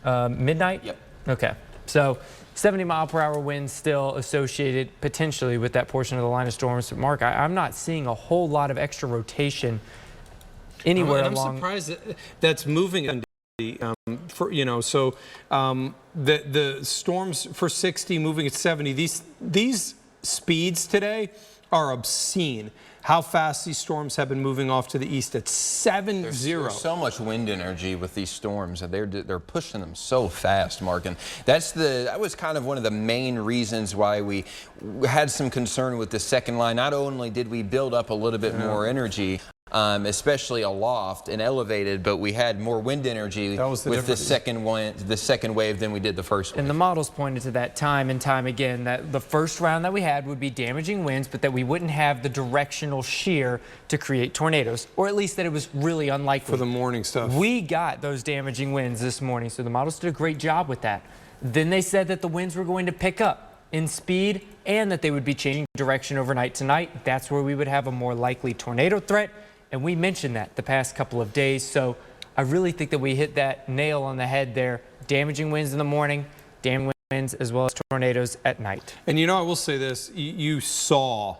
midnight? Yep. Okay. So 70-mile-per-hour winds still associated potentially with that portion of the line of storms. But Mark, I'm not seeing a whole lot of extra rotation anywhere along. I'm surprised that that's moving. The storms for 60 moving at 70, these speeds today are obscene. How fast these storms have been moving off to the east at 7-0. There's so much wind energy with these storms, and they're pushing them so fast, Mark. And that was kind of one of the main reasons why we had some concern with the second line. Not only did we build up a little bit more energy, especially aloft and elevated, but we had more wind energy with the second wave than we did the first wave. And the models pointed to that time and time again, that the first round that we had would be damaging winds, but that we wouldn't have the directional shear to create tornadoes, or at least that it was really unlikely. For the morning stuff. We got those damaging winds this morning, so the models did a great job with that. Then they said that the winds were going to pick up in speed and that they would be changing direction overnight tonight. That's where we would have a more likely tornado threat. And we mentioned that the past couple of days, so I really think that we hit that nail on the head there. Damaging winds in the morning, damaging winds as well as tornadoes at night. And you know, I will say this, you saw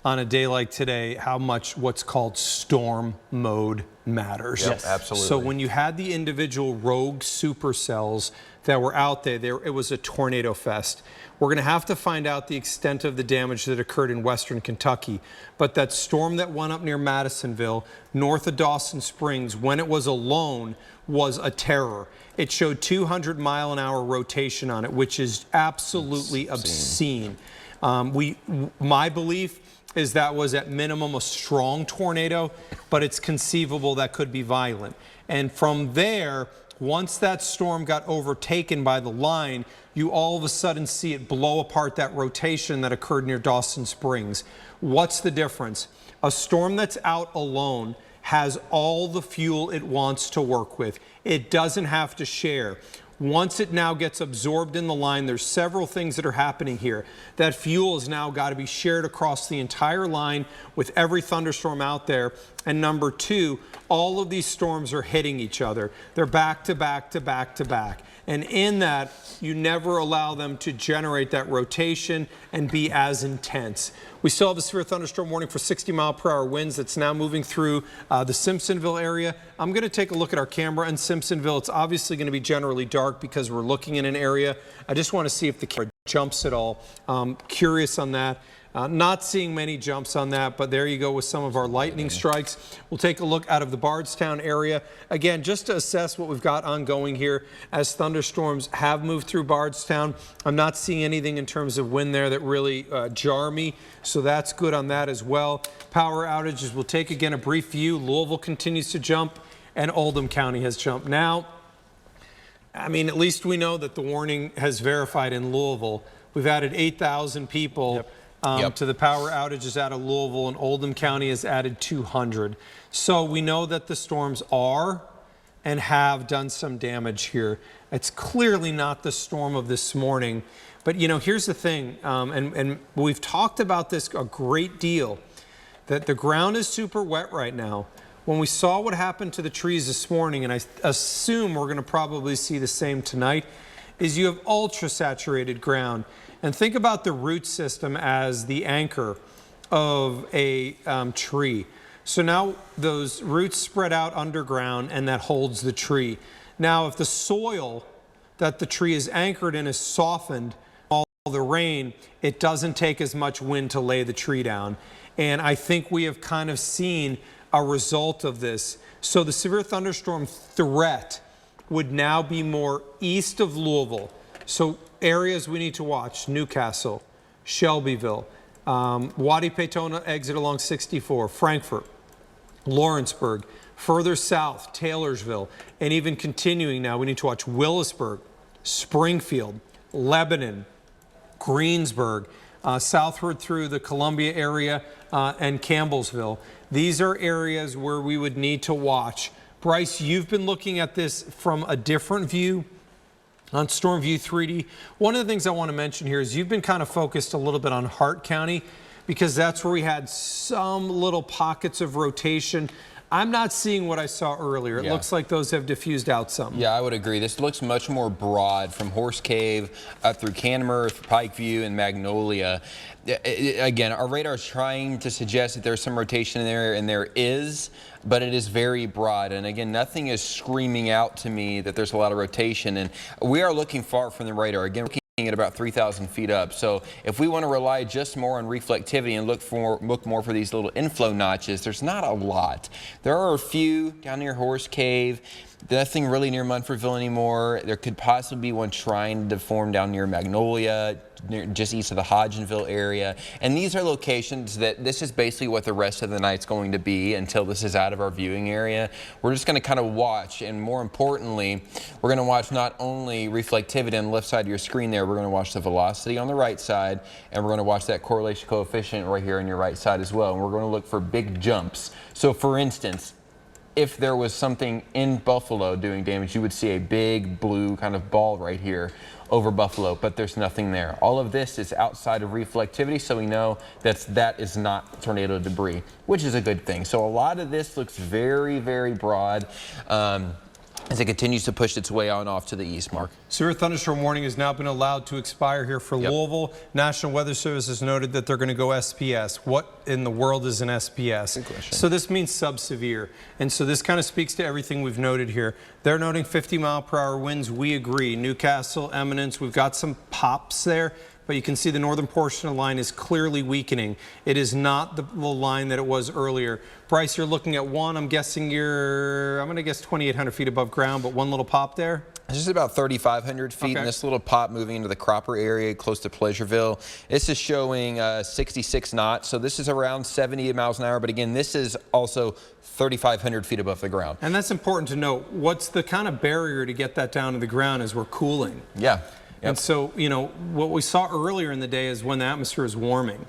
on a day like today how much what's called storm mode matters. Yep, absolutely. So when you had the individual rogue supercells that were out there, it was a tornado fest. We're going to have to find out the extent of the damage that occurred in western Kentucky. But that storm that went up near Madisonville, north of Dawson Springs, when it was alone, was a terror. It showed 200-mile-an-hour rotation on it, which is absolutely obscene. My belief is that was at minimum a strong tornado, but it's conceivable that could be violent. And from there, once that storm got overtaken by the line, you all of a sudden see it blow apart that rotation that occurred near Dawson Springs. What's the difference? A storm that's out alone has all the fuel it wants to work with. It doesn't have to share. Once it now gets absorbed in the line, there's several things that are happening here. That fuel has now got to be shared across the entire line with every thunderstorm out there. And number two, all of these storms are hitting each other. They're back to back to back to back. And in that, you never allow them to generate that rotation and be as intense. We still have a severe thunderstorm warning for 60-mile-per-hour winds that's now moving through the Simpsonville area. I'm going to take a look at our camera in Simpsonville. It's obviously going to be generally dark because we're looking in an area. I just want to see if the camera jumps at all. Curious on that. Not seeing many jumps on that, but there you go with some of our lightning strikes. We'll take a look out of the Bardstown area. Again, just to assess what we've got ongoing here as thunderstorms have moved through Bardstown. I'm not seeing anything in terms of wind there that really jar me, so that's good on that as well. Power outages, we'll take again a brief view. Louisville continues to jump, and Oldham County has jumped. Now, I mean, at least we know that the warning has verified in Louisville. We've added 8,000 people. To the power outages out of Louisville, and Oldham County has added 200. So we know that the storms are and have done some damage here. It's clearly not the storm of this morning. But, you know, here's the thing, and we've talked about this a great deal, that the ground is super wet right now. When we saw what happened to the trees this morning, and I assume we're going to probably see the same tonight, is you have ultra-saturated ground. And think about the root system as the anchor of a tree. So now those roots spread out underground, and that holds the tree. Now, if the soil that the tree is anchored in is softened, all the rain, it doesn't take as much wind to lay the tree down. And I think we have kind of seen a result of this. So the severe thunderstorm threat would now be more east of Louisville. So areas we need to watch: Newcastle, Shelbyville, Wadi-Peytona exit along 64, Frankfort, Lawrenceburg, further south, Taylorsville, and even continuing now, we need to watch Willisburg, Springfield, Lebanon, Greensburg, southward through the Columbia area and Campbellsville. These are areas where we would need to watch. Bryce, you've been looking at this from a different view on Storm View 3D. One of the things I want to mention here is you've been kind of focused a little bit on Hart County because that's where we had some little pockets of rotation. I'm not seeing what I saw earlier. It looks like those have diffused out some. Yeah, I would agree. This looks much more broad from Horse Cave up through Cantermurth, Pikeview, and Magnolia. Again, our radar is trying to suggest that there's some rotation in there, and there is, but it is very broad. And again, nothing is screaming out to me that there's a lot of rotation. And we are looking far from the radar. Again, we're looking at about 3,000 feet up. So if we want to rely just more on reflectivity and look more for these little inflow notches, there's not a lot. There are a few down near Horse Cave. Nothing really near Munfordville anymore. There could possibly be one trying to form down near Magnolia, just east of the Hodgenville area. And these are locations that this is basically what the rest of the night's going to be until this is out of our viewing area. We're just going to kind of watch, and more importantly, we're going to watch not only reflectivity on the left side of your screen there, we're going to watch the velocity on the right side, and we're going to watch that correlation coefficient right here on your right side as well. And we're going to look for big jumps. So for instance, if there was something in Buffalo doing damage, you would see a big blue kind of ball right here over Buffalo, but there's nothing there. All of this is outside of reflectivity, so we know that is not tornado debris, which is a good thing. So a lot of this looks very, very broad. as it continues to push its way on off to the east, Mark. Severe thunderstorm warning has now been allowed to expire here for Louisville. National Weather Service has noted that they're going to go SPS. What in the world is an SPS? Good question. So this means sub-severe. And so this kind of speaks to everything we've noted here. They're noting 50-mile-per-hour winds. We agree. Newcastle, Eminence, we've got some pops there. But you can see the northern portion of the line is clearly weakening. It is not the line that it was earlier. Bryce, you're looking at one. I'm guessing I'm going to guess 2,800 feet above ground, but one little pop there. It's just about 3,500 feet, and this little pop moving into the Cropper area close to Pleasureville. This is showing 66 knots, so this is around 70 miles an hour. But again, this is also 3,500 feet above the ground. And that's important to note. What's the kind of barrier to get that down to the ground is we're cooling. Yeah. And so, you know, what we saw earlier in the day is when the atmosphere is warming.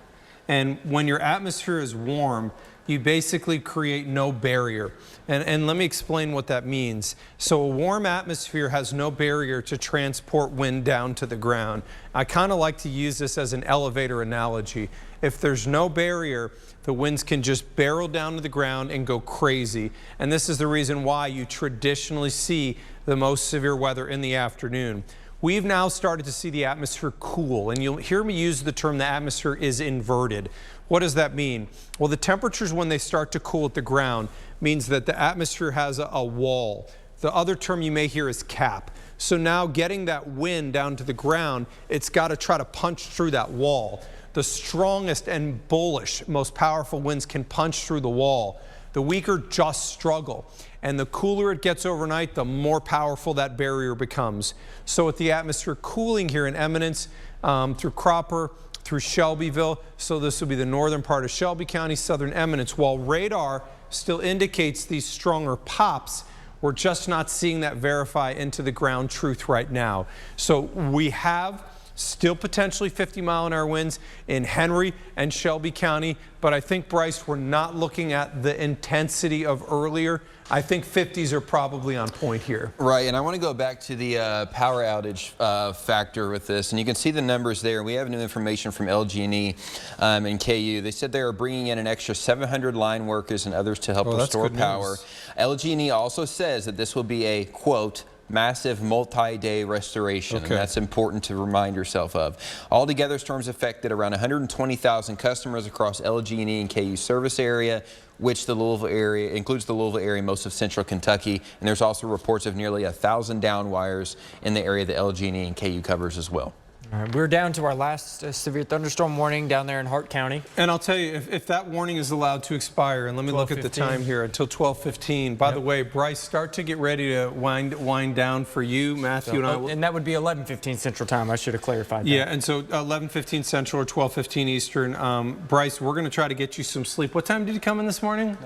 And when your atmosphere is warm, you basically create no barrier. And let me explain what that means. So a warm atmosphere has no barrier to transport wind down to the ground. I kind of like to use this as an elevator analogy. If there's no barrier, the winds can just barrel down to the ground and go crazy. And this is the reason why you traditionally see the most severe weather in the afternoon. We've now started to see the atmosphere cool, and you'll hear me use the term the atmosphere is inverted. What does that mean? Well, the temperatures when they start to cool at the ground means that the atmosphere has a wall. The other term you may hear is cap. So now getting that wind down to the ground, it's got to try to punch through that wall. The strongest and bullish, most powerful winds can punch through the wall. The weaker just struggle. And the cooler it gets overnight, the more powerful that barrier becomes. So with the atmosphere cooling here in Eminence, through Cropper, through Shelbyville, so this will be the northern part of Shelby County, southern Eminence, while radar still indicates these stronger pops, we're just not seeing that verify into the ground truth right now. So we have still potentially 50-mile-an-hour winds in Henry and Shelby County, but I think, Bryce, we're not looking at the intensity of earlier. I think 50s are probably on point here. Right, and I want to go back to the power outage factor with this, and you can see the numbers there. We have new information from LG&E and KU. They said they are bringing in an extra 700 line workers and others to help restore power. LG&E also says that this will be a, quote, massive multi-day restoration, and that's important to remind yourself of. Altogether, storms affected around 120,000 customers across LG&E and KU service area, which the Louisville area includes the Louisville area, most of central Kentucky, and there's also reports of nearly 1,000 down wires in the area that LG&E and KU covers as well. All right, we're down to our last severe thunderstorm warning down there in Hart County. And I'll tell you, if that warning is allowed to expire, and let me look at the time here until 12:15. By the way, Bryce, start to get ready to wind down for you, Matthew, and I will. And that would be 11:15 Central Time. I should have clarified that. Yeah, and so 11:15 Central or 12:15 Eastern. Bryce, we're going to try to get you some sleep. What time did you come in this morning?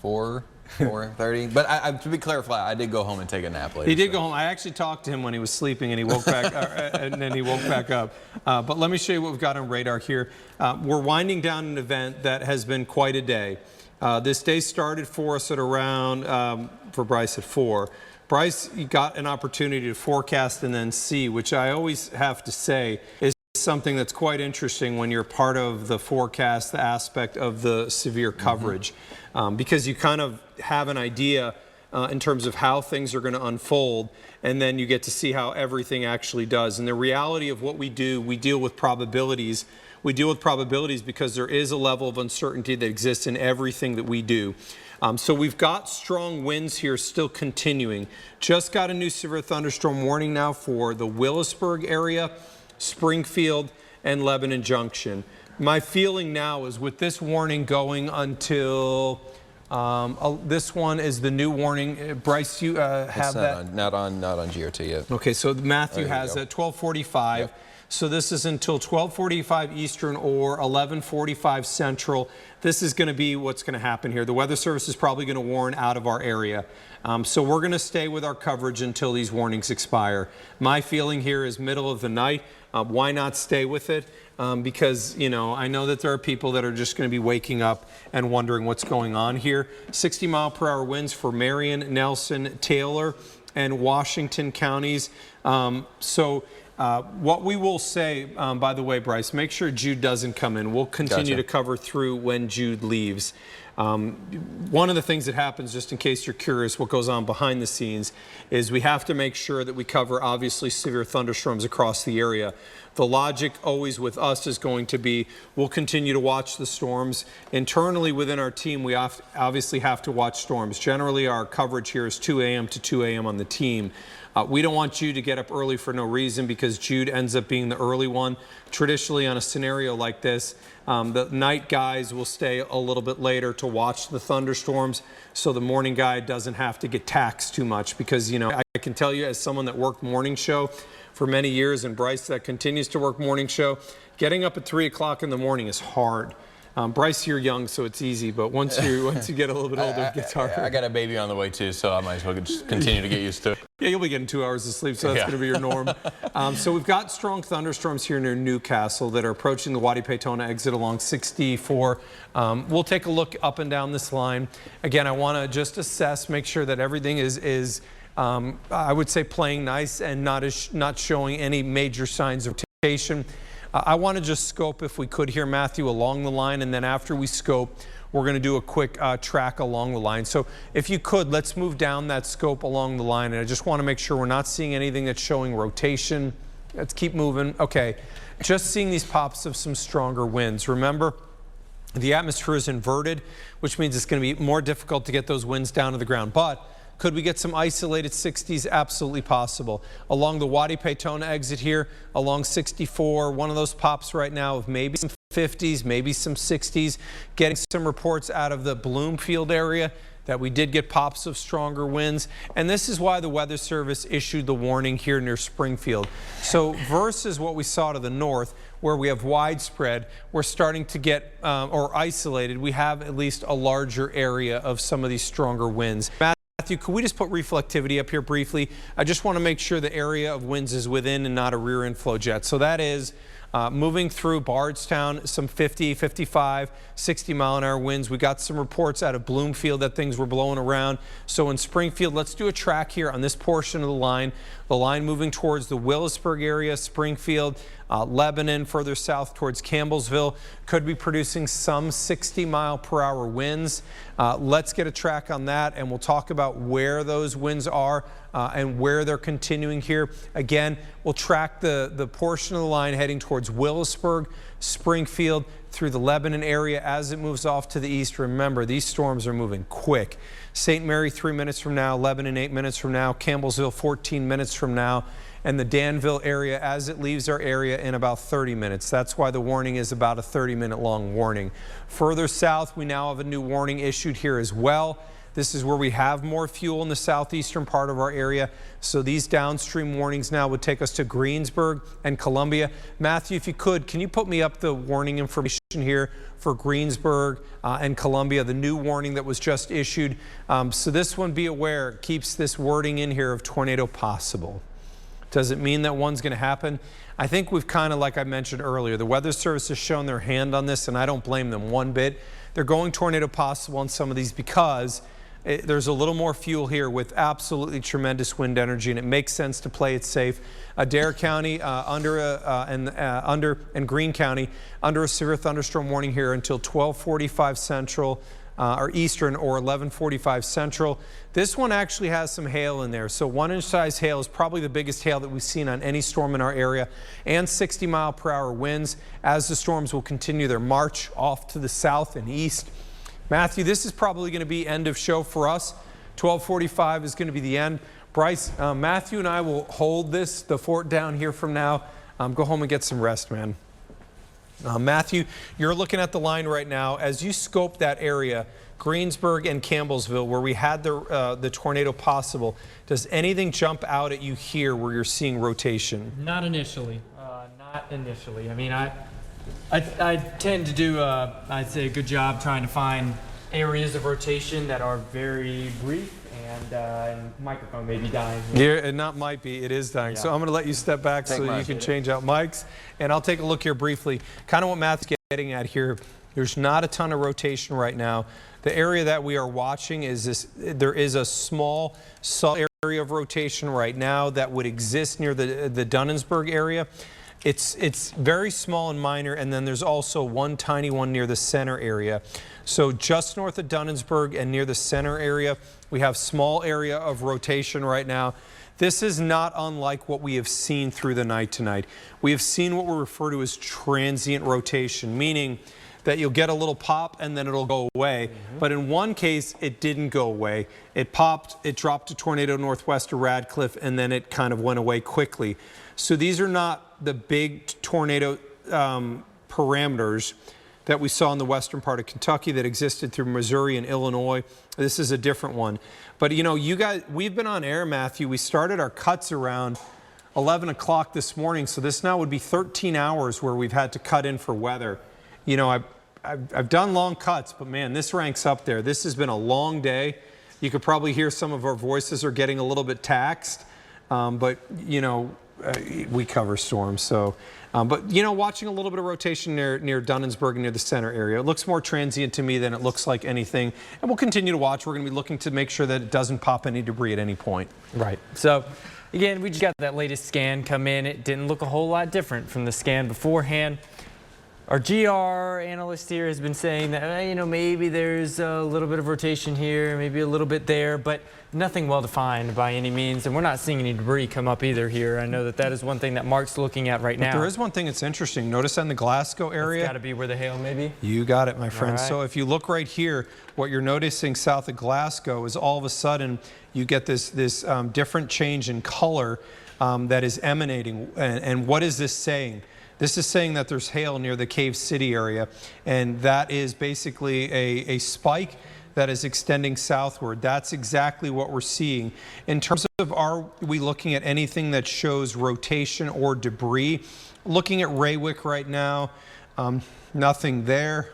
4:30. But to be clarified, I did go home and take a nap later. He did go home. I actually talked to him when he was sleeping, and he woke back, and then he woke back up. But let me show you what we've got on radar here. We're winding down an event that has been quite a day. This day started for us at around, for Bryce at 4. Bryce got an opportunity to forecast and then see, which I always have to say is something that's quite interesting when you're part of the forecast, the aspect of the severe coverage, because you kind of have an idea in terms of how things are going to unfold, and then you get to see how everything actually does. And the reality of what we do, we deal with probabilities. We deal with probabilities because there is a level of uncertainty that exists in everything that we do. So we've got strong winds here still continuing. Just got a new severe thunderstorm warning now for the Willisburg area, Springfield, and Lebanon Junction. My feeling now is with this warning going until this one is the new warning. Bryce, you have that? Not on GRT yet. Okay, so Matthew has it 12:45. Yep. So this is until 12:45 Eastern or 11:45 Central. This is going to be what's going to happen here. The Weather Service is probably going to warn out of our area. So we're going to stay with our coverage until these warnings expire. My feeling here is middle of the night. Why not stay with it? Because, you know, I know that there are people that are just going to be waking up and wondering what's going on here. 60-mile-per-hour winds for Marion, Nelson, Taylor, and Washington counties. What we will say, by the way, Bryce, make sure Jude doesn't come in. We'll continue to cover through when Jude leaves. One of the things that happens, just in case you're curious what goes on behind the scenes, is we have to make sure that we cover obviously severe thunderstorms across the area. The logic always with us is going to be we'll continue to watch the storms. Internally within our team, we obviously have to watch storms. Generally, our coverage here is 2 a.m. to 2 a.m. on the team. We don't want you to get up early for no reason because Jude ends up being the early one. Traditionally, on a scenario like this, the night guys will stay a little bit later to watch the thunderstorms so the morning guy doesn't have to get taxed too much because, you know, I can tell you as someone that worked morning show for many years and Bryce that continues to work morning show, getting up at 3 o'clock in the morning is hard. Bryce, you're young, so it's easy, but once you get a little bit older, it gets harder. I got a baby on the way too, so I might as well just continue to get used to it. Yeah, you'll be getting 2 hours of sleep, so that's going to be your norm. So we've got strong thunderstorms here near Newcastle that are approaching the Wadi-Peytona exit along 64. We'll take a look up and down this line. Again, I want to just assess, make sure that everything is I would say playing nice and not showing any major signs of rotation. I want to just scope, if we could here, Matthew, along the line, and then after we scope, we're going to do a quick track along the line. So if you could, let's move down that scope along the line, and I just want to make sure we're not seeing anything that's showing rotation. Let's keep moving. Okay, just seeing these pops of some stronger winds. Remember, the atmosphere is inverted, which means it's going to be more difficult to get those winds down to the ground. But could we get some isolated 60s? Absolutely possible. Along the Wadi-Peytona exit here, along 64, one of those pops right now of maybe some 50s, maybe some 60s. Getting some reports out of the Bloomfield area that we did get pops of stronger winds. And this is why the Weather Service issued the warning here near Springfield. So versus what we saw to the north, where we have widespread, we're starting to get, or isolated, we have at least a larger area of some of these stronger winds. Matthew, could we just put reflectivity up here briefly? I just want to make sure the area of winds is within and not a rear inflow jet. So that is moving through Bardstown, some 50, 55, 60-mile-an-hour winds. We got some reports out of Bloomfield that things were blowing around. So in Springfield, let's do a track here on this portion of the line moving towards the Willisburg area, Springfield, Lebanon, further south towards Campbellsville, could be producing some 60-mile-per-hour winds. Let's get a track on that, and we'll talk about where those winds are and where they're continuing here. Again, we'll track the portion of the line heading towards Willisburg, Springfield, through the Lebanon area as it moves off to the east. Remember, these storms are moving quick. St. Mary 3 minutes from now, Lebanon 8 minutes from now, Campbellsville 14 minutes from now, and the Danville area as it leaves our area in about 30 minutes. That's why the warning is about a 30-minute long warning. Further south, we now have a new warning issued here as well. This is where we have more fuel in the southeastern part of our area. So these downstream warnings now would take us to Greensburg and Columbia. Matthew, if you could, can you put me up the warning information here for Greensburg and Columbia, the new warning that was just issued? So this one, be aware, keeps this wording in here of tornado possible. Does it mean that one's going to happen? I think we've kind of, like I mentioned earlier, the Weather Service has shown their hand on this, and I don't blame them one bit. They're going tornado possible on some of these because there's a little more fuel here with absolutely tremendous wind energy, and it makes sense to play it safe. Adair County and Greene County under a severe thunderstorm warning here until 12:45 Central or Eastern or 11:45 Central. This one actually has some hail in there. So 1-inch size hail is probably the biggest hail that we've seen on any storm in our area, and 60-mile-per-hour winds as the storms will continue their march off to the south and east. Matthew, this is probably going to be end of show for us. 12:45 is going to be the end. Bryce, Matthew and I will hold the fort down here from now. Go home and get some rest, man. Matthew, you're looking at the line right now. As you scope that area, Greensburg and Campbellsville, where we had the tornado possible, does anything jump out at you here where you're seeing rotation? Not initially. Not initially. I mean, I tend to do, I'd say, a good job trying to find areas of rotation that are very brief, and microphone may be dying. Yeah, it not might be, it is dying. Yeah. So I'm going to let you step back so you can change out mics, and I'll take a look here briefly. Kind of what Matt's getting at here, there's not a ton of rotation right now. The area that we are watching is this, there is a small area of rotation right now that would exist near the Dunnensburg area. It's very small and minor, and then there's also one tiny one near the center area. So just north of Dunnensburg and near the center area, we have small area of rotation right now. This is not unlike what we have seen through the night tonight. We have seen what we refer to as transient rotation, meaning that you'll get a little pop and then it'll go away. But in one case, it didn't go away. It popped, it dropped to tornado northwest of Radcliffe, and then it kind of went away quickly. So these are not the big tornado parameters that we saw in the western part of Kentucky that existed through Missouri and Illinois. This is a different one. But you know, you guys, we've been on air, Matthew. We started our cuts around 11 o'clock this morning. So this now would be 13 hours where we've had to cut in for weather. You know, I've done long cuts, but man, this ranks up there. This has been a long day. You could probably hear some of our voices are getting a little bit taxed, but you know, we cover storms. So, but you know, watching a little bit of rotation near Dunnensburg and near the center area, it looks more transient to me than it looks like anything. And we'll continue to watch. We're going to be looking to make sure that it doesn't pop any debris at any point. Right. So again, we just got that latest scan come in. It didn't look a whole lot different from the scan beforehand. Our GR analyst here has been saying that, you know, maybe there's a little bit of rotation here, maybe a little bit there, but nothing well defined by any means. And we're not seeing any debris come up either here. I know that that is one thing that Mark's looking at right now. There is one thing that's interesting. Notice in the Glasgow area. It's got to be where the hail may be. You got it, my friend. Right. So if you look right here, what you're noticing south of Glasgow is all of a sudden you get this different change in color that is emanating. And what is this saying? This is saying that there's hail near the Cave City area, and that is basically a spike that is extending southward. That's exactly what we're seeing. In terms of, are we looking at anything that shows rotation or debris? Looking at Raywick right now, nothing there,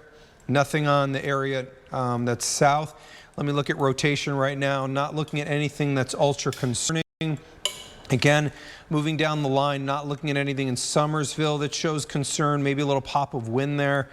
nothing on the area that's south. Let me look at rotation right now, not looking at anything that's ultra concerning. Again, moving down the line, not looking at anything in Summersville that shows concern, maybe a little pop of wind there.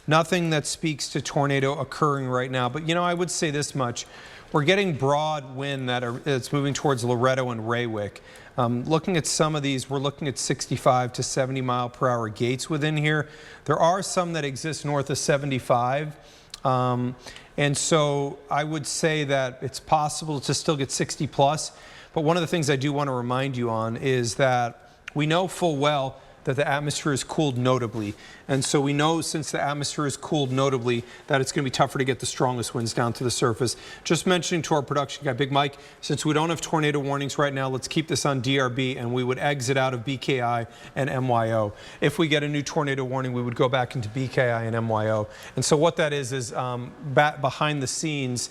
Nothing that speaks to tornado occurring right now. But, you know, I would say this much. We're getting broad wind that's moving towards Loretto and Raywick. Looking at some of these, we're looking at 65 to 70 mile per hour gates within here. There are some that exist north of 75. And so I would say that it's possible to still get 60 plus. But one of the things I do want to remind you on is that we know full well that the atmosphere is cooled notably. And so we know since the atmosphere is cooled notably that it's going to be tougher to get the strongest winds down to the surface. Just mentioning to our production guy, Big Mike, since we don't have tornado warnings right now, let's keep this on DRB and we would exit out of BKI and MYO. If we get a new tornado warning, we would go back into BKI and MYO. And so what that is behind the scenes,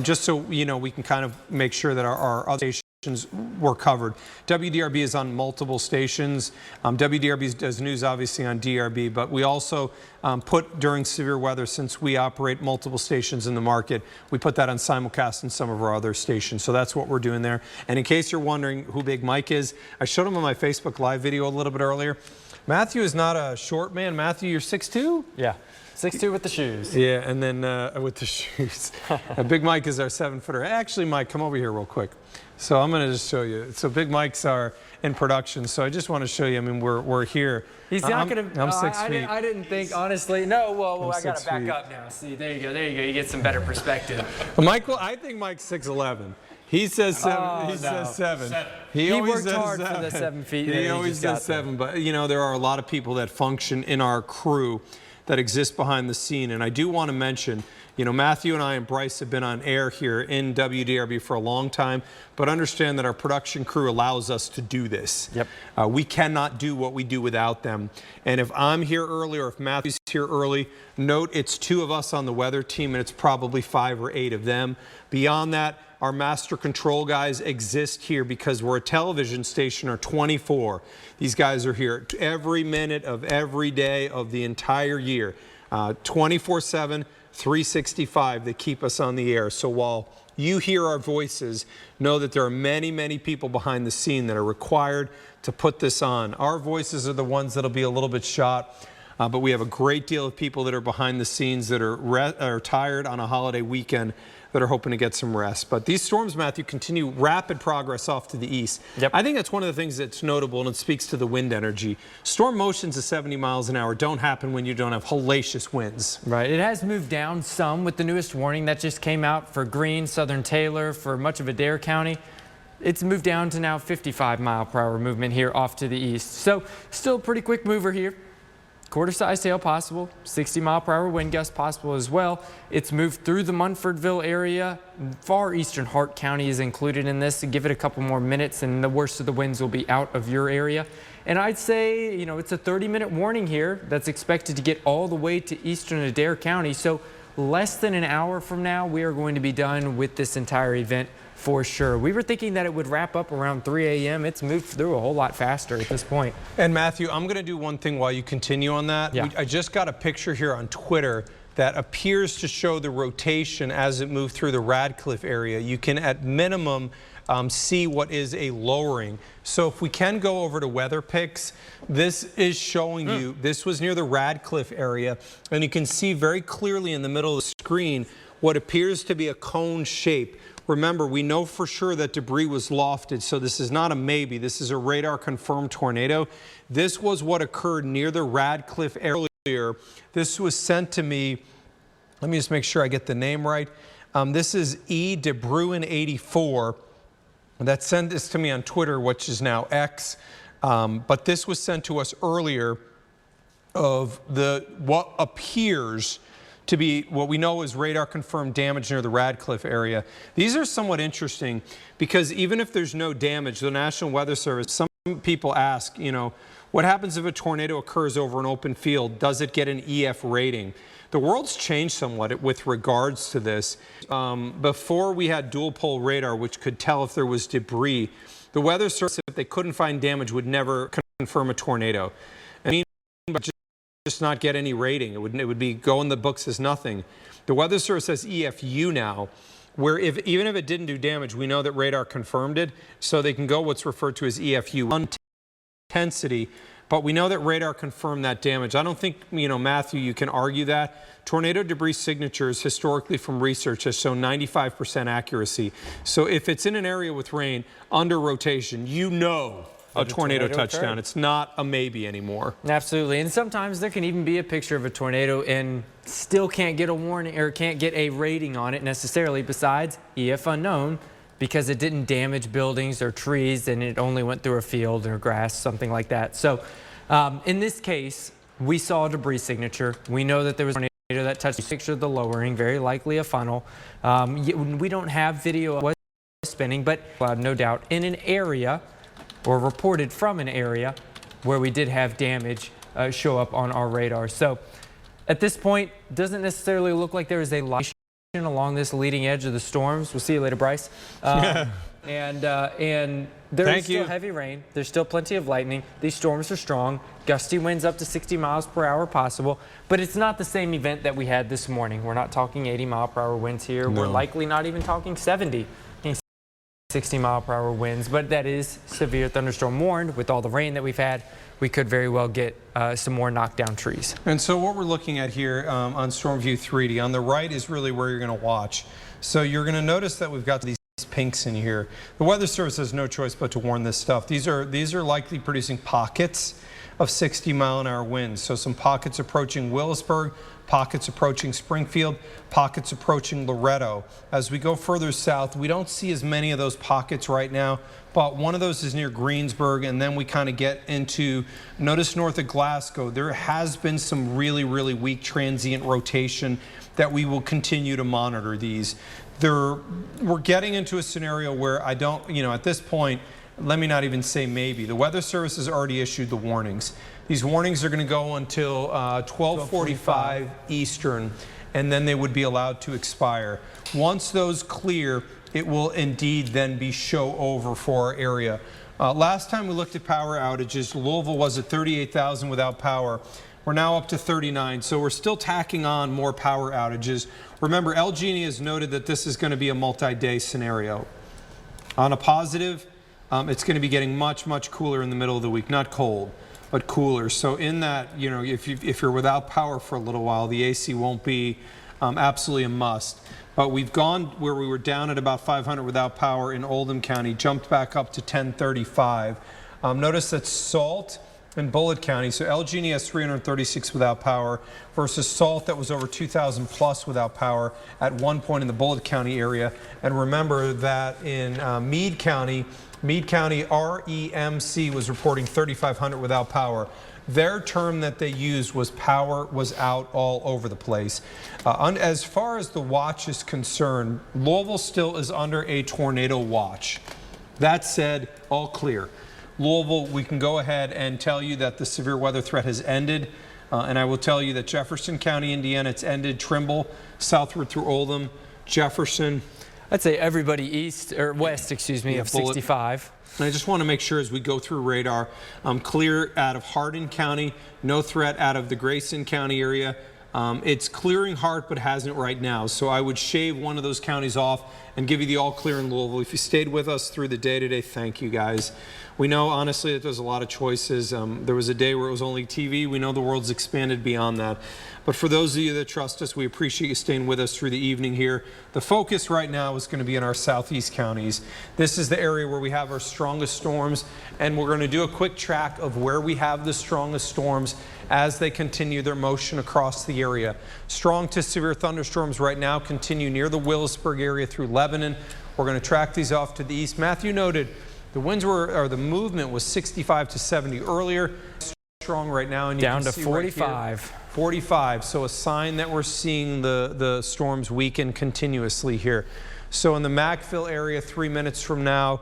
just so you know, we can kind of make sure that our other stations were covered. WDRB is on multiple stations. WDRB does news obviously on DRB, but we also put during severe weather, since we operate multiple stations in the market, we put that on simulcast in some of our other stations. So that's what we're doing there. And in case you're wondering who Big Mike is, I showed him on my Facebook Live video a little bit earlier. Matthew is not a short man. Matthew, you're 6'2"? Yeah. 6'2" with the shoes. Yeah, and then with the shoes. Big Mike is our 7-footer. Actually, Mike, come over here real quick. So I'm going to just show you. So Big Mike's are in production. So I just want to show you. I mean, we're here. He's not going to. I'm 6 feet. I didn't think, honestly. No, well, I got to back 6 feet. up now. See, there you go. There you go. You get some better perspective. Michael, I think Mike's 6'11". He says 7. Oh, he says 7. He always worked says hard 7. for the 7 feet. He always says 7. But you know, there are a lot of people that function in our crew that exist behind the scene. And I do want to mention, you know, Matthew and I and Bryce have been on air here in WDRB for a long time, but understand that our production crew allows us to do this. Yep. We cannot do what we do without them. And if I'm here early or if Matthew's here early, note it's 2 of us on the weather team and it's probably 5 or 8 of them. Beyond that, our master control guys exist here because we're a television station or 24. These guys are here every minute of every day of the entire year, 24/7, 365. They keep us on the air. So while you hear our voices, know that there are many, many people behind the scene that are required to put this on. Our voices are the ones that'll be a little bit shot. But we have a great deal of people that are behind the scenes that are tired on a holiday weekend that are hoping to get some rest. But these storms, Matthew, continue rapid progress off to the east. Yep. I think that's one of the things that's notable, and it speaks to the wind energy. Storm motions of 70 miles an hour don't happen when you don't have hellacious winds. Right. It has moved down some with the newest warning that just came out for Greene, Southern Taylor, for much of Adair County. It's moved down to now 55-mile-per-hour movement here off to the east. So still a pretty quick mover here. Quarter-size hail possible, 60-mile-per-hour wind gusts possible as well. It's moved through the Munfordville area. Far eastern Hart County is included in this. So give it a couple more minutes and the worst of the winds will be out of your area. And I'd say, you know, it's a 30-minute warning here that's expected to get all the way to eastern Adair County. So less than an hour from now, we are going to be done with this entire event for sure. We were thinking that it would wrap up around 3 a.m. It's moved through a whole lot faster at this point. And Matthew, I'm going to do one thing while you continue on that. Yeah. I just got a picture here on Twitter that appears to show the rotation as it moved through the Radcliffe area. You can at minimum see what is a lowering. So if we can go over to weather pics, this is showing you, this was near the Radcliffe area, and you can see very clearly in the middle of the screen what appears to be a cone shape. Remember, we know for sure that debris was lofted, so this is not a maybe. This is a radar-confirmed tornado. This was what occurred near the Radcliffe earlier. This was sent to me. Let me just make sure I get the name right. This is E. DeBruin 84. That sent this to me on Twitter, which is now X. But this was sent to us earlier of what appears to be what we know is radar confirmed damage near the Radcliffe area. These are somewhat interesting because even if there's no damage, the National Weather Service, some people ask, you know, what happens if a tornado occurs over an open field? Does it get an EF rating? The world's changed somewhat with regards to this. Before we had dual pole radar, which could tell if there was debris, the Weather Service, if they couldn't find damage, would never confirm a tornado. I mean, but just not get any rating. It would be go in the books as nothing. The Weather Service has EFU now, where even if it didn't do damage, we know that radar confirmed it, so they can go what's referred to as EFU intensity. But we know that radar confirmed that damage. I don't think, you know, Matthew, you can argue that. Tornado debris signatures historically from research has shown 95% accuracy. So if it's in an area with rain under rotation, you know a tornado touchdown. Occurred. It's not a maybe anymore. Absolutely. And sometimes there can even be a picture of a tornado and still can't get a warning or can't get a rating on it necessarily besides EF unknown because it didn't damage buildings or trees and it only went through a field or grass, something like that. So in this case, we saw a debris signature. We know that there was a tornado that touched the picture of the lowering, very likely a funnel. We don't have video of what was spinning, but no doubt in an area or reported from an area where we did have damage show up on our radar. So at this point, doesn't necessarily look like there is a line along this leading edge of the storms. We'll see you later, Bryce. And there is still heavy rain. There's still plenty of lightning. These storms are strong. Gusty winds up to 60 miles per hour possible, but it's not the same event that we had this morning. We're not talking 80-mile-per-hour winds here. No. We're likely not even talking 70. 60-mile-per-hour winds, but that is severe thunderstorm warned. With all the rain that we've had, we could very well get some more knockdown trees. And so what we're looking at here on Storm View 3D, on the right is really where you're going to watch. So you're going to notice that we've got these pinks in here. The Weather Service has no choice but to warn this stuff. These are likely producing pockets of 60-mile-an-hour winds. So some pockets approaching Willisburg, pockets approaching Springfield, pockets approaching Loretto. As we go further south, we don't see as many of those pockets right now, but one of those is near Greensburg, and then we kind of get into, notice north of Glasgow, there has been some really, really weak transient rotation that we will continue to monitor these. We're getting into a scenario where I don't, you know, at this point, let me not even say maybe. The Weather Service has already issued the warnings. These warnings are going to go until 12:45 Eastern, and then they would be allowed to expire. Once those clear, it will indeed then be show over for our area. Last time we looked at power outages, Louisville was at 38,000 without power. We're now up to 39, so we're still tacking on more power outages. Remember, LG&E has noted that this is going to be a multi-day scenario. On a positive, it's going to be getting much, much cooler in the middle of the week. Not cold, but cooler. So in that, you know, if you're without power for a little while, the AC won't be absolutely a must. But we've gone where we were down at about 500 without power in Oldham County, jumped back up to 1035. Notice that Salt in Bullitt County, so LG&E has 336 without power versus Salt that was over 2,000 plus without power at one point in the Bullitt County area. And remember that in Meade County REMC was reporting 3,500 without power. Their term that they used was power was out all over the place. As far as the watch is concerned, Louisville still is under a tornado watch. That said, all clear. Louisville, we can go ahead and tell you that the severe weather threat has ended. And I will tell you that Jefferson County, Indiana, it's ended. Trimble, southward through Oldham, Jefferson. I'd say everybody east or west, excuse me, of 65. And I just want to make sure as we go through radar, clear out of Hardin County, no threat out of the Grayson County area. It's clearing Hart, but hasn't right now. So I would shave one of those counties off and give you the all clear in Louisville. If you stayed with us through the day today, thank you guys. We know, honestly, that there's a lot of choices. There was a day where it was only TV. We know the world's expanded beyond that. But for those of you that trust us, we appreciate you staying with us through the evening here. The focus right now is going to be in our southeast counties. This is the area where we have our strongest storms, and we're going to do a quick track of where we have the strongest storms as they continue their motion across the area. Strong to severe thunderstorms right now continue near the Willisburg area through Lebanon. We're going to track these off to the east. Matthew noted the winds were, or the movement was 65 to 70 earlier. Strong right now, and you down can to see 45. Right here, 45. So a sign that we're seeing the storms weaken continuously here. So in the Macville area, 3 minutes from now,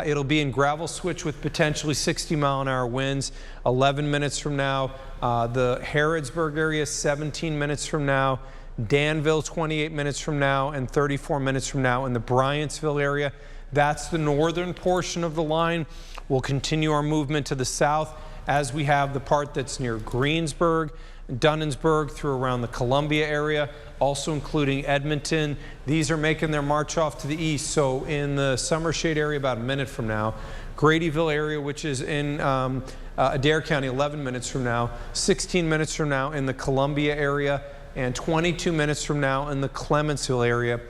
it'll be in Gravel Switch with potentially 60-mile-an-hour winds. 11 minutes from now, the Harrodsburg area, 17 minutes from now. Danville, 28 minutes from now, and 34 minutes from now in the Bryantsville area. That's the northern portion of the line. We'll continue our movement to the south as we have the part that's near Greensburg, Dunnensburg, through around the Columbia area, also including Edmonton. These are making their march off to the east. So in the Summershade area, about a minute from now, Gradyville area, which is in Adair County, 11 minutes from now, 16 minutes from now in the Columbia area, and 22 minutes from now in the Clementsville area.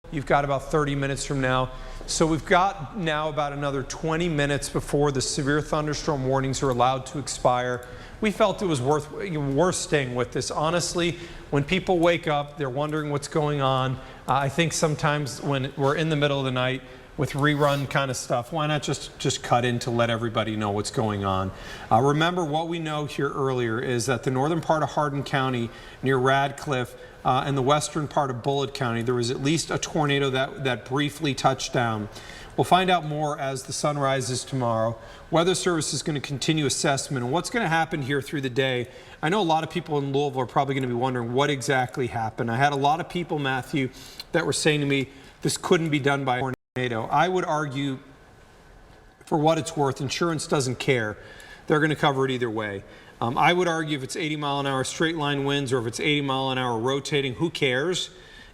You've got about 30 minutes from now. So we've got now about another 20 minutes before the severe thunderstorm warnings are allowed to expire. We felt it was worth staying with this. Honestly, when people wake up, they're wondering what's going on. I think sometimes when we're in the middle of the night with rerun kind of stuff, why not just cut in to let everybody know what's going on? Remember, what we know here earlier is that the northern part of Hardin County near Radcliffe and the western part of Bullitt County, there was at least a tornado that briefly touched down. We'll find out more as the sun rises tomorrow. Weather Service is going to continue assessment. And what's going to happen here through the day, I know a lot of people in Louisville are probably going to be wondering what exactly happened. I had a lot of people, Matthew, that were saying to me, this couldn't be done by a tornado. I would argue, for what it's worth, insurance doesn't care. They're going to cover it either way. I would argue if it's 80-mile-an-hour straight line winds or if it's 80-mile-an-hour rotating, who cares?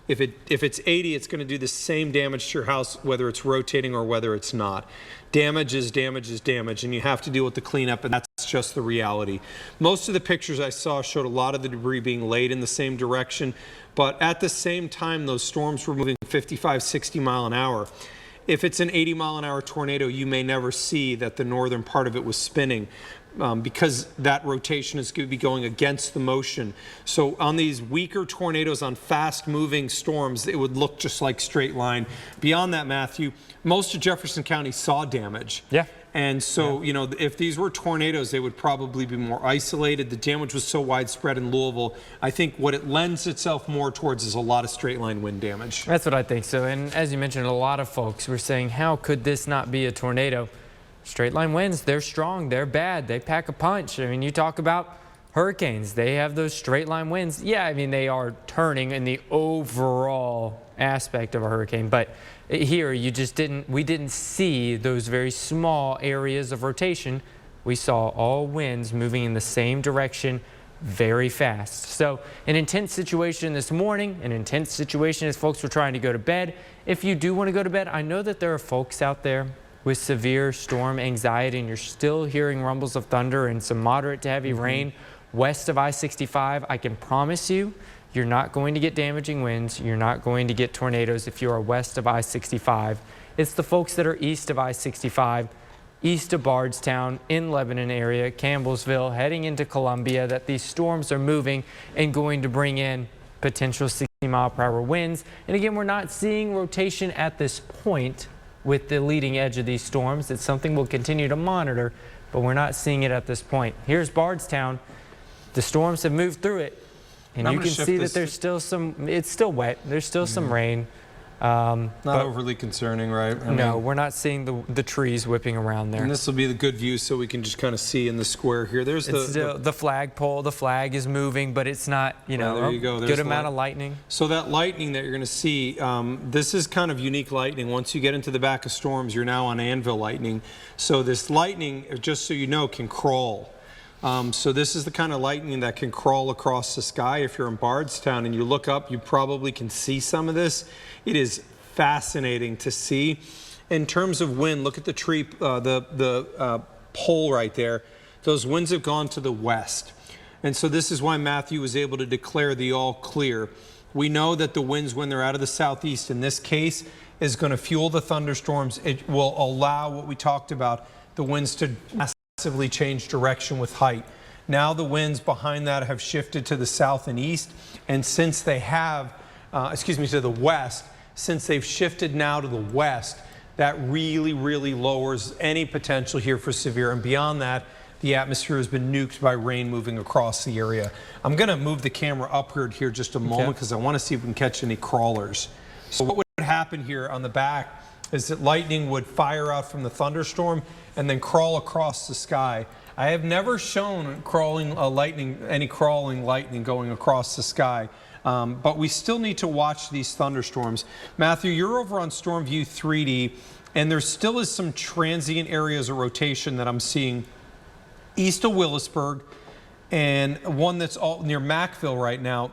If it's 80, it's going to do the same damage to your house, whether it's rotating or whether it's not. Damage is damage is damage, and you have to deal with the cleanup, and that's just the reality. Most of the pictures I saw showed a lot of the debris being laid in the same direction, but at the same time, those storms were moving 55, 60 mile an hour. If it's an 80-mile-an-hour tornado, you may never see that the northern part of it was spinning. Because that rotation is going to be going against the motion. So on these weaker tornadoes, on fast-moving storms, it would look just like straight line. Beyond that, Matthew, most of Jefferson County saw damage. Yeah. And so, you know, if these were tornadoes, they would probably be more isolated. The damage was so widespread in Louisville. I think what it lends itself more towards is a lot of straight line wind damage. That's what I think. So, and as you mentioned, a lot of folks were saying, how could this not be a tornado? Straight line winds, they're strong, they're bad, they pack a punch. I mean, you talk about hurricanes, they have those straight line winds. Yeah, I mean, they are turning in the overall aspect of a hurricane, but here we didn't see those very small areas of rotation. We saw all winds moving in the same direction very fast. So an intense situation this morning, an intense situation as folks were trying to go to bed. If you do want to go to bed, I know that there are folks out there with severe storm anxiety, and you're still hearing rumbles of thunder and some moderate to heavy rain west of I-65. I can promise you, You're not going to get damaging winds. You're not going to get tornadoes if you are west of I-65. It's the folks that are east of I-65, east of Bardstown, in Lebanon area, Campbellsville, heading into Columbia, that these storms are moving and going to bring in potential 60-mile-per-hour winds. And again, we're not seeing rotation at this point with the leading edge of these storms. It's something we'll continue to monitor, but we're not seeing it at this point. Here's Bardstown. The storms have moved through it, and you can see that there's still some, it's still wet. There's still some rain. Not overly concerning, right? No, we're not seeing the trees whipping around there. And this will be the good view so we can just kind of see in the square here. There's the flagpole. The flag is moving, but it's not, you know, there you go. Good amount of lightning. So that lightning that you're going to see, this is kind of unique lightning. Once you get into the back of storms, you're now on anvil lightning. So this lightning, just so you know, can crawl. So this is the kind of lightning that can crawl across the sky. If you're in Bardstown and you look up, you probably can see some of this. It is fascinating to see. In terms of wind, look at the tree, the pole right there. Those winds have gone to the west. And so this is why Matthew was able to declare the all clear. We know that the winds, when they're out of the southeast, in this case, is going to fuel the thunderstorms. It will allow what we talked about, the winds to massively change direction with height. Now the winds behind that have shifted to the south and east, and since they have, to the west, since they've shifted now to the west, that really, really lowers any potential here for severe. And beyond that, the atmosphere has been nuked by rain moving across the area. I'm going to move the camera upward here just a moment because I want to see if we can catch any crawlers. So what would happen here on the back is that lightning would fire out from the thunderstorm and then crawl across the sky. I have never shown any crawling lightning going across the sky. But we still need to watch these thunderstorms. Matthew, you're over on Storm View 3D, and there still is some transient areas of rotation that I'm seeing east of Willisburg and one that's all near Mackville right now.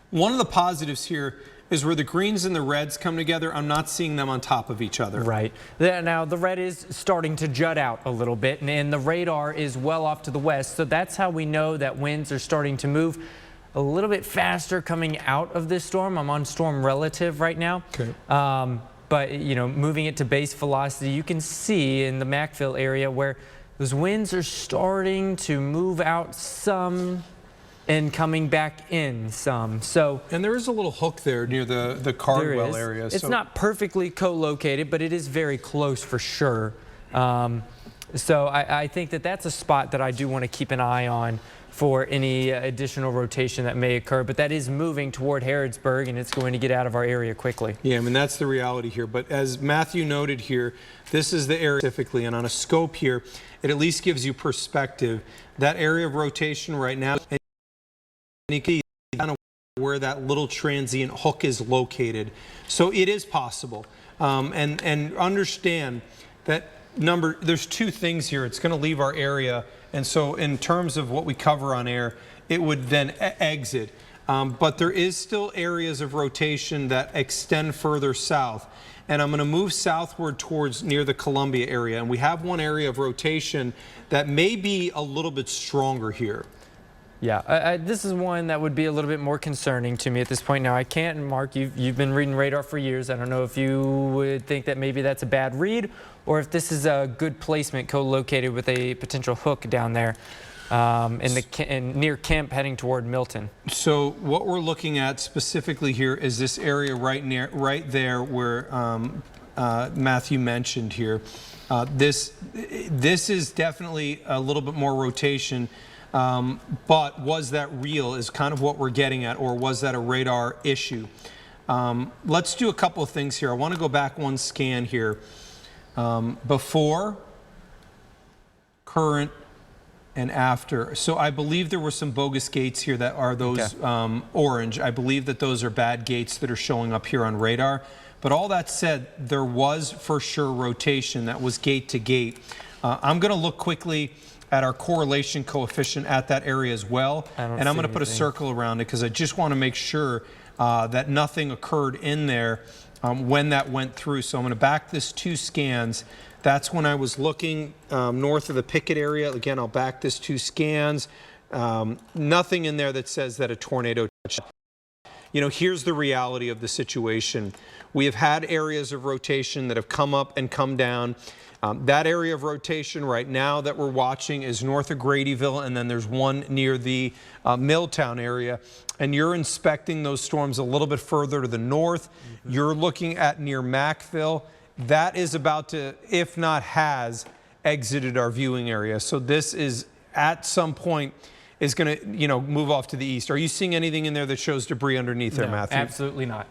One of the positives here is where the greens and the reds come together, I'm not seeing them on top of each other. Right. Now, the red is starting to jut out a little bit, and the radar is well off to the west, so that's how we know that winds are starting to move a little bit faster coming out of this storm. I'm on storm relative right now. Okay. But, you know, moving it to base velocity, you can see in the Mackville area where those winds are starting to move out some and coming back in some. So, and there is a little hook there near the Cardwell area. It's not perfectly co-located, but it is very close for sure. So I think that that's a spot that I do want to keep an eye on for any additional rotation that may occur, but that is moving toward Harrodsburg, and it's going to get out of our area quickly. Yeah, I mean, that's the reality here. But as Matthew noted here, this is the area specifically, and on a scope here, it at least gives you perspective. That area of rotation right now, and you can see kind of where that little transient hook is located. So it is possible. And understand that there's two things here. It's going to leave our area. And so in terms of what we cover on air, it would then exit. But there is still areas of rotation that extend further south. And I'm going to move southward towards near the Columbia area. And we have one area of rotation that may be a little bit stronger here. Yeah, this is one that would be a little bit more concerning to me at this point. Now, I can't, and Mark, you've been reading radar for years. I don't know if you would think that maybe that's a bad read or if this is a good placement co-located with a potential hook down there near Kemp heading toward Milton. So what we're looking at specifically here is this area right there where Matthew mentioned here. This is definitely a little bit more rotation. But was that real is kind of what we're getting at, or was that a radar issue? Let's do a couple of things here. I want to go back one scan here. Before, current, and after. So I believe there were some bogus gates here that are those orange. I believe that those are bad gates that are showing up here on radar. But all that said, there was for sure rotation that was gate to gate. I'm going to look quickly at our correlation coefficient at that area as well. And I'm going to put a circle around it because I just want to make sure that nothing occurred in there when that went through. So I'm going to back this 2 scans. That's when I was looking north of the Pickett area. Again, I'll back this 2 scans. Nothing in there that says that a tornado You know, here's the reality of the situation. We have had areas of rotation that have come up and come down. That area of rotation right now that we're watching is north of Gradyville, and then there's one near the Milltown area. And you're inspecting those storms a little bit further to the north. You're looking at near Mackville. That is about to, if not has, exited our viewing area. So this is at some point is going to, you know, move off to the east. Are you seeing anything in there that shows debris underneath there, Matthew? Absolutely not.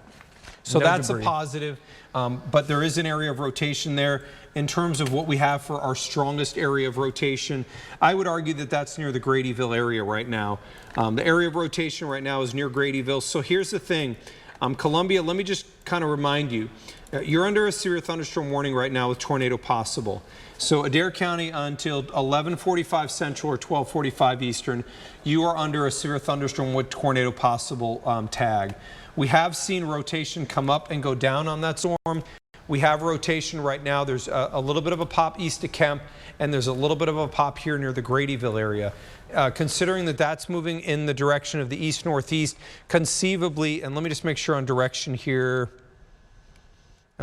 So No that's debris. a positive, but there is an area of rotation there. In terms of what we have for our strongest area of rotation, I would argue that that's near the Gradyville area right now. The area of rotation right now is near Gradyville. So here's the thing. Columbia, let me just kind of remind you, you're under a severe thunderstorm warning right now with tornado possible. So Adair County until 11:45 Central or 12:45 Eastern, you are under a severe thunderstorm with tornado possible tag. We have seen rotation come up and go down on that storm. We have rotation right now. There's a little bit of a pop east of Kemp, and there's a little bit of a pop here near the Gradyville area. Considering that that's moving in the direction of the east-northeast, conceivably, and let me just make sure on direction here,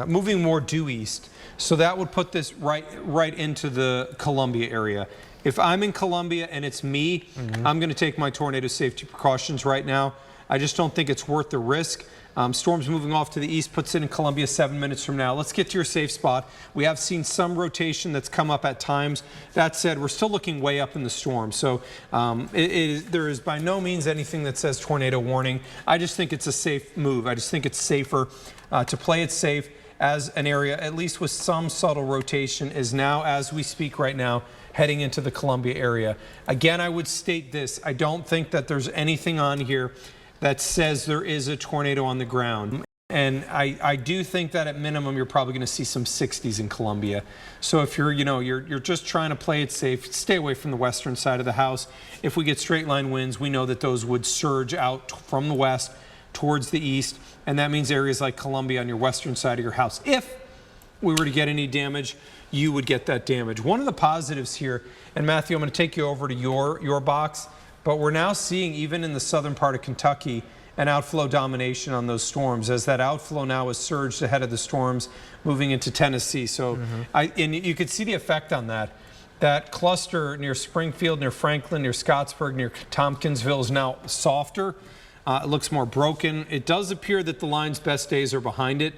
moving more due east. So that would put this right into the Columbia area. If I'm in Columbia and it's me, I'm going to take my tornado safety precautions right now. I just don't think it's worth the risk. Storms moving off to the east puts it in Columbia 7 minutes from now. Let's get to your safe spot. We have seen some rotation that's come up at times. That said, we're still looking way up in the storm. So there is by no means anything that says tornado warning. I just think it's a safe move. I just think it's safer to play it safe as an area, at least with some subtle rotation, is now, as we speak right now, heading into the Columbia area. Again, I would state this. I don't think that there's anything on here that says there is a tornado on the ground. And I do think that at minimum, you're probably going to see some 60s in Columbia. So if you're, you're just trying to play it safe, stay away from the western side of the house. If we get straight line winds, we know that those would surge out from the west towards the east. And that means areas like Columbia on your western side of your house. If we were to get any damage, you would get that damage. One of the positives here, and Matthew, I'm going to take you over to your box, but we're now seeing, even in the southern part of Kentucky, an outflow domination on those storms, as that outflow now has surged ahead of the storms moving into Tennessee. So and you could see the effect on that. That cluster near Springfield, near Franklin, near Scottsburg, near Tompkinsville is now softer. It looks more broken. It does appear that the line's best days are behind it.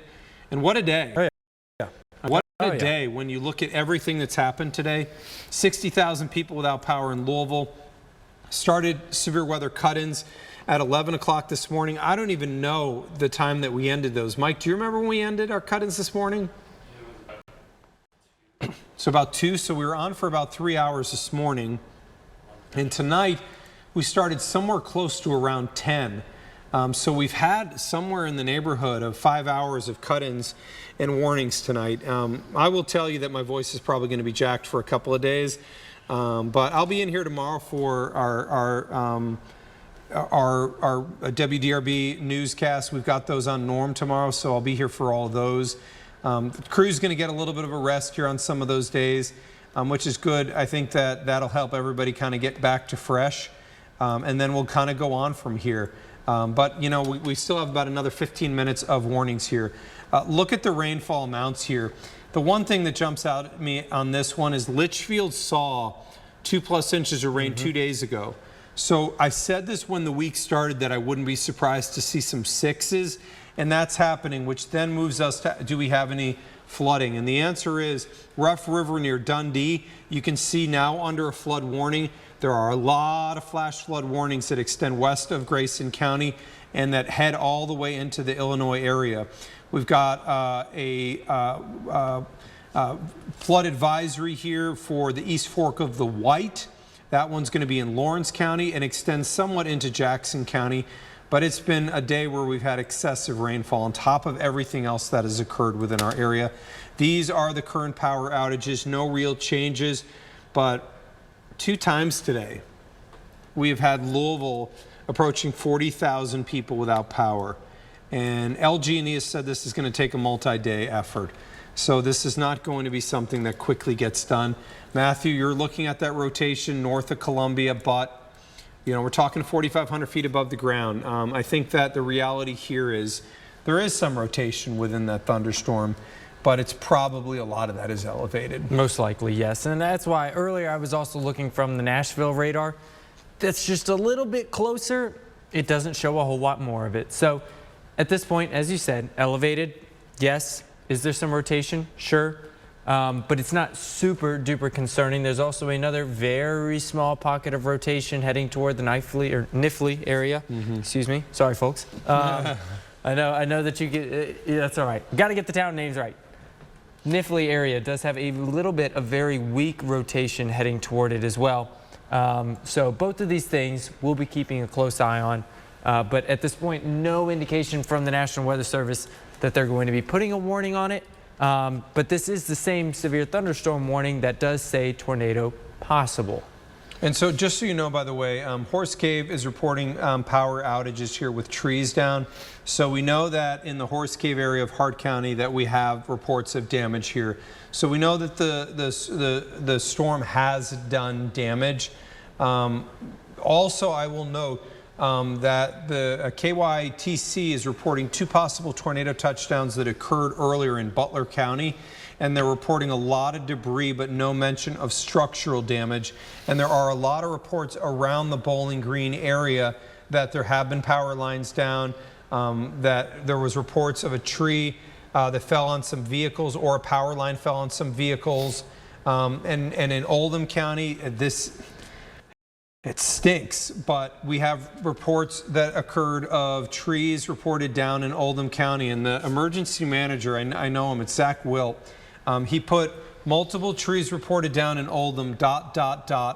And what a day. Oh, yeah. What a day when you look at everything that's happened today. 60,000 people without power in Louisville. Started severe weather cut-ins at 11 o'clock this morning. I don't even know the time that we ended those. Mike, do you remember when we ended our cut-ins this morning? So about 2. So we were on for about 3 hours this morning. And tonight, we started somewhere close to around 10. So we've had somewhere in the neighborhood of 5 hours of cut-ins and warnings tonight. I will tell you that my voice is probably going to be jacked for a couple of days. But I'll be in here tomorrow for our WDRB newscast. We've got those on Norm tomorrow, so I'll be here for all of those. The crew's going to get a little bit of a rest here on some of those days, which is good. I think that that'll help everybody kind of get back to fresh, and then we'll kind of go on from here. But, we still have about another 15 minutes of warnings here. Look at the rainfall amounts here. The one thing that jumps out at me on this one is Litchfield saw 2+ inches of rain 2 days ago. So I said this when the week started that I wouldn't be surprised to see some 6s, and that's happening, which then moves us to, do we have any flooding? And the answer is Rough River near Dundee. You can see now under a flood warning. There are a lot of flash flood warnings that extend west of Grayson County and that head all the way into the Illinois area. We've got flood advisory here for the East Fork of the White. That one's going to be in Lawrence County and extends somewhat into Jackson County. But it's been a day where we've had excessive rainfall on top of everything else that has occurred within our area. These are the current power outages, no real changes. But 2 times today, we have had Louisville approaching 40,000 people without power. And LG&E has said this is going to take a multi-day effort. So this is not going to be something that quickly gets done. Matthew, you're looking at that rotation north of Columbia, but You know, we're talking 4,500 feet above the ground. I think that the reality here is there is some rotation within that thunderstorm, but it's probably a lot of that is elevated. Most likely, yes. And that's why earlier I was also looking from the Nashville radar. That's just a little bit closer. It doesn't show a whole lot more of it. So at this point, as you said, elevated, yes. Is there some rotation? Sure. But it's not super duper concerning. There's also another very small pocket of rotation heading toward the Nifley area. Excuse me. Sorry, folks. I know that you get, that's all right. Got to get the town names right. Nifley area does have a little bit of very weak rotation heading toward it as well. So both of these things we'll be keeping a close eye on. But at this point, no indication from the National Weather Service that they're going to be putting a warning on it. But this is the same severe thunderstorm warning that does say tornado possible. And so just so you know, by the way, Horse Cave is reporting power outages here with trees down. So we know that in the Horse Cave area of Hart County that we have reports of damage here. So we know that the storm has done damage. Also, I will note that the KYTC is reporting 2 possible tornado touchdowns that occurred earlier in Butler County. And they're reporting a lot of debris, but no mention of structural damage. And there are a lot of reports around the Bowling Green area that there have been power lines down, that there was reports of a tree that fell on some vehicles, or a power line fell on some vehicles. And in Oldham County, it stinks, but we have reports that occurred of trees reported down in Oldham County. And the emergency manager, I know him, it's Zach Wilt. He put multiple trees reported down in Oldham, ...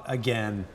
again.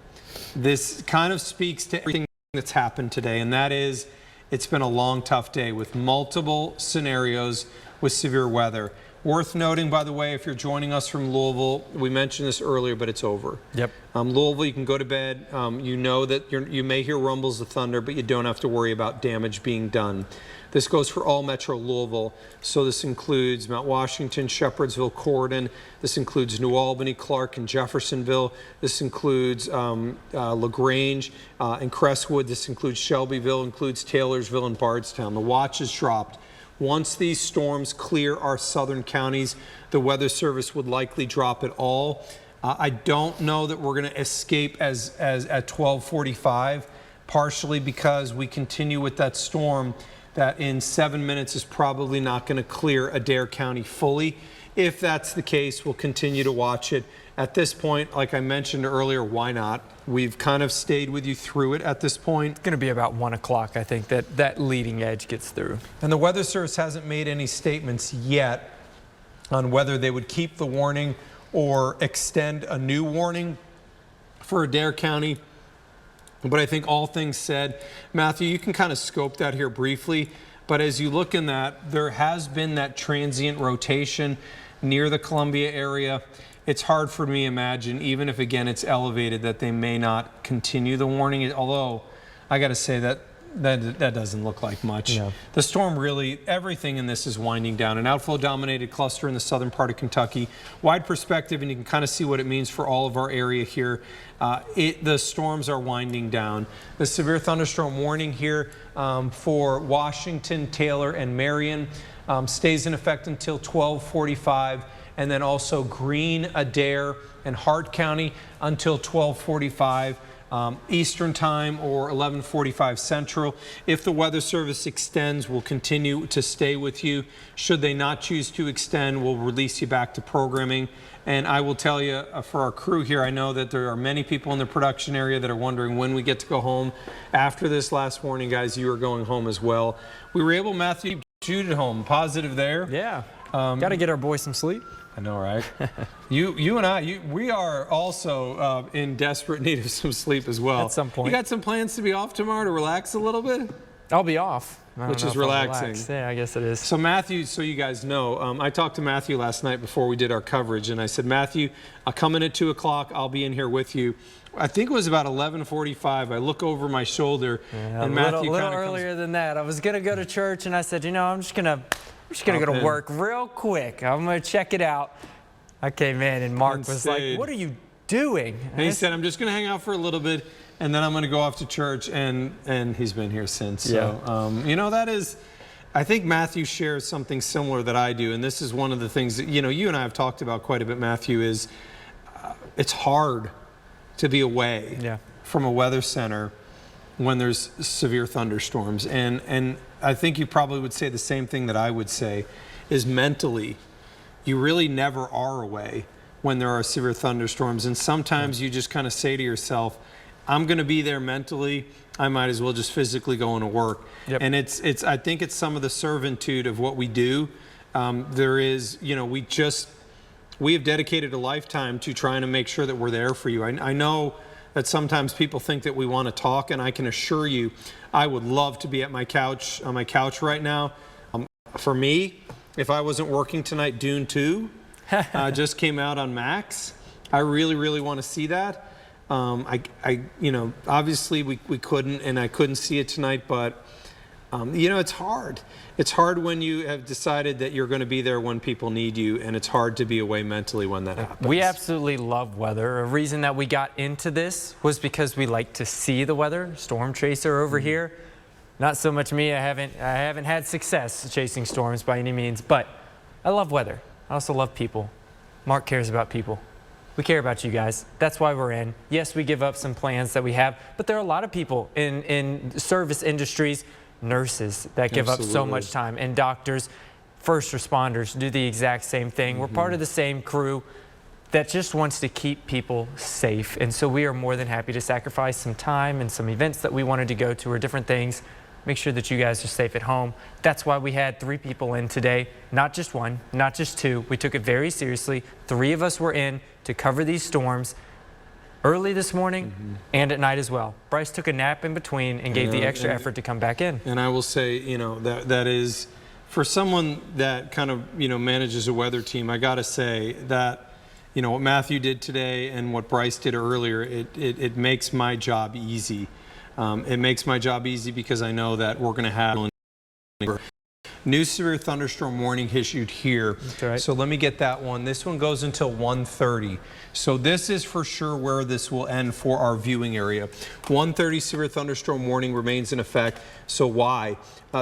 This kind of speaks to everything that's happened today, and that is it's been a long, tough day with multiple scenarios with severe weather. Worth noting, by the way, if you're joining us from Louisville, we mentioned this earlier, but it's over. Yep. Louisville, you can go to bed. You know that you may hear rumbles of thunder, but you don't have to worry about damage being done. This goes for all Metro Louisville. So this includes Mount Washington, Shepherdsville, Corydon. This includes New Albany, Clark, and Jeffersonville. This includes LaGrange and Crestwood. This includes Shelbyville, includes Taylorsville and Bardstown. The watch is dropped. Once these storms clear our southern counties, the Weather Service would likely drop it all. I don't know that we're going to escape as at 12:45, partially because we continue with that storm that in 7 minutes is probably not going to clear Adair County fully. If that's the case, we'll continue to watch it. At this point, like I mentioned earlier, why not? We've kind of stayed with you through it at this point. It's going to be about 1 o'clock, I think, that leading edge gets through. And the Weather Service hasn't made any statements yet on whether they would keep the warning or extend a new warning for Adair County. But I think all things said, Matthew, you can kind of scope that here briefly. But as you look in that, there has been that transient rotation near the Columbia area. It's hard for me to imagine, even if, again, it's elevated, that they may not continue the warning. Although, I got to say that doesn't look like much. No. The storm really, everything in this is winding down. An outflow-dominated cluster in the southern part of Kentucky. Wide perspective, and you can kind of see what it means for all of our area here. The storms are winding down. The severe thunderstorm warning here for Washington, Taylor, and Marion stays in effect until 12:45. And then also Greene, Adair, and Hart County until 12:45 Eastern Time or 11:45 Central. If the Weather Service extends, we'll continue to stay with you. Should they not choose to extend, we'll release you back to programming. And I will tell you, for our crew here, I know that there are many people in the production area that are wondering when we get to go home. After this last warning, guys, you are going home as well. We were able, Matthew, to shoot at home. Positive there. Yeah. Got to get our boys some sleep. I know, right? you and I, we are also in desperate need of some sleep as well. At some point. You got some plans to be off tomorrow to relax a little bit? I'll be off. Which is relaxing. Yeah, I guess it is. So Matthew, so you guys know, I talked to Matthew last night before we did our coverage, and I said, Matthew, I'll come in at 2 o'clock. I'll be in here with you. I think it was about 11:45. I look over my shoulder, and Matthew a little earlier than that. I was gonna go to church, and I said, you know, I'm just gonna go to work real quick. I'm gonna check it out. I came in, and Mark was like, "What are you doing?" And he said, "I'm just gonna hang out for a little bit." and then I'm going to go off to church, and he's been here since. So, you know, that is, I think Matthew shares something similar that I do, and this is one of the things that, you know, you and I have talked about quite a bit, Matthew, is it's hard to be away from a weather center when there's severe thunderstorms. And I think you probably would say the same thing that I would say, is mentally, you really never are away when there are severe thunderstorms. And sometimes you just kind of say to yourself, I'm going to be there mentally, I might as well just physically go into work. And it's I think it's some of the servitude of what we do. There is, you know, we have dedicated a lifetime to trying to make sure that we're there for you. I know that sometimes people think that we want to talk, and I can assure you, I would love to be at my couch, on my couch right now. For me, if I wasn't working tonight, Dune 2 just came out on Max. I really, really want to see that. You know, obviously we couldn't, and I couldn't see it tonight, but you know, it's hard. It's hard when you have decided that you're going to be there when people need you, and it's hard to be away mentally when that happens. We absolutely love weather. A reason that we got into this was because we like to see the weather. Storm chaser over here. Not so much me. I haven't had success chasing storms by any means, but I love weather. I also love people. Mark cares about people. We care about you guys. That's why we're in. Yes, we give up some plans that we have, but there are a lot of people in service industries, nurses that give up so much time, and doctors, first responders do the exact same thing. We're part of the same crew that just wants to keep people safe. And so we are more than happy to sacrifice some time and some events that we wanted to go to or different things. Make sure that you guys are safe at home. That's why we had 3 people in today, not just 1, not just 2. We took it very seriously. 3 of us were in to cover these storms early this morning and at night as well. Bryce took a nap in between and gave the extra effort to come back in. And I will say, you know, that is, for someone that kind of, you know, manages a weather team, I got to say that, you know, what Matthew did today and what Bryce did earlier, it makes my job easy. It makes my job easy because I know that we're going to have new severe thunderstorm warning issued here. Right. So let me get that one. This one goes until 1:30. So this is for sure where this will end for our viewing area. 1:30 severe thunderstorm warning remains in effect. So why?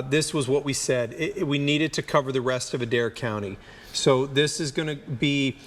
This was what we said. We needed to cover the rest of Adair County. So this is going to be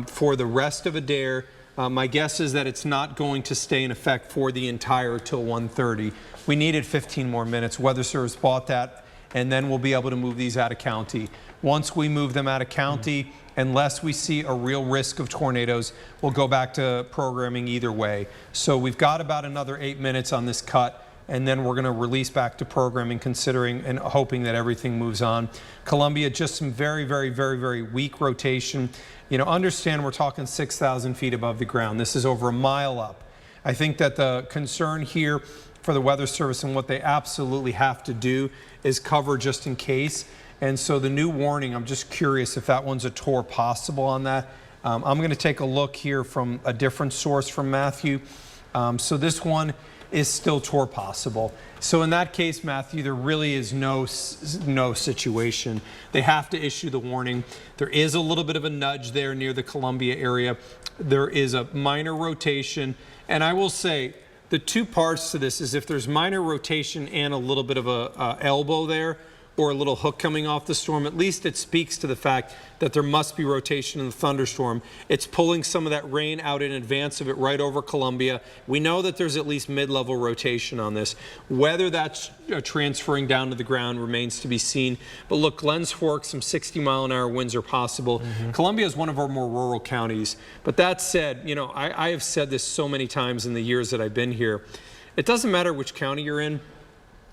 for the rest of Adair. My guess is that it's not going to stay in effect for the entire till 1:30. We needed 15 more minutes. Weather Service bought that, and then we'll be able to move these out of county. Once we move them out of county, unless we see a real risk of tornadoes, we'll go back to programming either way. So we've got about another 8 minutes on this cut, and then we're going to release back to programming, considering and hoping that everything moves on. Columbia, just some very, very, very, very weak rotation. You know, understand we're talking 6,000 feet above the ground. This is over a mile up. I think that the concern here for the Weather Service and what they absolutely have to do is cover just in case. And so the new warning, I'm just curious if that one's a tour possible on that. I'm going to take a look here from a different source from Matthew. So this one is still tour possible. So in that case, Matthew, there really is no situation. They have to issue the warning. There is a little bit of a nudge there near the Columbia area. There is a minor rotation. And I will say the 2 parts to this is if there's minor rotation and a little bit of a elbow there, or a little hook coming off the storm, at least it speaks to the fact that there must be rotation in the thunderstorm. It's pulling some of that rain out in advance of it right over Columbia. We know that there's at least mid-level rotation on this. Whether that's transferring down to the ground remains to be seen. But look, Glens Fork, some 60-mile-an-hour winds are possible. Columbia is one of our more rural counties. But that said, you know, I have said this so many times in the years that I've been here. It doesn't matter which county you're in.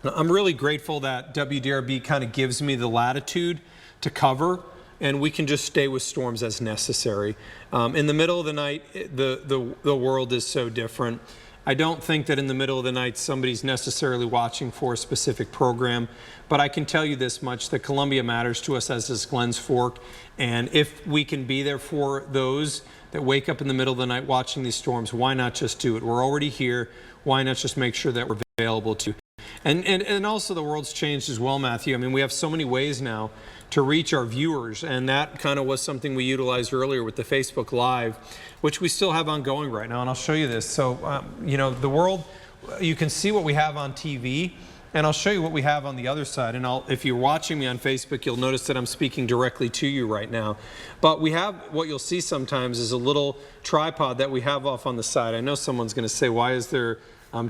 I'm really grateful that WDRB kind of gives me the latitude to cover, and we can just stay with storms as necessary. In the middle of the night, the world is so different. I don't think that in the middle of the night somebody's necessarily watching for a specific program, but I can tell you this much, that Columbia matters to us, as does Glens Fork, and if we can be there for those that wake up in the middle of the night watching these storms, why not just do it? We're already here. Why not just make sure that we're available to? And also the world's changed as well, Matthew. I mean, we have so many ways now to reach our viewers, and that kind of was something we utilized earlier with the Facebook Live, which we still have ongoing right now, and I'll show you this. So, you know, the world, you can see what we have on TV, and I'll show you what we have on the other side. And if you're watching me on Facebook, you'll notice that I'm speaking directly to you right now. But we have, what you'll see sometimes is a little tripod that we have off on the side. I know someone's going to say, why is there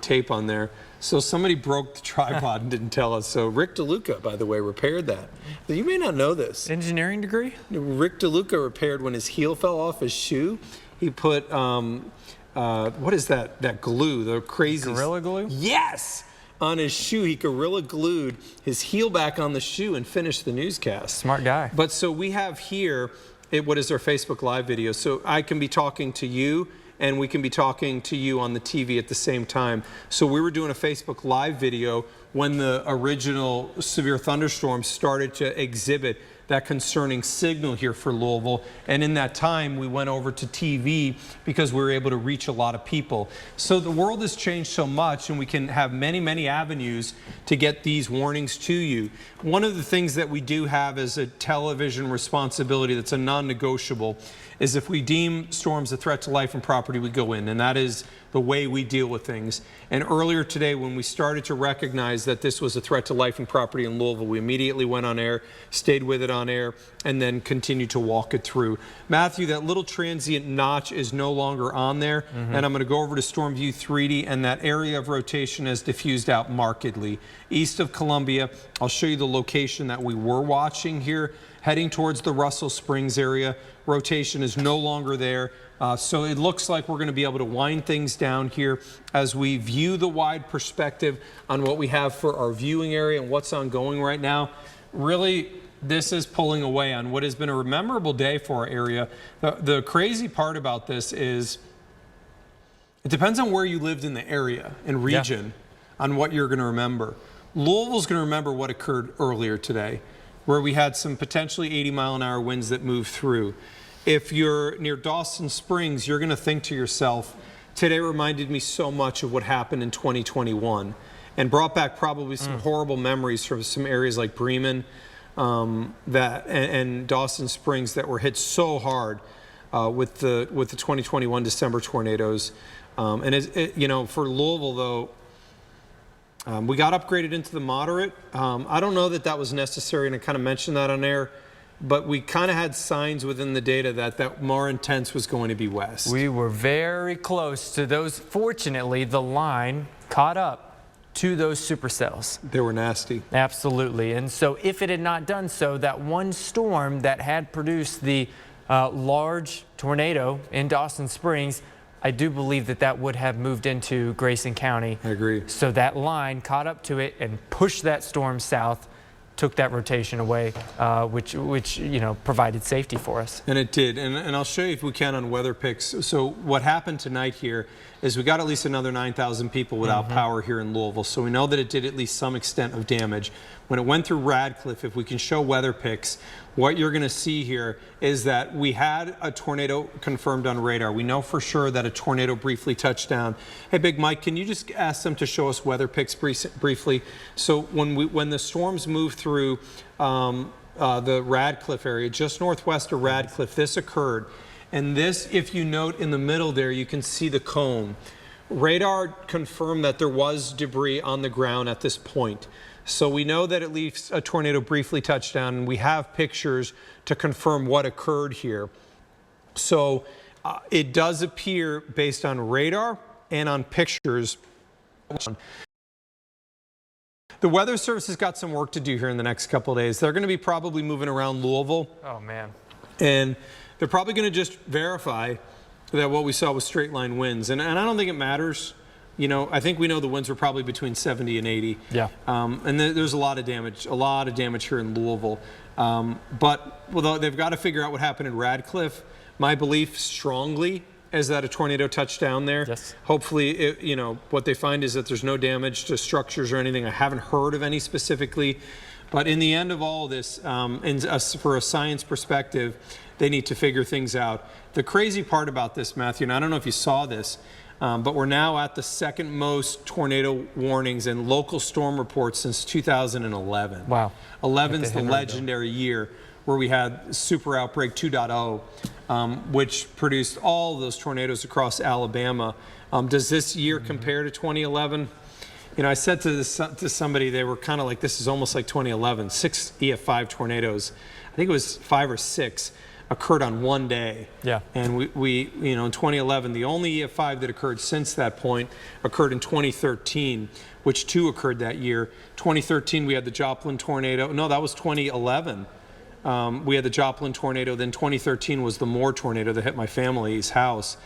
tape on there? So somebody broke the tripod and didn't tell us. So Rick DeLuca, by the way, repaired that. You may not know this. Engineering degree? Rick DeLuca repaired when his heel fell off his shoe. He put, what is that glue, the crazy... Gorilla glue? Yes! On his shoe, he Gorilla glued his heel back on the shoe and finished the newscast. Smart guy. But so we have here, what is our Facebook Live video. So I can be talking to you, and we can be talking to you on the TV at the same time. So we were doing a Facebook Live video when the original severe thunderstorm started to exhibit that concerning signal here for Louisville. And in that time, we went over to TV because we were able to reach a lot of people. So the world has changed so much, and we can have many, many avenues to get these warnings to you. One of the things that we do have as a television responsibility that's a non-negotiable is if we deem storms a threat to life and property, we go in, and that is the way we deal with things. And earlier today, when we started to recognize that this was a threat to life and property in Louisville, we immediately went on air, stayed with it on air, and then continued to walk it through. Matthew, that little transient notch is no longer on there, and I'm going to go over to Storm View 3D, and that area of rotation has diffused out markedly. East of Columbia, I'll show you the location that we were watching here, heading towards the Russell Springs area. Rotation is no longer there. So it looks like we're going to be able to wind things down here as we view the wide perspective on what we have for our viewing area and what's ongoing right now. Really, this is pulling away on what has been a memorable day for our area. The crazy part about this is it depends on where you lived in the area and region on what you're going to remember. Louisville's going to remember what occurred earlier today, where we had some potentially 80-mile-an-hour winds that moved through. If you're near Dawson Springs, you're going to think to yourself, today reminded me so much of what happened in 2021 and brought back probably some horrible memories from some areas like Bremen and Dawson Springs that were hit so hard with the 2021 December tornadoes. You know, for Louisville, though, we got upgraded into the moderate. I don't know that that was necessary, and I kind of mentioned that on air, but we kind of had signs within the data that more intense was going to be west. We were very close to those. Fortunately, the line caught up to those supercells. They were nasty. Absolutely. And so if it had not done so, that one storm that had produced the large tornado in Dawson Springs, I do believe that would have moved into Grayson County. I agree. So that line caught up to it and pushed that storm south, took that rotation away, which you know, provided safety for us. And it did. And I'll show you if we can on weather picks. So what happened tonight here is we got at least another 9,000 people without power here in Louisville. So we know that it did at least some extent of damage. When it went through Radcliffe, if we can show weather picks, what you're going to see here is that we had a tornado confirmed on radar. We know for sure that a tornado briefly touched down. Hey, Big Mike, can you just ask them to show us weather picks briefly? So when the storms moved through the Radcliffe area, just northwest of Radcliffe, this occurred. And this, if you note in the middle there, you can see the cone. Radar confirmed that there was debris on the ground at this point. So we know that at least a tornado briefly touched down, and we have pictures to confirm what occurred here. So it does appear, based on radar and on pictures, the Weather Service has got some work to do here in the next couple of days. They're going to be probably moving around Louisville. Oh, man. And they're probably going to just verify that what we saw was straight line winds. And I don't think it matters. You know, I think we know the winds were probably between 70 and 80. Yeah. And there's a lot of damage here in Louisville. But although they've got to figure out what happened in Radcliffe, my belief strongly is that a tornado touched down there. Yes. Hopefully, you know, what they find is that there's no damage to structures or anything. I haven't heard of any specifically. But in the end of all of this, for a science perspective, they need to figure things out. The crazy part about this, Matthew, and I don't know if you saw this, But we're now at the second most tornado warnings and local storm reports since 2011. Wow. 11's the legendary year where we had Super Outbreak 2.0, which produced all those tornadoes across Alabama. Does this year compare to 2011? You know, I said to somebody, they were kind of like, this is almost like 2011. 6 EF5 tornadoes, I think it was 5 or 6, occurred on one day. Yeah. And we you know, in 2011, the only EF5 that occurred since that point occurred in 2013, which 2 occurred that year. 2013, we had the Joplin tornado. No, that was 2011. We had the Joplin tornado. Then 2013 was the Moore tornado that hit my family's house.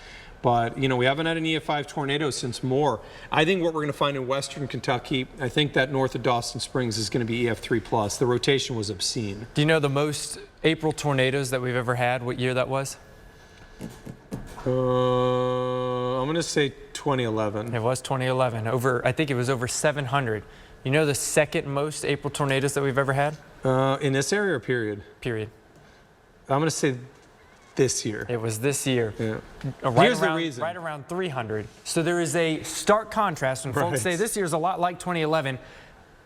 But, you know, we haven't had an EF5 tornado since Moore. I think what we're going to find in western Kentucky, I think that north of Dawson Springs is going to be EF3+. The rotation was obscene. Do you know the most April tornadoes that we've ever had? What year that was? I'm going to say 2011. It was 2011. I think it was over 700. You know the second most April tornadoes that we've ever had? In this area or period? Period. I'm going to say this year. It was this year. Yeah. Here's the reason. Right around 300. So there is a stark contrast when folks say this year's a lot like 2011.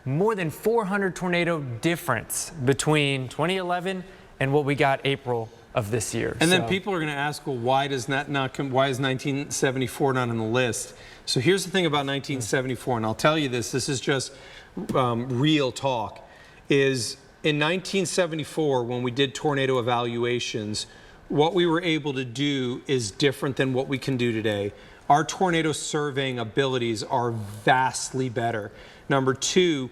More than 400 tornado difference between 2011 and what we got April of this year. And then people are going to ask, well, why does that not come? Why is 1974 not on the list? So here's the thing about 1974, and I'll tell you this. This is just real talk. Is in 1974 when we did tornado evaluations, what we were able to do is different than what we can do today. Our tornado surveying abilities are vastly better. Number 2,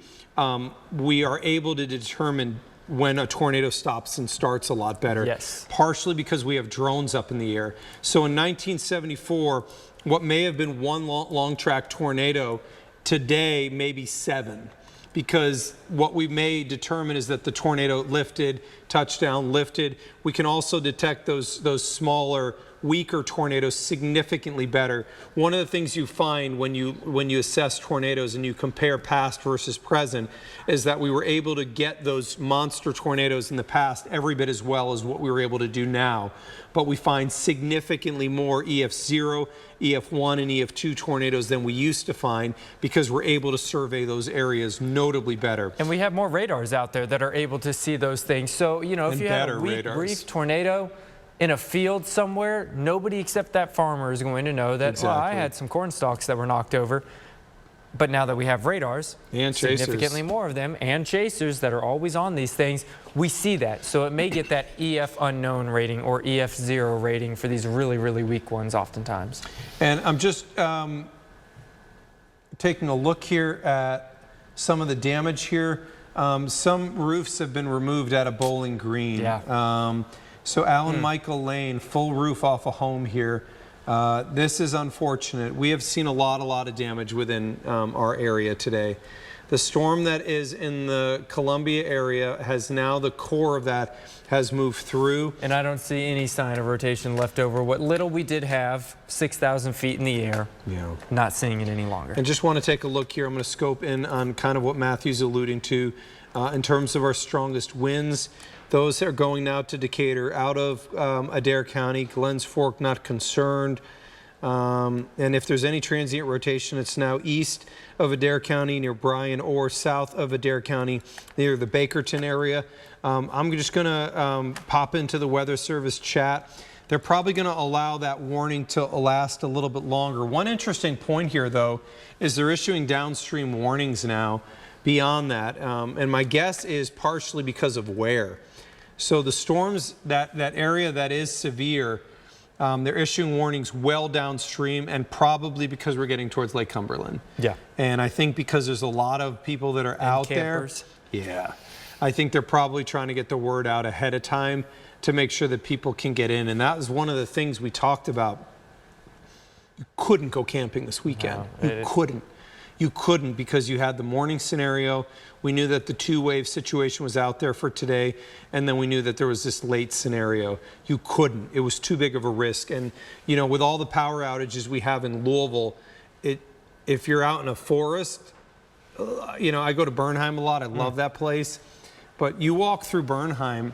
we are able to determine when a tornado stops and starts a lot better. Yes. Partially because we have drones up in the air. So in 1974, what may have been one long track tornado, today may be 7. Because what we may determine is that the tornado lifted, touchdown, lifted. We can also detect those smaller, weaker tornadoes significantly better. One of the things you find when you assess tornadoes and you compare past versus present is that we were able to get those monster tornadoes in the past every bit as well as what we were able to do now. But we find significantly more EF0, EF1, and EF2 tornadoes than we used to find because we're able to survey those areas notably better. And we have more radars out there that are able to see those things. So, you know, if you have a weak, brief tornado in a field somewhere, nobody except that farmer is going to know that, well, I had some corn stalks that were knocked over. But now that we have radars, and significantly more of them, and chasers that are always on these things, we see that. So it may get that EF unknown rating or EF0 rating for these really, really weak ones oftentimes. And I'm just taking a look here at some of the damage here. Some roofs have been removed at a Bowling Green. Yeah. So Alan Michael Lane, full roof off a home here. This is unfortunate. We have seen a lot of damage within our area today. The storm that is in the Columbia area has now, the core of that has moved through. And I don't see any sign of rotation left over. What little we did have, 6,000 feet in the air, not seeing it any longer. And just want to take a look here. I'm going to scope in on kind of what Matthew's alluding to in terms of our strongest winds. Those are going now to Decatur, out of Adair County. Glens Fork, not concerned. And if there's any transient rotation, it's now east of Adair County near Bryan or south of Adair County near the Bakerton area. I'm just going to pop into the Weather Service chat. They're probably going to allow that warning to last a little bit longer. One interesting point here, though, is they're issuing downstream warnings now beyond that. And my guess is partially because of wear. So the storms, that area that is severe, they're issuing warnings well downstream, and probably because we're getting towards Lake Cumberland. Yeah. And I think because there's a lot of people that are out campers. there. Yeah. I think they're probably trying to get the word out ahead of time to make sure that people can get in. And that was one of the things we talked about. You couldn't go camping this weekend. No, you couldn't. You couldn't because you had the morning scenario. We knew that the 2-wave situation was out there for today, and then we knew that there was this late scenario. You couldn't. It was too big of a risk. And, you know, with all the power outages we have in Louisville, if you're out in a forest, you know, I go to Bernheim a lot. I love that place. But you walk through Bernheim,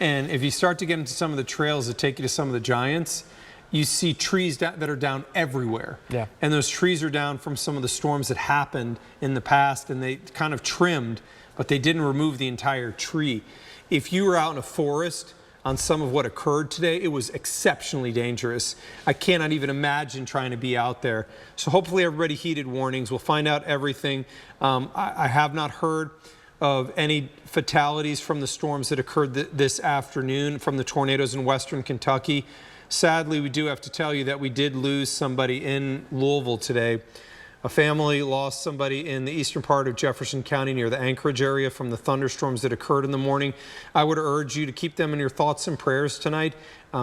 and if you start to get into some of the trails that take you to some of the giants, you see trees that are down everywhere. Yeah. And those trees are down from some of the storms that happened in the past, and they kind of trimmed, but they didn't remove the entire tree. If you were out in a forest on some of what occurred today, it was exceptionally dangerous. I cannot even imagine trying to be out there. So hopefully everybody heeded warnings. We'll find out everything. I have not heard of any fatalities from the storms that occurred this afternoon from the tornadoes in western Kentucky. Sadly, we do have to tell you that we did lose somebody in Louisville today. A family lost somebody in the eastern part of Jefferson County near the Anchorage area from the thunderstorms that occurred in the morning. I would urge you to keep them in your thoughts and prayers tonight.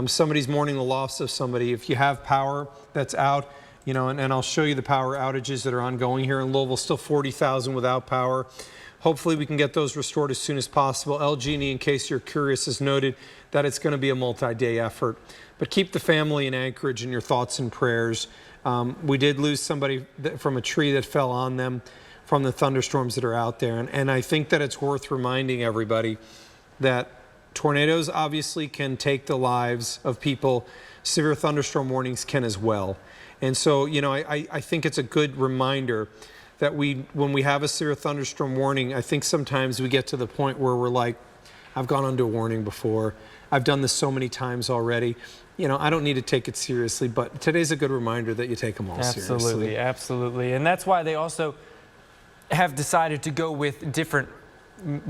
Somebody's mourning the loss of somebody. If you have power that's out, you know, and I'll show you the power outages that are ongoing here in Louisville, still 40,000 without power. Hopefully we can get those restored as soon as possible. LG&E, in case you're curious, has noted that it's going to be a multi-day effort. But keep the family in Anchorage in your thoughts and prayers. We did lose somebody from a tree that fell on them from the thunderstorms that are out there. And I think that it's worth reminding everybody that tornadoes obviously can take the lives of people. Severe thunderstorm warnings can as well. And so, you know, I think it's a good reminder that when we have a severe thunderstorm warning, I think sometimes we get to the point where we're like, I've gone under a warning before. I've done this so many times already. You know, I don't need to take it seriously, but today's a good reminder that you take them all seriously. Absolutely, absolutely. And that's why they also have decided to go with different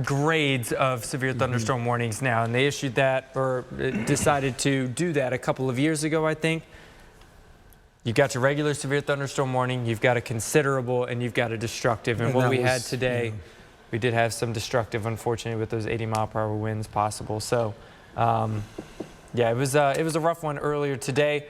grades of severe thunderstorm warnings now. And they issued that, or decided to do that a couple of years ago, I think. You've got your regular severe thunderstorm warning, you've got a considerable, and you've got a destructive. And what we had today, we did have some destructive, unfortunately, with those 80-mile-per-hour winds possible. So, yeah, it was a rough one earlier today,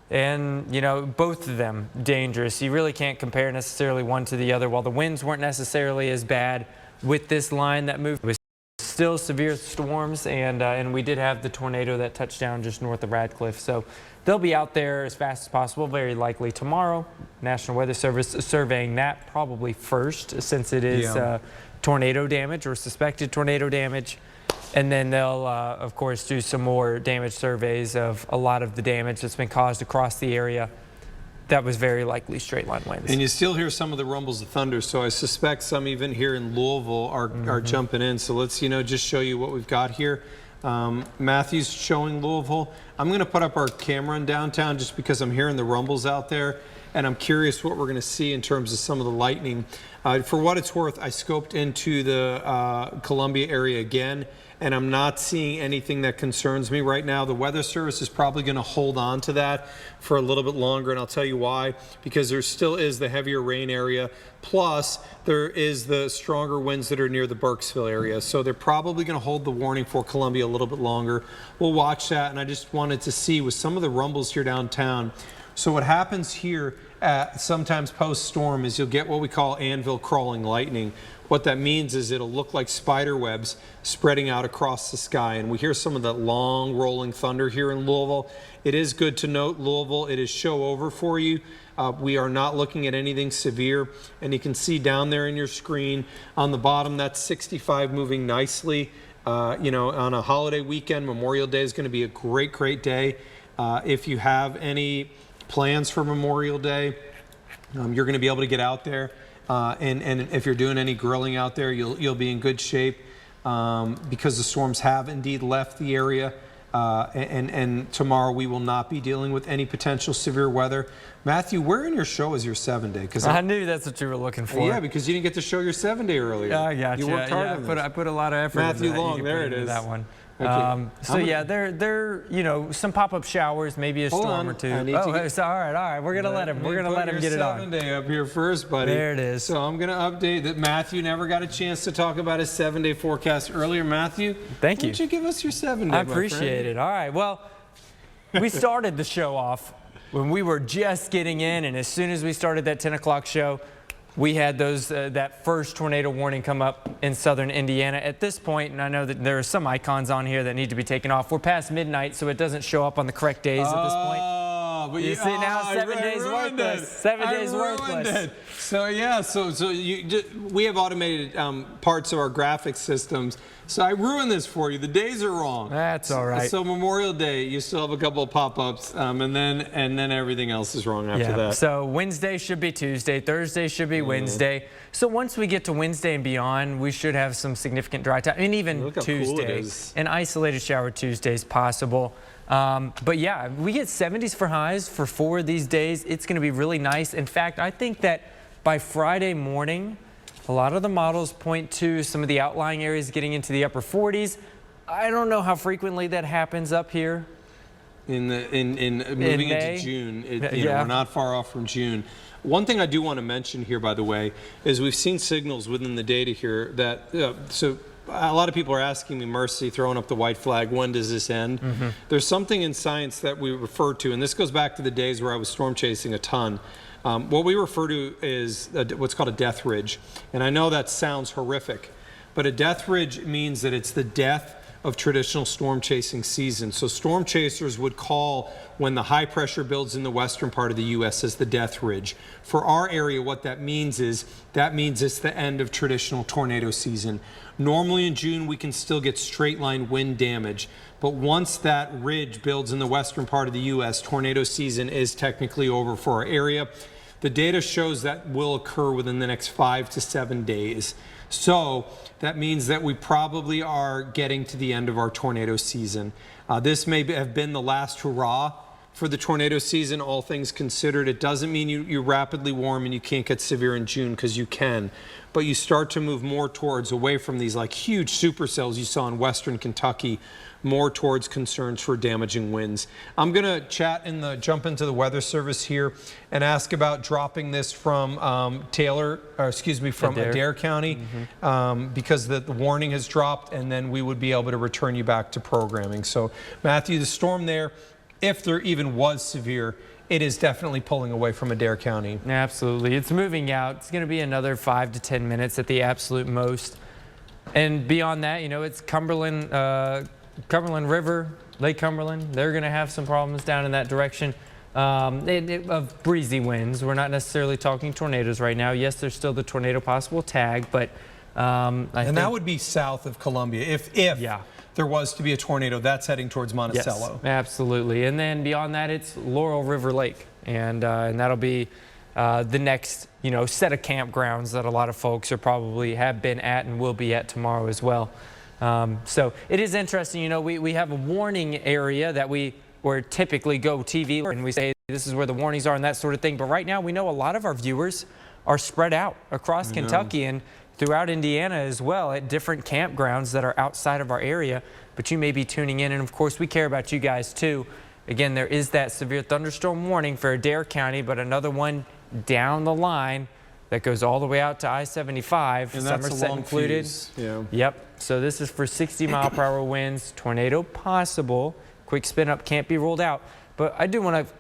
and you know, both of them dangerous. You really can't compare necessarily one to the other. While the winds weren't necessarily as bad with this line that moved, it was still severe storms, and we did have the tornado that touched down just north of Radcliffe. So they'll be out there as fast as possible, very likely tomorrow. National Weather Service surveying that probably first, since it is tornado damage or suspected tornado damage. And then they'll, of course, do some more damage surveys of a lot of the damage that's been caused across the area. That was very likely straight line winds. And you still hear some of the rumbles of thunder, so I suspect some even here in Louisville are jumping in. So let's, you know, just show you what we've got here. Matthew's showing Louisville. I'm going to put up our camera in downtown just because I'm hearing the rumbles out there, and I'm curious what we're going to see in terms of some of the lightning. For what it's worth, I scoped into the Columbia area again, and I'm not seeing anything that concerns me right now. The Weather Service is probably going to hold on to that for a little bit longer, and I'll tell you why. Because there still is the heavier rain area, plus there is the stronger winds that are near the Burkesville area. So they're probably going to hold the warning for Columbia a little bit longer. We'll watch that, and I just wanted to see with some of the rumbles here downtown. So what happens here sometimes post-storm is you'll get what we call anvil crawling lightning. What that means is it'll look like spider webs spreading out across the sky. And we hear some of that long rolling thunder here in Louisville. It is good to note, Louisville, it is show over for you. We are not looking at anything severe. And you can see down there in your screen on the bottom, that's 65 moving nicely. You know, on a holiday weekend, Memorial Day is going to be a great, great day. If you have any plans for Memorial Day, you're going to be able to get out there. And if you're doing any grilling out there, you'll be in good shape because the storms have indeed left the area. And tomorrow we will not be dealing with any potential severe weather. Matthew, where in your show is your 7-day? Because I knew that's what you were looking for. Yeah, because you didn't get to show your 7-day earlier. I got you. You worked hard on this. I put a lot of effort Matthew into that. Long, there it is. That one. Okay. So yeah, they're you know, some pop-up showers, maybe a storm or two. I need all to right. We're gonna let him. We're gonna let him get it on. 7-day up here first, buddy. There it is. So I'm gonna update that Matthew never got a chance to talk about his 7-day forecast earlier. Matthew, thank you. Why don't you give us your 7-day? I appreciate it. All right. Well, we started the show off when we were just getting in, and as soon as we started that 10 o'clock show, we had those that first tornado warning come up in southern Indiana. At this point, and I know that there are some icons on here that need to be taken off. We're past midnight, so it doesn't show up on the correct days at this point. Oh, but You see now, 7 days worthless. 7 days worthless. So yeah, so we have automated parts of our graphics systems. So I ruined this for you. The days are wrong. That's all right. So Memorial Day, you still have a couple of pop-ups, and then everything else is wrong after that. So Wednesday should be Tuesday, Thursday should be Wednesday. So once we get to Wednesday and beyond, we should have some significant dry time, and even Look how cool it Tuesday. is. An isolated shower Tuesday is possible. But yeah, we get 70s for highs for 4 of these days. It's going to be really nice. In fact, I think that by Friday morning, a lot of the models point to some of the outlying areas getting into the upper 40s. I don't know how frequently that happens up here. In moving into June, we're not far off from June. One thing I do want to mention here, by the way, is we've seen signals within the data here that so a lot of people are asking me, Mercy, throwing up the white flag, when does this end? There's something in science that we refer to, and this goes back to the days where I was storm chasing a ton. What we refer to is what's called a death ridge. And I know that sounds horrific, but a death ridge means that it's the death of traditional storm chasing season. So storm chasers would call when the high pressure builds in the western part of the U.S. as the death ridge. For our area, what that means is it's the end of traditional tornado season. Normally in June, we can still get straight line wind damage. But once that ridge builds in the western part of the U.S., tornado season is technically over for our area. The data shows that will occur within the next 5 to 7 days. So that means that we probably are getting to the end of our tornado season. This may have been the last hurrah for the tornado season, all things considered. It doesn't mean you rapidly warm and you can't get severe in June, because you can. But you start to move more towards, away from these like huge supercells you saw in western Kentucky, more towards concerns for damaging winds. I'm going to jump into the Weather Service here and ask about dropping this from Adair County, because the warning has dropped, and then we would be able to return you back to programming. So Matthew, the storm there, if there even was severe, it is definitely pulling away from Adair County. Absolutely. It's moving out. It's going to be another 5 to 10 minutes at the absolute most. And beyond that, it's Cumberland River, Lake Cumberland. They're going to have some problems down in that direction of breezy winds. We're not necessarily talking tornadoes right now. Yes, there's still the tornado possible tag, but I think that would be south of Columbia. If there was to be a tornado, that's heading towards Monticello. Yes, absolutely. And then beyond that, it's Laurel River Lake, and that'll be the next set of campgrounds that a lot of folks have been at and will be at tomorrow as well. So it is interesting. We have a warning area that where typically go TV, and we say this is where the warnings are and that sort of thing. But right now, we know a lot of our viewers are spread out across Kentucky and throughout Indiana as well at different campgrounds that are outside of our area. But you may be tuning in, and of course, we care about you guys too. Again, there is that severe thunderstorm warning for Adair County, but another one down the line that goes all the way out to I-75, and that's Somerset included. Yep. So this is for 60-mile-per-hour winds, tornado possible. Quick spin up can't be ruled out. But I do want to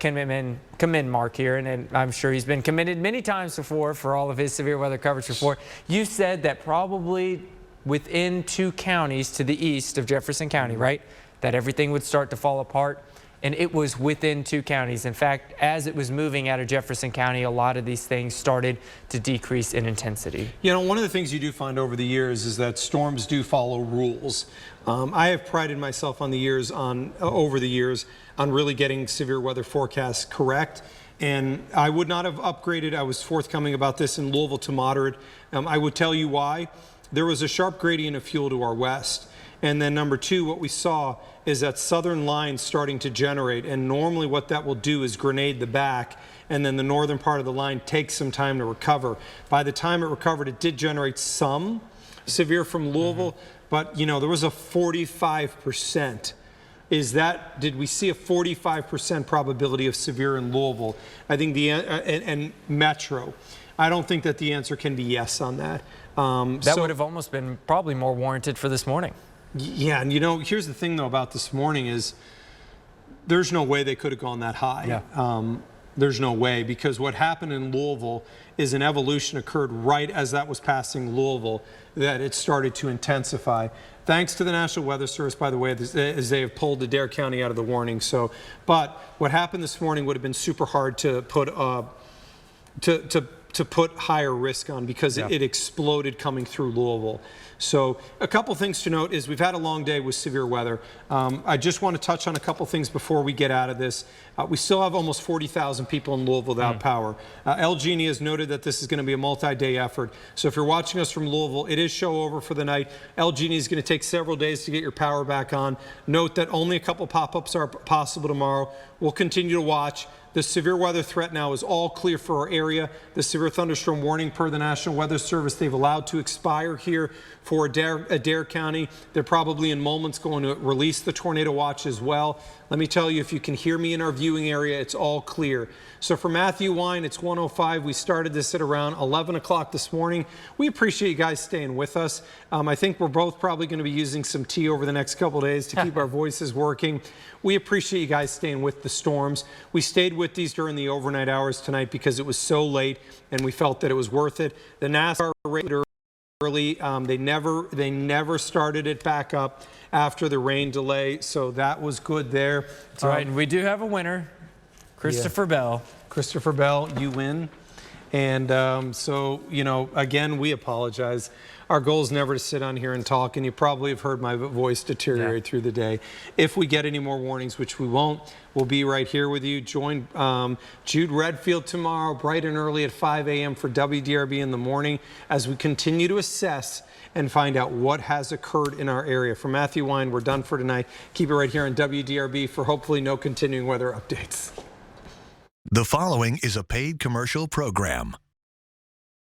commend Mark here, and I'm sure he's been commended many times before for all of his severe weather coverage before. You said that probably within 2 counties to the east of Jefferson County, right, that everything would start to fall apart. And it was within 2 counties. In fact, as it was moving out of Jefferson County, a lot of these things started to decrease in intensity. One of the things you do find over the years is that storms do follow rules. I have prided myself over the years on really getting severe weather forecasts correct. And I would not have upgraded. I was forthcoming about this in Louisville to moderate. I would tell you why. There was a sharp gradient of fuel to our west. And then number 2, what we saw is that southern line starting to generate, and normally what that will do is grenade the back, and then the northern part of the line takes some time to recover. By the time it recovered, it did generate some severe from Louisville, but there was a 45%. Did we see a 45% probability of severe in Louisville? I think and Metro. I don't think that the answer can be yes on that. That would have almost been probably more warranted for this morning. Yeah, and here's the thing though about this morning is there's no way they could have gone that high. there's no way, because what happened in Louisville is an evolution occurred right as that was passing Louisville, that it started to intensify. Thanks to the National Weather Service, by the way, as they have pulled Adair County out of the warning. So, but what happened this morning would have been super hard to put to put higher risk on, because it exploded coming through Louisville. So a couple things to note is we've had a long day with severe weather. I just want to touch on a couple things before we get out of this. We still have almost 40,000 people in Louisville without power. LG&E has noted that this is going to be a multi-day effort. So if you're watching us from Louisville, it is show over for the night. LG&E is going to take several days to get your power back on. Note that only a couple pop-ups are possible tomorrow. We'll continue to watch. The severe weather threat now is all clear for our area. The severe thunderstorm warning per the National Weather Service, they've allowed to expire here for Adair County. They're probably in moments going to release the tornado watch as well. Let me tell you, if you can hear me in our viewing area, it's all clear. So for Matthew Wine, it's 1:05. We started this at around 11 o'clock this morning. We appreciate you guys staying with us. I think we're both probably going to be using some tea over the next couple of days to keep our voices working. We appreciate you guys staying with the storms. We stayed with these during the overnight hours tonight because it was so late and we felt that it was worth it. The NASCAR rated early. They never started it back up after the rain delay, so that was good there. That's right, and we do have a winner, Christopher Bell. Christopher Bell, you win. And so, you know, again, we apologize. Our goal is never to sit on here and talk, and you probably have heard my voice deteriorate through the day. If we get any more warnings, which we won't, we'll be right here with you. Join Jude Redfield tomorrow, bright and early at 5 a.m. for WDRB in the morning, as we continue to assess and find out what has occurred in our area. For Matthew Wine, we're done for tonight. Keep it right here on WDRB for hopefully no continuing weather updates. The following is a paid commercial program.